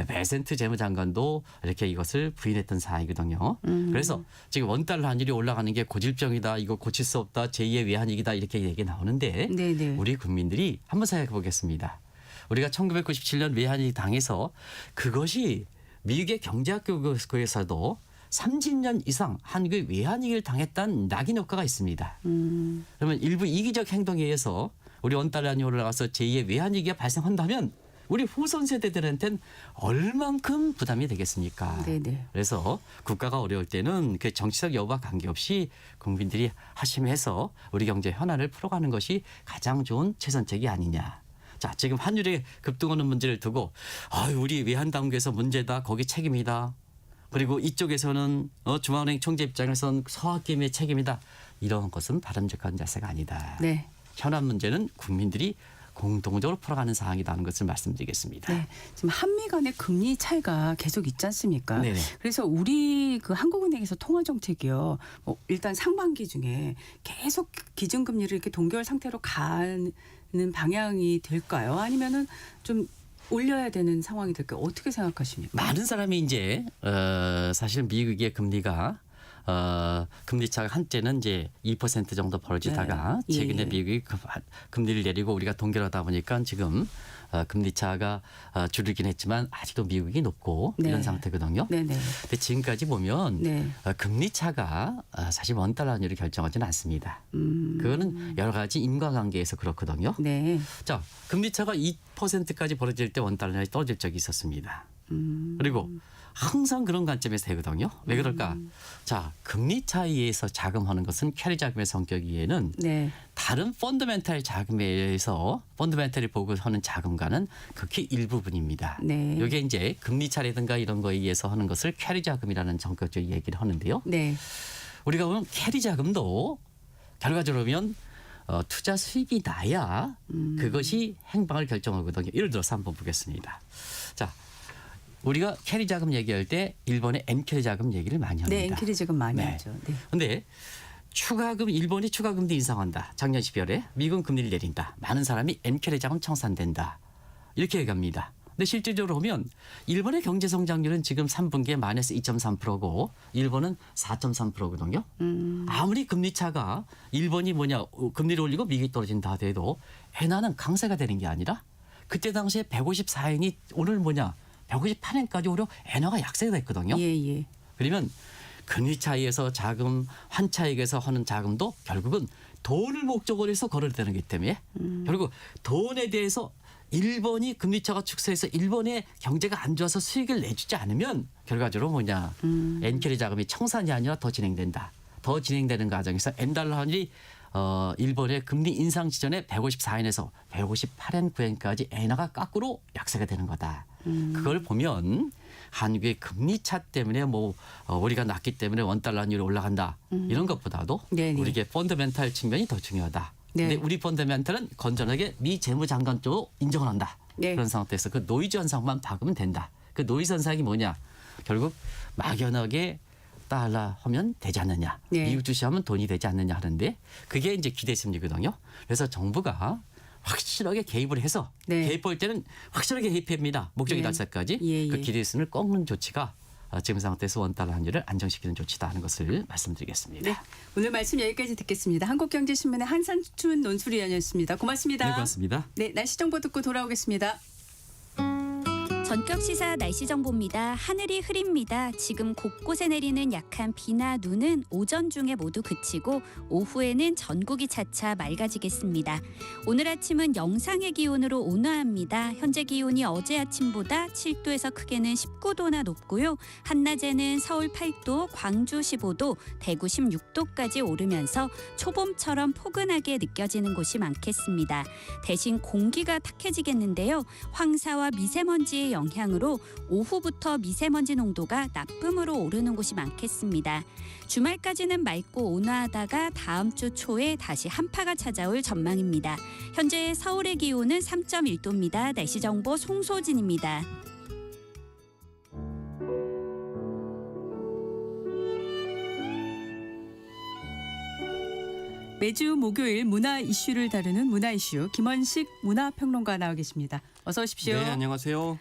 베센트 재무장관도 이렇게 이것을 부인했던 사항이거든요. 그래서 지금 원달러 환율이 올라가는 게 고질병이다. 이거 고칠 수 없다. 제2의 외환위기다. 이렇게 얘기 나오는데 네네. 우리 국민들이 한번 생각해 보겠습니다. 우리가 1997년 외환위기 당해서 그것이 미국의 경제학교에서도 30년 이상 한국의 외환위기를 당했다는 낙인 효과가 있습니다. 그러면 일부 이기적 행동에 의해서 우리 원달러 환율이 올라가서 제2의 외환위기가 발생한다면 우리 후손 세대들한테는 얼만큼 부담이 되겠습니까? 네네. 그래서 국가가 어려울 때는 그 정치적 여부와 관계없이 국민들이 하심해서 우리 경제 현안을 풀어가는 것이 가장 좋은 최선책이 아니냐. 자, 지금 환율의 급등하는 문제를 두고 우리 외환당국에서 문제다. 거기 책임이다. 그리고 이쪽에서는 중앙은행 총재 입장에서는 서학김의 책임이다. 이런 것은 바람직한 자세가 아니다. 네. 현안 문제는 국민들이 공동적으로 풀어가는 사항이라는 것을 말씀드리겠습니다. 네, 지금 한미 간의 금리 차이가 계속 있지 않습니까? 네네. 그래서 우리 그 한국은행에서 통화 정책이요. 일단 상반기 중에 계속 기준금리를 이렇게 동결 상태로 가는 방향이 될까요? 아니면은 좀 올려야 되는 상황이 될까요? 어떻게 생각하십니까? 많은 사람이 이제 사실 미국의 금리가 금리 차가 한때는 이제 2% 정도 벌어지다가 네. 최근에 예. 미국이 금리를 내리고 우리가 동결하다 보니까 지금 금리 차가 줄이긴 했지만 아직도 미국이 높고 네. 이런 상태거든요. 네네. 근데 지금까지 보면 네. 금리 차가 사실 원달러 환율을 결정하지는 않습니다. 그거는 여러 가지 인과관계에서 그렇거든요. 네. 자, 금리 차가 2%까지 벌어질 때 원달러 환율이 떨어질 적이 있었습니다. 그리고 항상 그런 관점에서 되거든요. 왜 그럴까? 자, 금리 차이에서 자금하는 것은 캐리 자금의 성격이에는 네. 다른 펀더멘탈 자금에 의해서 펀더멘탈을 보고 하는 자금과는 극히 일부분입니다. 네. 이게 이제 금리 차라든가 이런 거에 의해서 하는 것을 캐리 자금이라는 전격적 얘기를 하는데요. 네. 우리가 보면 캐리 자금도 결과적으로 보면 투자 수익이 나야 그것이 행방을 결정하거든요. 예를 들어서 한번 보겠습니다. 자, 우리가 캐리 자금 얘기할 때 일본의 엔캐리 자금 얘기를 많이 합니다. 네, 엔캐리 자금 많이 하죠. 네. 그런데 추가금 일본이 추가금도 인상한다. 작년 12월에 미국 금리를 내린다. 많은 사람이 엔캐리 자금 청산된다. 이렇게 얘기합니다. 근데 실질적으로 보면 일본의 경제 성장률은 지금 3분기에 마이너스 2.3%고 일본은 4.3%거든요. 아무리 금리 차가 일본이 금리를 올리고 미국이 떨어진다 하더라도 엔화는 강세가 되는 게 아니라 그때 당시에 154엔이 오늘 158엔까지 오히려 엔화가 약세가 됐거든요. 예. 그러면 금리 차이에서 자금, 환차익에서 하는 자금도 결국은 돈을 목적으로 해서 거래되는 거기 때문에 결국 돈에 대해서 일본이 금리차가 축소해서 일본의 경제가 안 좋아서 수익을 내주지 않으면 결과적으로 뭐냐 엔캐리 자금이 청산이 아니라 더 진행된다. 더 진행되는 과정에서 엔달러 환율이 일본의 금리 인상 지전에 154엔에서 158엔 9엔까지 엔화가 거꾸로 약세가 되는 거다. 그걸 보면 한국의 금리 차 때문에 뭐 우리가 낮기 때문에 원달러 환율이 올라간다. 이런 것보다도 네네. 우리의 펀더멘탈 측면이 더 중요하다. 네. 근데 우리 펀더멘탈은 건전하게 미 재무장관 쪽으로 인정을 한다. 네. 그런 상태에서 그 노이즈 현상만 박으면 된다. 그 노이즈 현상이 뭐냐? 결국 막연하게 달러 하면 되지 않느냐. 네. 미국 주시하면 돈이 되지 않느냐 하는데 그게 이제 기대 심리거든요. 그래서 정부가 확실하게 개입을 해서 네. 개입할 때는 확실하게 개입합니다. 목적이 네. 달성까지 예, 그 예. 기대심을 꺾는 조치가 지금 상태에서 원달러 환율을 안정시키는 조치다 하는 것을 말씀드리겠습니다. 네. 오늘 말씀 여기까지 듣겠습니다. 한국경제신문의 한산춘 논술위원이었습니다. 고맙습니다. 네, 고맙습니다. 네, 날씨 정보 듣고 돌아오겠습니다. 전격 시사 날씨 정보입니다. 하늘이 흐립니다. 지금 곳곳에 내리는 약한 비나 눈은 오전 중에 모두 그치고 오후에는 전국이 차차 맑아지겠습니다. 오늘 아침은 영상의 기온으로 온화합니다. 현재 기온이 어제 아침보다 7도에서 크게는 19도나 높고요. 한낮에는 서울 8도, 광주 15도, 대구 16도까지 오르면서 초봄처럼 포근하게 느껴지는 곳이 많겠습니다. 대신 공기가 탁해지겠는데요. 황사와 미세먼지의 영향으로 오후부터 미세먼지 농도가 나쁨으로 오르는 곳이 많겠습니다. 주말까지는 맑고 온화하다가 다음 주 초에 다시 한파가 찾아올 전망입니다. 현재 서울의 기온은 3.1도입니다. 날씨 정보 송소진입니다. 매주 목요일 문화 이슈를 다루는 문화 이슈 김원식 문화평론가 나와 계십니다. 어서 오십시오. 네, 안녕하세요.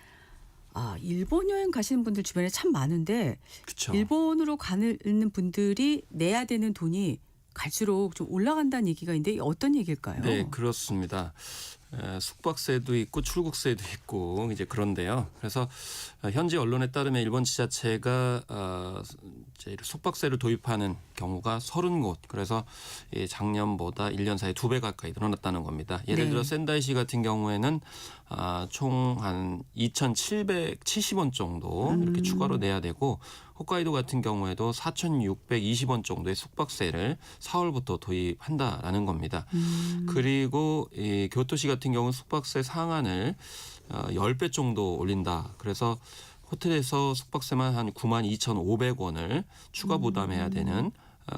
일본 여행 가시는 분들 주변에 참 많은데 그쵸. 일본으로 가는 분들이 내야 되는 돈이 갈수록 좀 올라간다는 얘기가 있는데 어떤 얘기일까요? 네, 그렇습니다. 숙박세도 있고 출국세도 있고 이제 그런데요. 그래서 현지 언론에 따르면 일본 지자체가 이제 숙박세를 도입하는 경우가 30곳. 그래서 작년보다 1년 사이에 2배 가까이 늘어났다는 겁니다. 예를 네. 들어 센다이시 같은 경우에는 총 한 2,770원 정도 이렇게 추가로 내야 되고 홋카이도 같은 경우에도 4,620원 정도의 숙박세를 4월부터 도입한다라는 겁니다. 그리고 이 교토시 같은 경우는 숙박세 상한을 10배 정도 올린다. 그래서 호텔에서 숙박세만 한 92,500원을 추가 부담해야 되는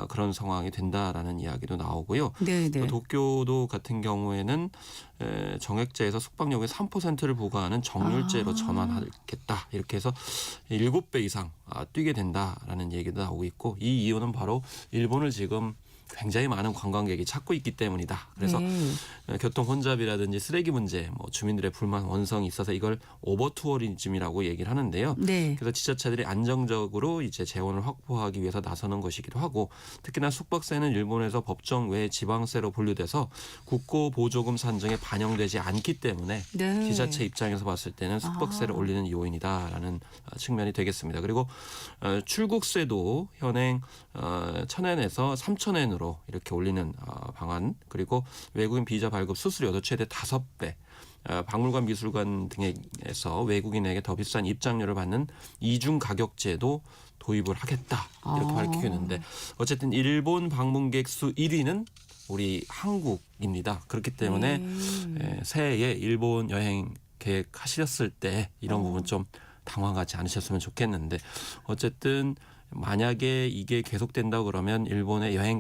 그런 상황이 된다라는 이야기도 나오고요. 네네. 또 도쿄도 같은 경우에는 정액제에서 숙박료의 3%를 부과하는 정률제로 전환하겠다. 이렇게 해서 7배 이상 뛰게 된다라는 얘기도 나오고 있고 이 이유는 바로 일본을 지금 굉장히 많은 관광객이 찾고 있기 때문이다. 그래서 교통 혼잡이라든지 쓰레기 문제, 뭐 주민들의 불만 원성이 있어서 이걸 오버투어리즘이라고 얘기를 하는데요. 네. 그래서 지자체들이 안정적으로 이제 재원을 확보하기 위해서 나서는 것이기도 하고 특히나 숙박세는 일본에서 법정 외 지방세로 분류돼서 국고 보조금 산정에 반영되지 않기 때문에 네. 지자체 입장에서 봤을 때는 숙박세를 올리는 요인이다라는 측면이 되겠습니다. 그리고 출국세도 현행 1,000엔에서 3,000엔으로 이렇게 올리는 방안 그리고 외국인 비자 발급 수수료도 최대 5배 박물관 미술관 등에서 외국인에게 더 비싼 입장료를 받는 이중 가격제도 도입을 하겠다 이렇게 밝히고 있는데 어쨌든 일본 방문객 수 1위는 우리 한국입니다. 그렇기 때문에 새해에 일본 여행 계획하셨을 때 이런 부분 좀 당황하지 않으셨으면 좋겠는데 어쨌든 만약에 이게 계속된다 그러면 일본의 여행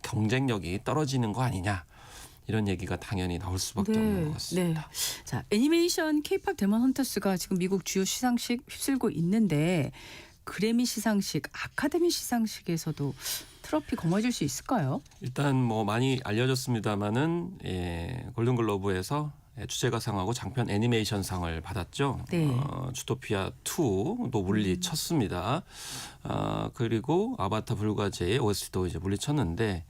경쟁력이 떨어지는 거 아니냐 이런 얘기가 당연히 나올 수밖에 없는 것 같습니다. 네. 자, 애니메이션 K-팝 데몬 헌터스가 지금 미국 주요 시상식 휩쓸고 있는데 그래미 시상식, 아카데미 시상식에서도 트로피 거머쥘 수 있을까요? 일단 뭐 많이 알려졌습니다마는 골든글로브에서 주제가상하고 장편 애니메이션상을 받았죠. 네. 주토피아 2도 물리쳤습니다. 그리고 아바타 불가제의 OST도 이제 물리쳤는데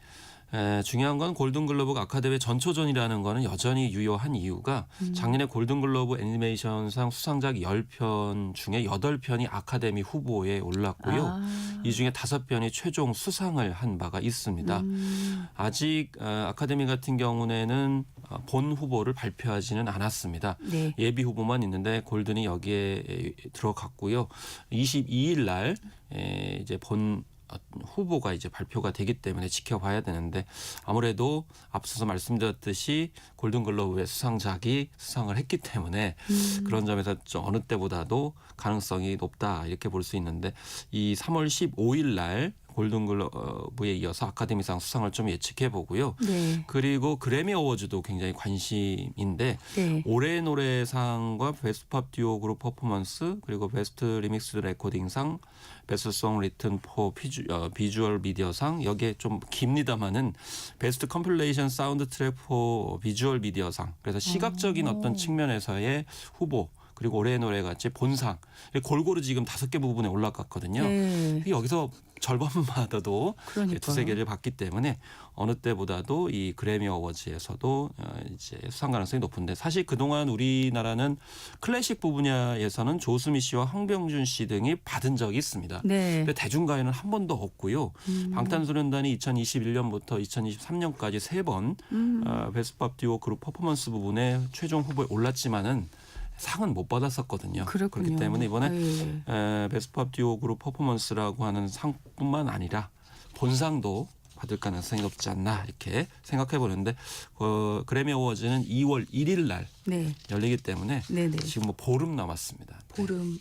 중요한 건 골든글로브 아카데미 전초전이라는 거는 여전히 유효한 이유가 작년에 골든글로브 애니메이션상 수상작 10편 중에 8편이 아카데미 후보에 올랐고요. 이 중에 5편이 최종 수상을 한 바가 있습니다. 아직 아카데미 같은 경우에는 본 후보를 발표하지는 않았습니다. 네. 예비 후보만 있는데 골든이 여기에 들어갔고요. 22일 날 이제 본 후보가 이제 발표가 되기 때문에 지켜봐야 되는데 아무래도 앞서서 말씀드렸듯이 골든글로브의 수상작이 수상을 했기 때문에 그런 점에서 좀 어느 때보다도 가능성이 높다 이렇게 볼 수 있는데 이 3월 15일 날 골든글로브에 이어서 아카데미상 수상을 좀 예측해 보고요. 네. 그리고 그래미 어워즈도 굉장히 관심인데 네. 올해 노래상과 베스트 팝 듀오 그룹 퍼포먼스 그리고 베스트 리믹스 레코딩상 베스트 송 리튼 포 비주얼 미디어상 여기에 좀 깁니다마는 베스트 컴필레이션 사운드 트랙 포 비주얼 미디어상 그래서 시각적인 어떤 측면에서의 후보 그리고 올해의 노래 같이 본상 골고루 지금 5개 부분에 올라갔거든요. 네. 여기서 절반마다도 그러니까요. 2-3개를 받기 때문에 어느 때보다도 이 그래미 어워즈에서도 이제 수상 가능성이 높은데 사실 그동안 우리나라는 클래식 분야에서는 조수미 씨와 황병준 씨 등이 받은 적이 있습니다. 네. 근데 대중가요는 한 번도 없고요. 방탄소년단이 2021년부터 2023년까지 3번 베스트 팝 듀오 그룹 퍼포먼스 부분에 최종 후보에 올랐지만은 상은 못 받았었거든요. 그렇군요. 그렇기 때문에 이번에 네. 베스트 팝 듀오 그룹 퍼포먼스라고 하는 상뿐만 본상도 받을 가능성이 높지 않나 이렇게 생각해 보는데 그래미 어워즈는 2월 1일 날 네. 열리기 때문에 네네. 지금 뭐 보름 남았습니다. 보름.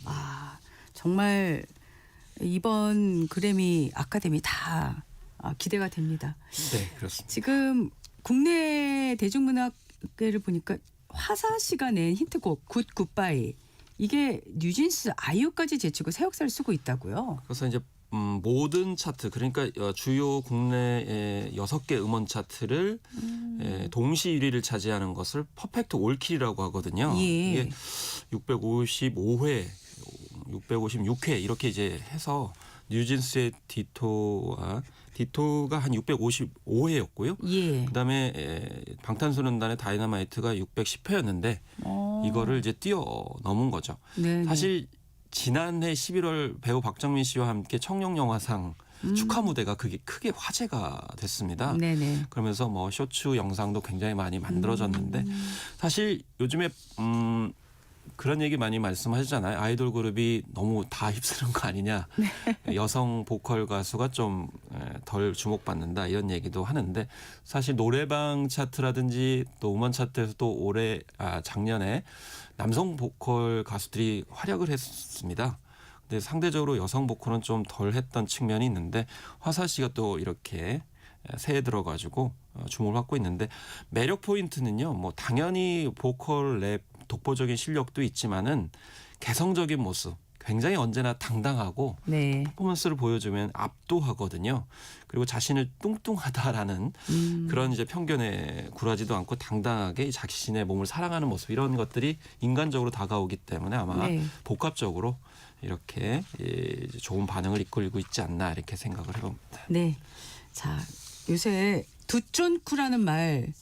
정말 이번 그래미 아카데미 다 기대가 됩니다. 네, 그렇습니다. 지금 국내 대중문학계를 보니까 화사 씨가 낸 힌트곡 굿 굿바이 이게 뉴진스 아이유까지 제치고 새 역사를 쓰고 있다고요. 그래서 이제 모든 차트 그러니까 주요 국내의 6개 음원 차트를 동시 1위를 차지하는 것을 퍼펙트 올킬이라고 하거든요. 예. 이게 655회, 656회 이렇게 이제 해서 뉴진스의 디토가 한 655회였고요. 예. 그다음에 방탄소년단의 다이너마이트가 610회였는데 이거를 이제 뛰어넘은 거죠. 네네. 사실 지난해 11월 배우 박정민 씨와 함께 청룡영화상 축하 무대가 그게 크게 화제가 됐습니다. 네네. 그러면서 뭐 쇼츠 영상도 굉장히 많이 만들어졌는데 사실 요즘에 그런 얘기 많이 말씀하시잖아요. 아이돌 그룹이 너무 다 휩쓰는 거 아니냐. 네. 여성 보컬 가수가 좀 덜 주목받는다 이런 얘기도 하는데 사실 노래방 차트라든지 또 음원 차트에서 또 작년에 남성 보컬 가수들이 활약을 했습니다. 근데 상대적으로 여성 보컬은 좀 덜 했던 측면이 있는데 화사 씨가 또 이렇게 새해 들어가지고 주목을 받고 있는데 매력 포인트는요. 뭐 당연히 보컬 랩 독보적인 실력도 있지만은 개성적인 모습 굉장히 언제나 당당하고 네. 퍼포먼스를 보여주면 압도하거든요. 그리고 자신을 뚱뚱하다라는 그런 이제 편견에 굴하지도 않고 당당하게 자신의 몸을 사랑하는 모습 이런 것들이 인간적으로 다가오기 때문에 아마 네. 복합적으로 이렇게 좋은 반응을 이끌고 있지 않나 이렇게 생각을 해봅니다. 네. 자, 요새 두쫀쿠라는 말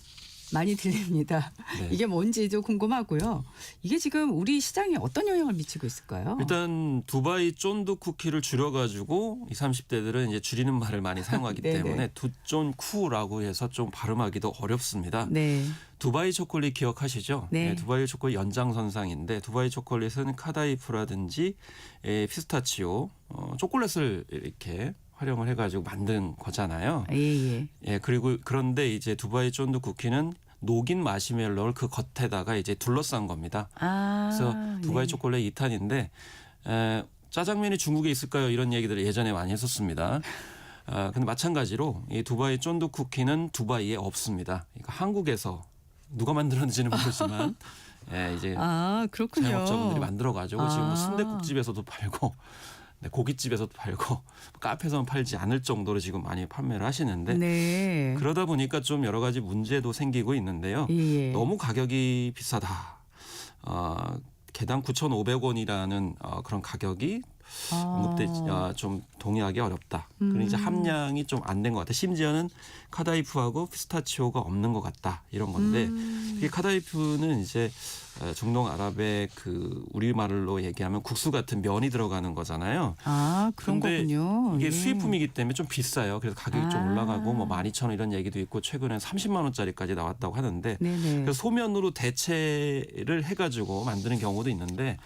많이 들립니다. 네. 이게 뭔지도 궁금하고요. 이게 지금 우리 시장에 어떤 영향을 미치고 있을까요? 일단 두바이 쫀두 쿠키를 줄여가지고 20, 30대들은 이제 줄이는 말을 많이 사용하기 네네. 때문에 두쫀쿠라고 해서 좀 발음하기도 어렵습니다. 네. 두바이 초콜릿 기억하시죠? 네. 두바이 초콜릿 연장선상인데 두바이 초콜릿은 카다이프라든지 피스타치오, 초콜릿을 이렇게 활용을 해가지고 만든 거잖아요. 예. 그리고 그런데 이제 두바이 쫀두 쿠키는 녹인 마시멜로를 그 겉에다가 이제 둘러싼 겁니다. 그래서 두바이 초콜릿 2탄인데 짜장면이 중국에 있을까요? 이런 얘기들을 예전에 많이 했었습니다. 근데 마찬가지로 이 두바이 쫀두 쿠키는 두바이에 없습니다. 그러니까 한국에서 누가 만들었는지는 모르지만 이제 그렇군요. 자영업자분들이 만들어가지고 지금 뭐 순댓국집에서도 팔고 고깃집에서도 팔고 카페에서는 팔지 않을 정도로 지금 많이 판매를 하시는데 네. 그러다 보니까 좀 여러 가지 문제도 생기고 있는데요. 예. 너무 가격이 비싸다. 개당 9,500원이라는 그런 가격이 좀 동의하기 어렵다. 그리고 이제 함량이 좀 안 된 것 같다. 심지어는 카다이프하고 피스타치오가 없는 것 같다. 이런 건데 이게 카다이프는 이제 중동 아랍의 그 우리말로 얘기하면 국수 같은 면이 들어가는 거잖아요. 아, 그런 거군요. 이게 예. 수입품이기 때문에 좀 비싸요. 그래서 가격이 좀 올라가고 뭐 12,000원 이런 얘기도 있고 최근에 30만 원짜리까지 나왔다고 하는데 그래서 소면으로 대체를 해가지고 만드는 경우도 있는데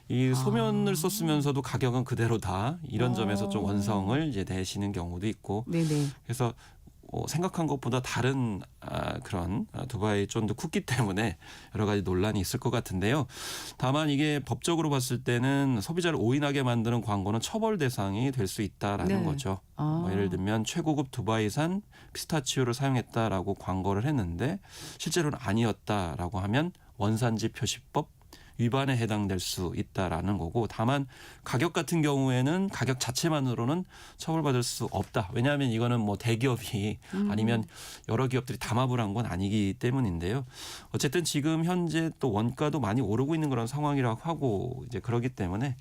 이 소면을 썼으면서도 가격은 그대로다. 이런 점에서 좀 원성을 이제 내시는 경우도 있고. 그래서 생각한 것보다 다른 그런 두바이 쫀드 쿠키 때문에 여러 가지 논란이 있을 것 같은데요. 다만 이게 법적으로 봤을 때는 소비자를 오인하게 만드는 광고는 처벌 대상이 될 수 있다라는 거죠. 뭐 예를 들면 최고급 두바이산 피스타치오를 사용했다라고 광고를 했는데 실제로는 아니었다라고 하면 원산지 표시법 위반에 해당될 수 있다라는 거고 다만 가격 같은 경우에는 가격 자체만으로는 처벌받을 수 없다. 왜냐하면 이거는 뭐 대기업이 아니면 여러 기업들이 담합을 한 건 아니기 때문인데요. 어쨌든 지금 현재 또 원가도 많이 오르고 있는 그런 상황이라고 하고 이제 그러기 때문에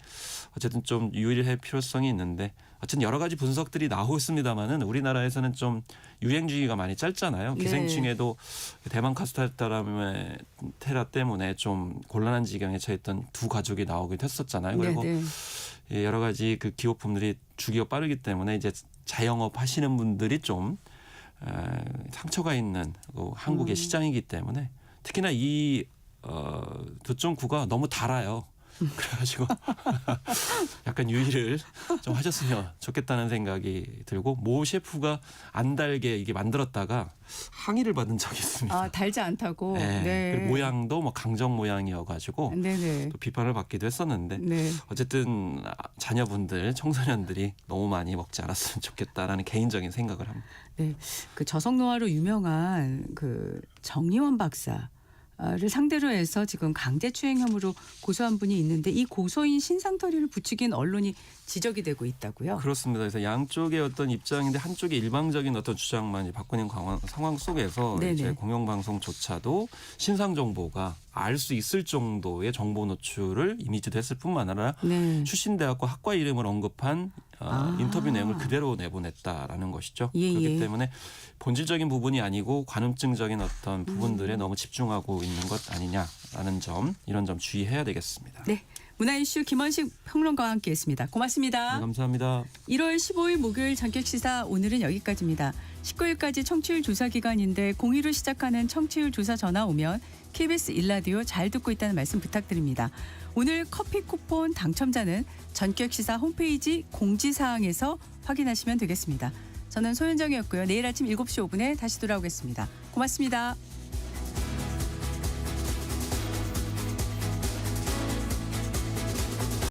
어쨌든 좀 유의할 필요성이 있는데 어쨌든 여러 가지 분석들이 나오고 있습니다만은 우리나라에서는 좀 유행주기가 많이 짧잖아요. 기생충에도 대만 카스테라 테라 때문에 좀 곤란한 지경에 처했던 두 가족이 나오기도 했었잖아요. 그리고 여러 가지 그 기호품들이 주기가 빠르기 때문에 이제 자영업 하시는 분들이 좀 상처가 있는 한국의 시장이기 때문에 특히나 이 두쫑구가 너무 달아요. 그래가지고 약간 유의를 좀 하셨으면 좋겠다는 생각이 들고 모 셰프가 안 달게 이게 만들었다가 항의를 받은 적이 있습니다. 아, 달지 않다고. 그리고 모양도 뭐 강정 모양이어가지고 또 비판을 받기도 했었는데 어쨌든 자녀분들, 청소년들이 너무 많이 먹지 않았으면 좋겠다라는 개인적인 생각을 합니다. 그 저속 노화로 유명한 그 정리원 박사. 를 상대로 해서 지금 강제추행 혐의로 고소한 분이 있는데 이 고소인 신상털이를 부추긴 언론이 지적이 되고 있다고요? 그렇습니다. 그래서 양쪽의 어떤 입장인데 한쪽의 일방적인 어떤 주장만 바꾸는 상황 속에서 이제 공영방송조차도 신상 정보가 알 수 있을 정도의 정보 노출을 이미지도 했을 뿐만 아니라 출신 대학과 학과 이름을 언급한 인터뷰 내용을 그대로 내보냈다라는 것이죠. 그렇기 때문에 본질적인 부분이 아니고 관음증적인 어떤 부분들에 너무 집중하고 있는 것 아니냐라는 점, 이런 점 주의해야 되겠습니다. 문화 이슈 김원식 평론가와 함께했습니다. 고맙습니다. 감사합니다. 1월 15일 목요일 전격시사 오늘은 여기까지입니다. 19일까지 청취율 조사 기간인데 02로 시작하는 청취율 조사 전화 오면 KBS 1라디오 잘 듣고 있다는 말씀 부탁드립니다. 오늘 커피 쿠폰 당첨자는 전격시사 홈페이지 공지사항에서 확인하시면 되겠습니다. 저는 소현정이었고요. 내일 아침 7시 5분에 다시 돌아오겠습니다. 고맙습니다.